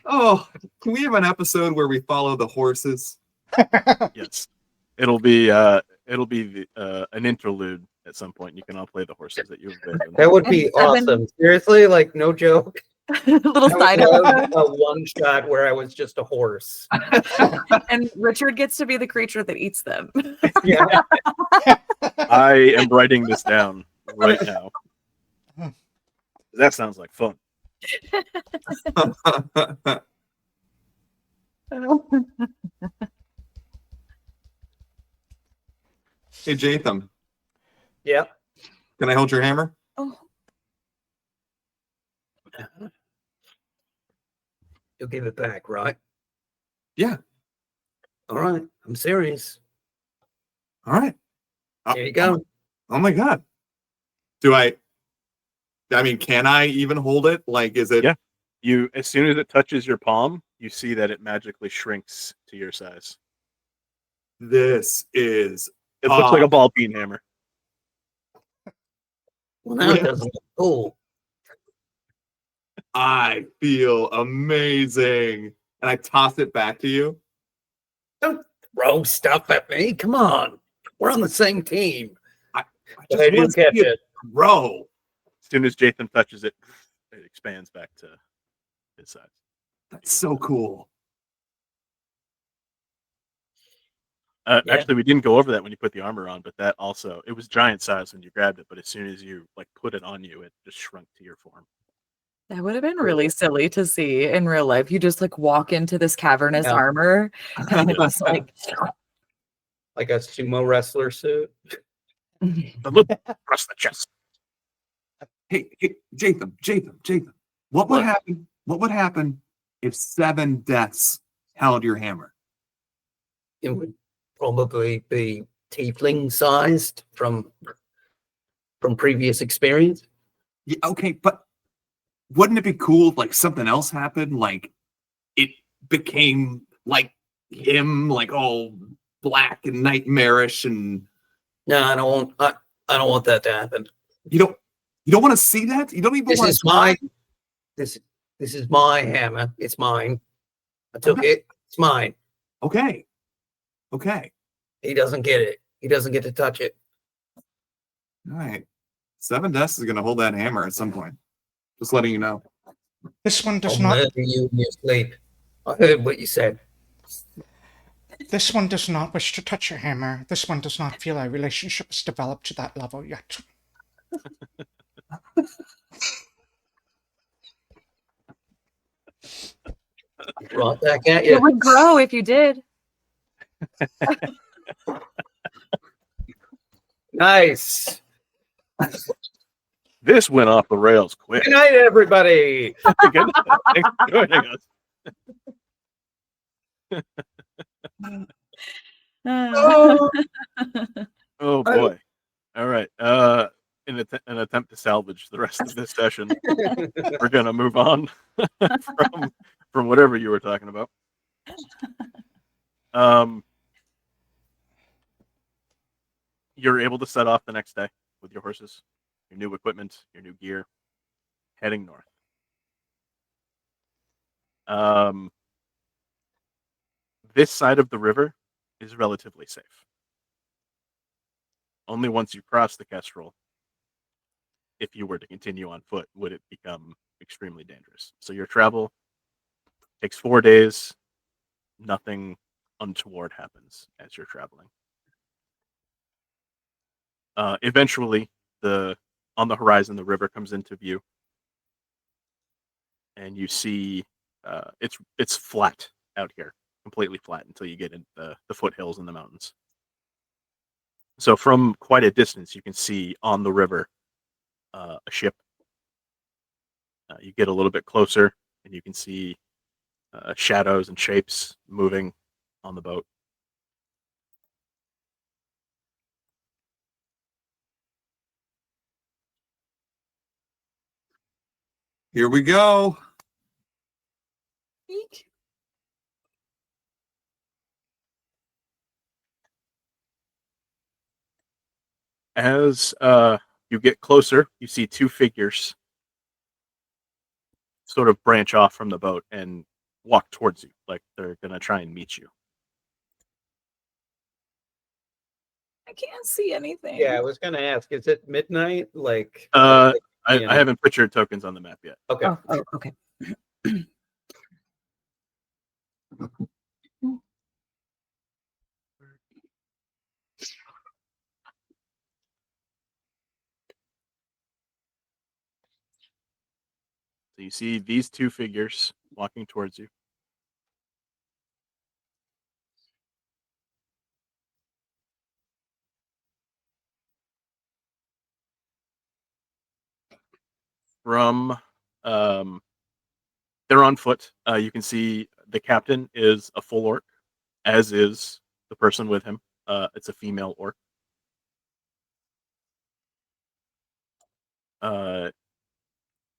Oh, can we have an episode where we follow the horses? Yes, it'll be an interlude at some point. You can all play the horses that you've abandoned. That would be And 7 awesome. Seriously, like no joke. Little I side would love episode. a one shot where I was just a horse. And Richard gets to be the creature that eats them. Yeah. I am writing this down right now. That sounds like fun. Hey, Jaytham, Yeah. can I hold your hammer? Oh, You'll give it back, right? Yeah. All right. I'm serious. All right. There you go. Oh my God. Can I even hold it? Like, is it? Yeah. You, as soon as it touches your palm, you see that it magically shrinks to your size. This is. It looks like a ball peen hammer. Well, now it doesn't look cool. I feel amazing. And I toss it back to you. Don't throw stuff at me. Come on. We're on the same team. I But I do want to catch see it it. grow. As soon as Jaytham touches it, it expands back to his size. That's so cool. Yeah. Actually, we didn't go over that when you put the armor on, but that also, it was giant size when you grabbed it, but as soon as you put it on you, it just shrunk to your form. that would have been really silly to see in real life. You just walk into this cavernous Yeah. armor and it's Like a sumo wrestler suit. But look, across the chest. Hey, Jaytham. What would happen? What would happen if 7 deaths held your hammer? It would probably be tiefling sized from previous experience. Yeah, okay, but wouldn't it be cool if something else happened? Like it became like him, like all black and nightmarish, and No, I don't want that to happen. you don't want to see that? You don't even This want is to my this is my hammer. It's mine. I took it. It's mine. Okay. He doesn't get it. He doesn't get to touch it. All right. 7 deaths is gonna hold that hammer at some point. Just letting you know. This one does I'll not. murder you in your sleep. I heard what you said. This one does not wish to touch your hammer. This one does not feel a relationship has developed to that level yet. Right back at It you. would grow if you did. Nice. This went off the rails quick. Good night, everybody. Good night. Thanks for joining us. Oh boy. All right. In an attempt to salvage the rest of this session, we're gonna move on from whatever you were talking about. You're able to set off the next day with your horses, your new equipment, your new gear, heading north. This side of the river is relatively safe. Only once you cross the Kestrel, if you were to continue on foot, would it become extremely dangerous. So your travel takes 4 days. Nothing untoward happens as you're traveling. Eventually, on the horizon, the river comes into view, and you see it's flat out here, completely flat until you get into the foothills and the mountains. So from quite a distance, you can see on the river a ship. You get a little bit closer, and you can see shadows and shapes moving on the boat. Here we go. As you get closer, you see two figures sort of branch off from the boat and walk towards you, like they're going to try and meet you. I can't see anything. Yeah, I was gonna ask, is it midnight? I haven't put your tokens on the map yet. Okay. Oh, okay. So you see these two figures walking towards you. From they're on foot. You can see the captain is a full orc, as is the person with him. It's a female orc.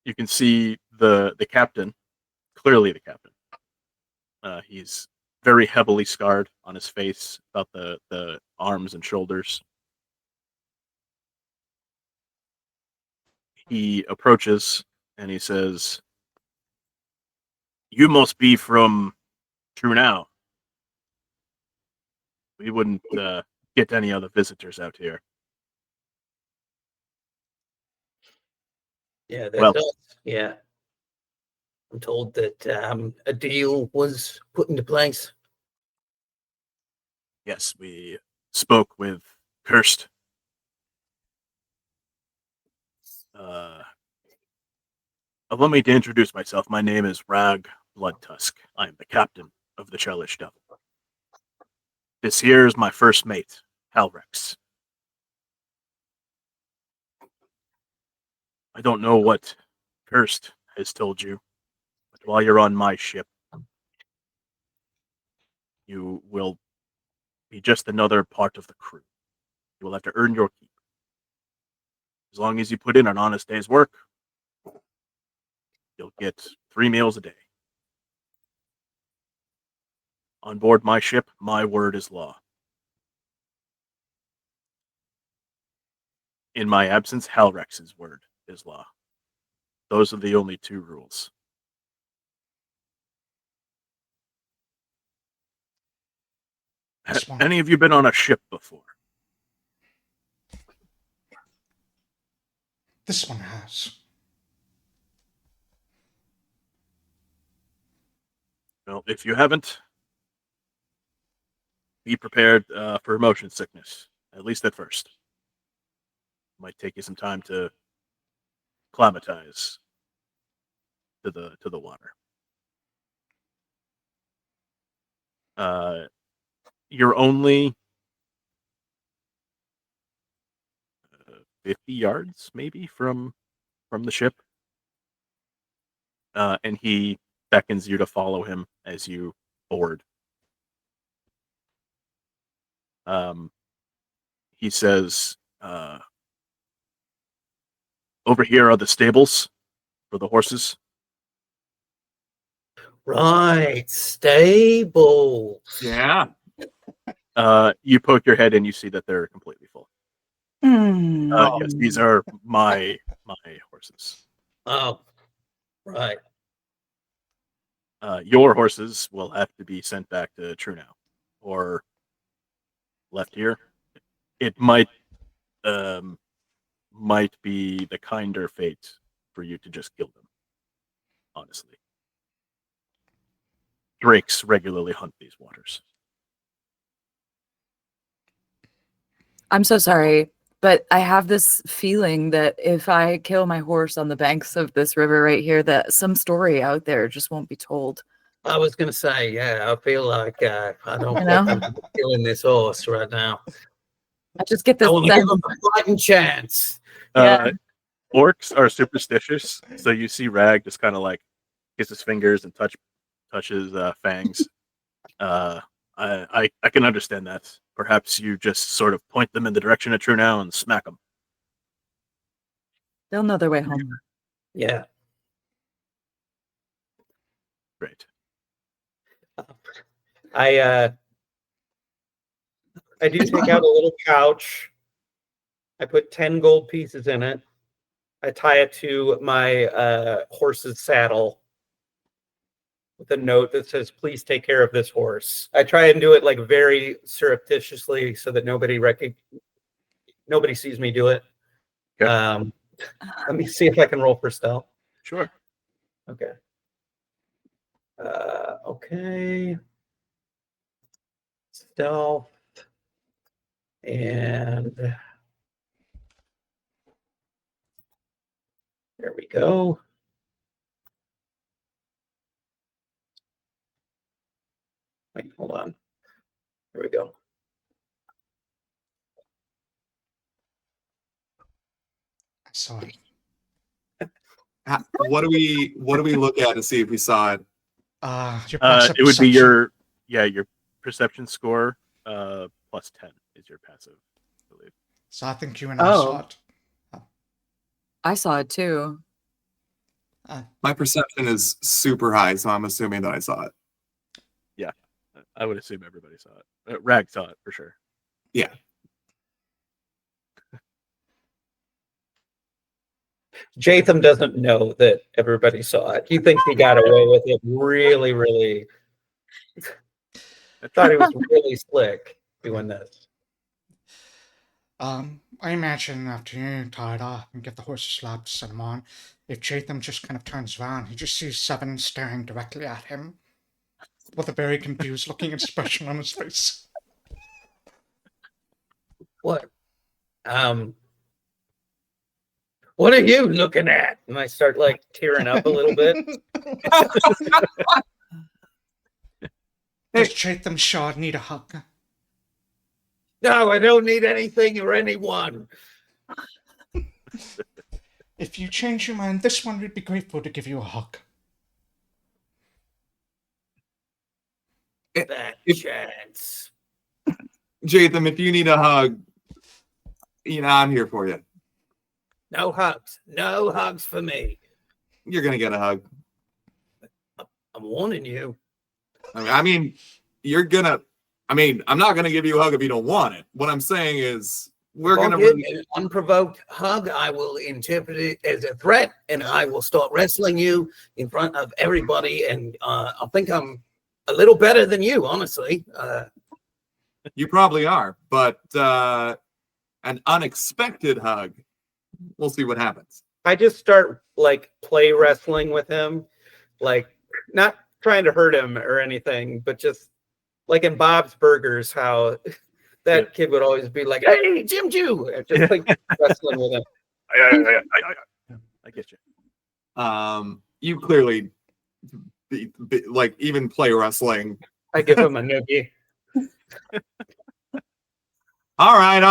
You can see the captain, clearly the captain. He's very heavily scarred on his face, about the arms and shoulders. He approaches and he says, "You must be from Trunau. We wouldn't get any other visitors out here." Yeah, that Well, does. Yeah. I'm told that a deal was put into place. yes, we spoke with Kirst. Allow me to introduce myself. My name is Rag Bloodtusk. I am the captain of the Chelish Devil. This here is my first mate, Halrex. I don't know what Kirst has told you, but while you're on my ship, you will be just another part of the crew. You will have to earn your keep. As long as you put in an honest day's work, you'll get 3 meals a day. On board my ship, my word is law. In my absence, Halrex's word is law. Those are the only 2 rules. This one. Any of you been on a ship before? This one has. Well, if you haven't, be prepared for motion sickness, at least at first. Might take you some time to acclimatize to the water. You're only 50 yards maybe from the ship, and he beckons you to follow him as you board. He says, over here are the stables for the horses. Right, stable. Yeah. You poke your head and you see that they're completely full. Hmm. Yes, these are my horses. Oh, right. Your horses will have to be sent back to Trunau or left here. It might be the kinder fate for you to just kill them. Honestly, drakes regularly hunt these waters. I'm so sorry, but I have this feeling that if I kill my horse on the banks of this river right here, that some story out there just won't be told. I was gonna say, yeah, I feel like I don't You think know? I'm killing this horse right now. I just get I this want to give sense. him a fighting chance. Yeah. Orcs are superstitious, so you see Rag just kind of like kiss his fingers and touches fangs. I can understand that. Perhaps you just sort of point them in the direction of Trunau and smack them. They'll know their way home. Yeah. Great. I do take out a little pouch. I put 10 gold pieces in it. I tie it to my horse's saddle with a note that says, "Please take care of this horse." I try and do it like very surreptitiously so that nobody sees me do it. Okay. Let me see if I can roll for stealth. Sure. Okay. Okay. Stealth. And there we go. Wait, hold on. There we go. I saw it. What do we look at to see if we saw it? Your passive It would be perception. your perception score plus 10 is your passive, I believe. So I think you and I saw it. I saw it too. My perception is super high, so I'm assuming that I saw it. I would assume everybody saw it. Rag saw it for sure. Yeah. Jaytham doesn't know that everybody saw it. He thinks he got away with it really, really. I thought he was really slick doing this. I imagine after you tie it up and get the horse slapped, set him on, if Jaytham just kind of turns around, he just sees Seven staring directly at him with a very confused looking expression on his face. What? What are you looking at? And I start like tearing up a little bit. Does Jaytham Shard need a hug? No, I don't need anything or anyone. If you change your mind, this one would be grateful to give you a hug. That If- chance. Jaytham, if you need a hug, I'm here for you. No hugs. No hugs for me. You're gonna get a hug. I'm warning you. I mean, you're gonna. I'm not gonna give you a hug if you don't want it. What I'm saying is, we're Don't gonna. give me an unprovoked hug. I will interpret it as a threat, and I will start wrestling you in front of everybody. And I think I'm a little better than you, honestly. You probably are, but an unexpected hug. We'll see what happens. I just start like play wrestling with him, like not trying to hurt him or anything, but just like in Bob's Burgers, how that kid would always be like, "Hey, Jim Jew," just like wrestling with him. I get you. You clearly like even play wrestling. I give him a noogie. All right.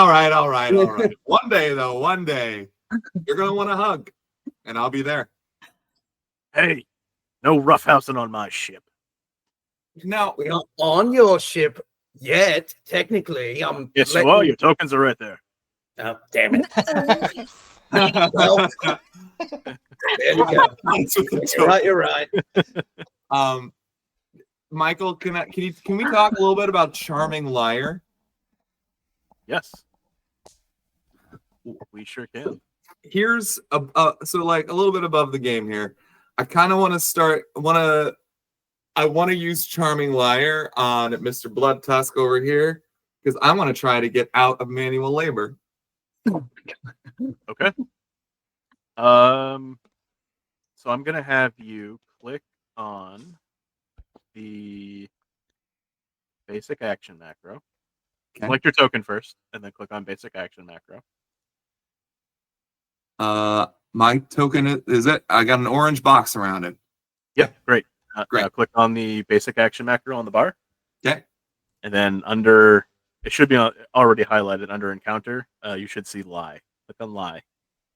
One day though, you're gonna want a hug, and I'll be there. Hey, no roughhousing on my ship. Now, We're not on your ship yet, technically. Yes, you are. Your tokens are right there. Oh, damn it. Well, there you go. You're right. Michael, can we talk a little bit about Charming Liar? Yes, we sure can. Here's so like a little bit above the game here. I kind of want to use Charming Liar on Mr. Blood Tusk over here because I want to try to get out of manual labor. Okay. So I'm gonna have you click on the basic action macro. Okay. Select your token first, and then click on basic action macro. My token is it? I got an orange box around it. Yep, great. Great. Now click on the basic action macro on the bar. Okay. And then under, it should be already highlighted under encounter. You should see lie. Click on lie.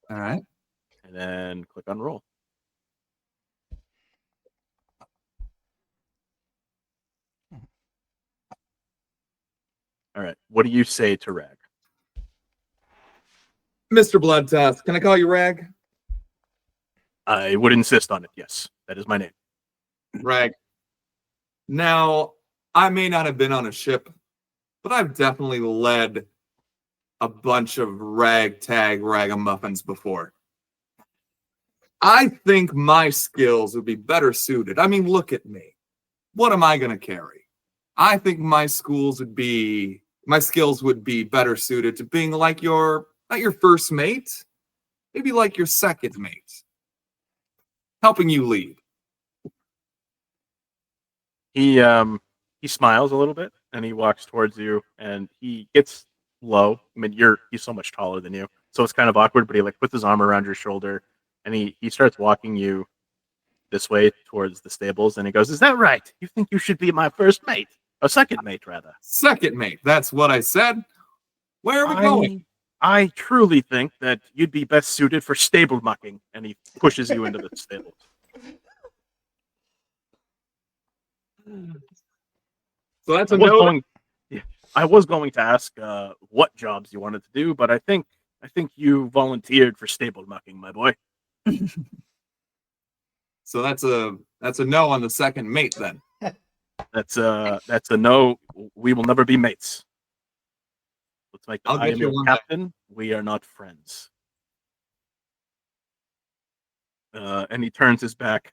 All right. And then click on roll. All right. What do you say to Rag? Mr. Blood Tusk, can I call you Rag? I would insist on it. Yes, that is my name. Rag. Now, I may not have been on a ship, but I've definitely led a bunch of ragtag ragamuffins before. I think my skills would be better suited. I mean, look at me. What am I going to carry? I think my skills would be better suited to being like not your first mate, maybe like your second mate, helping you lead. He smiles a little bit and he walks towards you and he gets low. I mean, he's so much taller than you, so it's kind of awkward. But he like puts his arm around your shoulder and he starts walking you this way towards the stables. And he goes, "Is that right? You think you should be my first mate, or second mate, rather?" Second mate. That's what I said. Where are we going? I truly think that you'd be best suited for stable mucking. And he pushes you into the stables. So that's a no. I was going to ask what jobs you wanted to do, but I think you volunteered for stable mucking, my boy. So that's a no on the second mate then. That's a no. We will never be mates. Looks like I'll I get am you your one captain. We are not friends. And he turns his back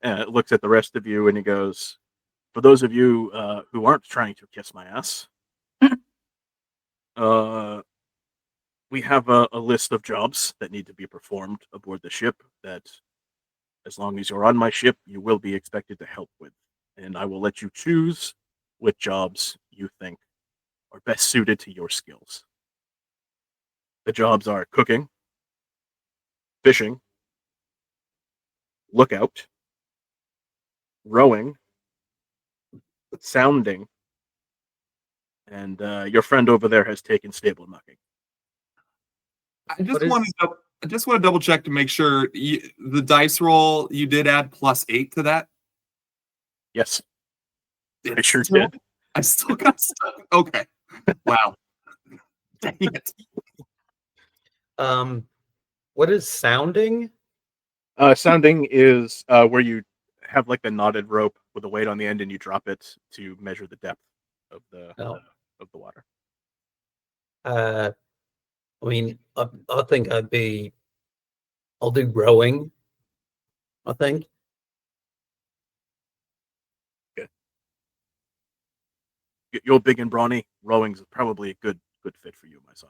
and looks at the rest of you and he goes, "For those of you who aren't trying to kiss my ass, we have a list of jobs that need to be performed aboard the ship that, as long as you're on my ship, you will be expected to help with. And I will let you choose which jobs you think are best suited to your skills. The jobs are cooking, fishing, lookout, rowing, sounding, and your friend over there has taken stable mucking." I just want to double check to make sure the dice roll you did add +8 to that. Yes, I sure did. I still got stuck. Okay. Wow. Dang it. What is sounding? Sounding is where you have like the knotted rope with a weight on the end, and you drop it to measure the depth of the water. I mean, I think I'll do rowing. I think. Good. You're big and brawny. Rowing's probably a good fit for you, my son.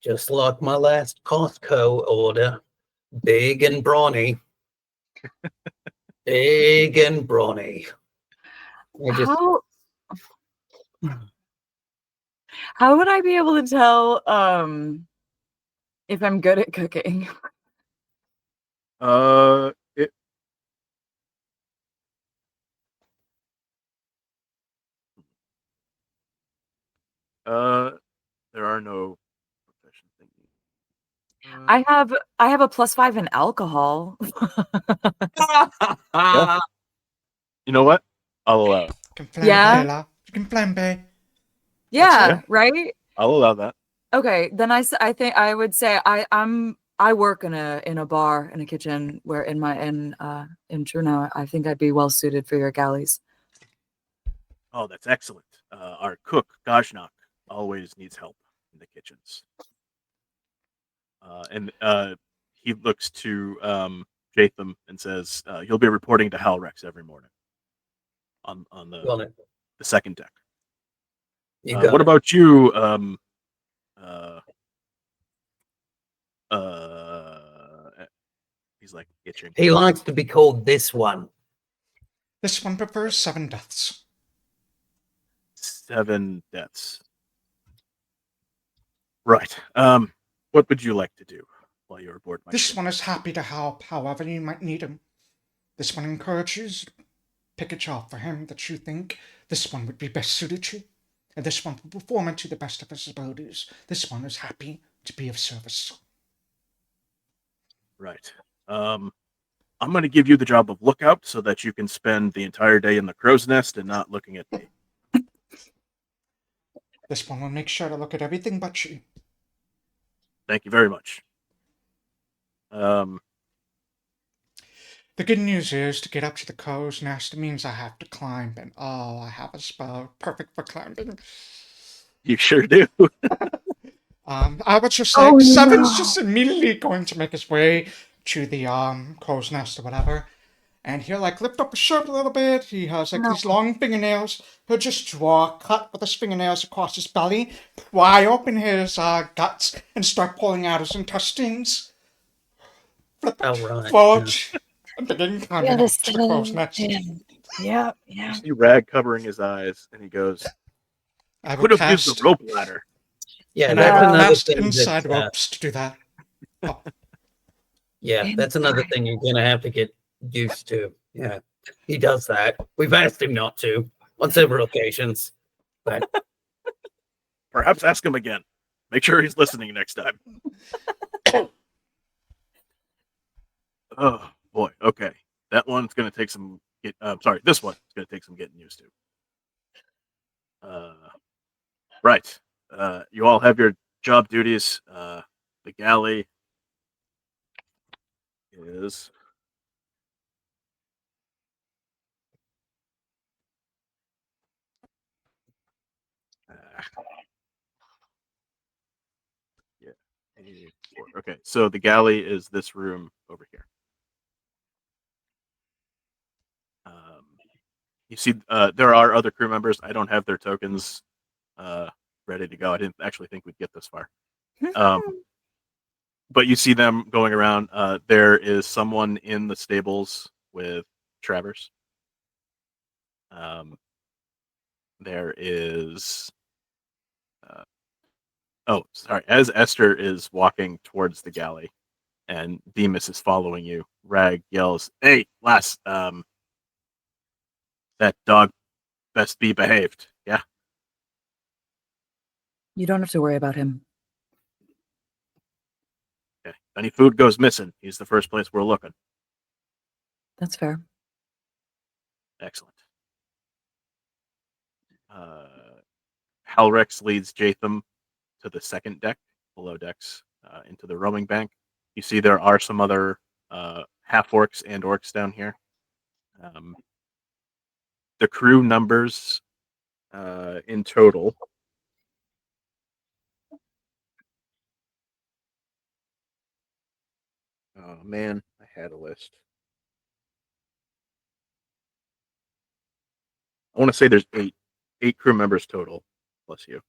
Just like my last Costco order. Big and brawny. Big and brawny. How would I be able to tell if I'm good at cooking? It. There are no profession thingy. I have a +5 in alcohol. You know what? I'll allow it. You can flambe, Yeah. Layla. You can flambe. Yeah, it. right? I'll allow that. Okay, then I think I would say I work in a bar, in a kitchen, where in Trunau. I think I'd be well suited for your galleys. Oh, that's excellent. Our cook, Gajnak, always needs help in the kitchens. And he looks to Jaytham and says, "You'll be reporting to Halrex every morning on the second deck." What about you? He's like itching. He likes to be called this one. This one prefers 7 deaths. 7 deaths. Right. What would you like to do while you're aboard my This ship? one is happy to help however you might need him. This one encourages pick a job for him that you think this one would be best suited to. And this one will perform it to the best of his abilities. This one is happy to be of service. Right. I'm going to give you the job of lookout so that you can spend the entire day in the crow's nest and not looking at me. This one will make sure to look at everything but you. Thank you very much. The good news is, to get up to the crow's nest means I have to climb, and oh, I have a spell perfect for climbing. You sure do. I was just like, Seven's just immediately going to make his way to the crow's nest or whatever, and he'll like lift up his shirt a little bit. He has like these long fingernails. He'll just draw a cut with his fingernails across his belly, pry open his guts, and start pulling out his intestines. Flip it forward, and begin climbing up to the crow's nest. Yeah. You see Rag covering his eyes, and he goes, I "Could have used the rope ladder." Yeah, and that's I will another cast thing. inside ropes to do that. Oh. Yeah, that's another thing you're gonna have to get used to. Yeah, he does that. We've asked him not to on several occasions, but Perhaps ask him again. Make sure he's listening next time. Oh boy. Okay, that one's gonna take some. This one's gonna take some getting used to. Right. You all have your job duties. The galley is. Yeah. 84. Okay, so the galley is this room over here. You see, there are other crew members. I don't have their tokens ready to go. I didn't actually think we'd get this far. But you see them going around. There is someone in the stables with Travers. There is. As Esther is walking towards the galley, and Demas is following you, Rag yells, "Hey, lass! That dog best be behaved." Yeah. You don't have to worry about him. Okay. If any food goes missing, he's the first place we're looking. That's fair. Excellent. Halrex leads Jaytham to the second deck, below decks, into the roaming bank. You see there are some other half-orcs and orcs down here. The crew numbers in total. Oh man, I had a list. I want to say there's eight crew members total, plus you.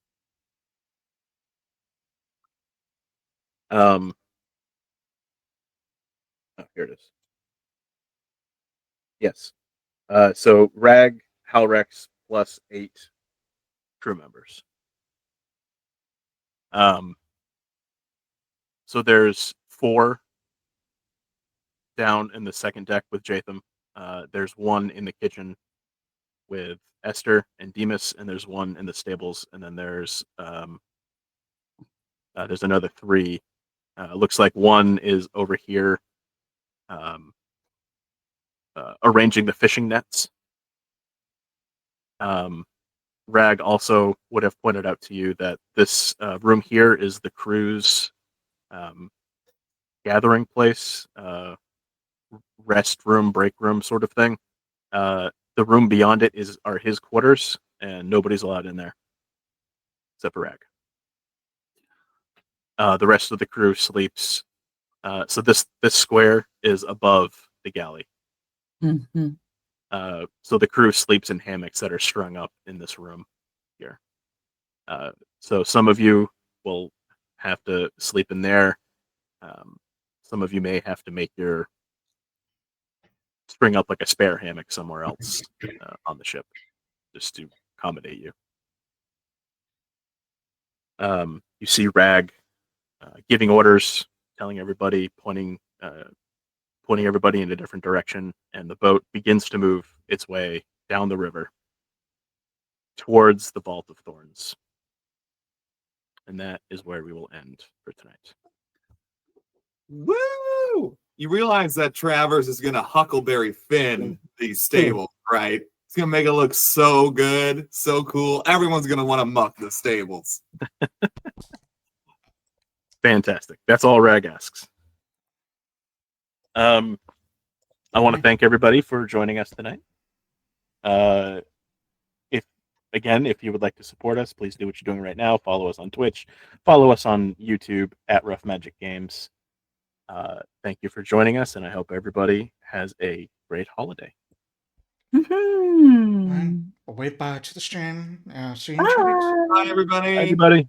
Oh, here it is. Yes. So Rag, Halrex plus 8 crew members. So there's 4 down in the second deck with Jaytham. There's 1 in the kitchen with Esther and Demas, and there's 1 in the stables, and then there's another 3. Looks like 1 is over here arranging the fishing nets. Rag also would have pointed out to you that this room here is the crew's gathering place, rest room, break room sort of thing. The room beyond it are his quarters, and nobody's allowed in there except for Rag. The rest of the crew sleeps. So this square is above the galley. Mm-hmm. So the crew sleeps in hammocks that are strung up in this room here. So some of you will have to sleep in there. Some of you may have to string up like a spare hammock somewhere else on the ship, just to accommodate you. You see Rag giving orders, telling everybody, pointing everybody in a different direction, and the boat begins to move its way down the river towards the Vault of Thorns. And that is where we will end for tonight. Woo! You realize that Travers is gonna Huckleberry Finn these stables, right? It's gonna make it look so good, so cool. Everyone's gonna want to muck the stables. Fantastic. That's all Rag asks. I want to thank everybody for joining us tonight. If you would like to support us, please do what you're doing right now. Follow us on Twitch. Follow us on YouTube at Rough Magic Games. Thank you for joining us, and I hope everybody has a great holiday. Mm-hmm. Right. We'll wave bye to the stream. See you in 2 weeks. Bye, everybody. Bye, everybody.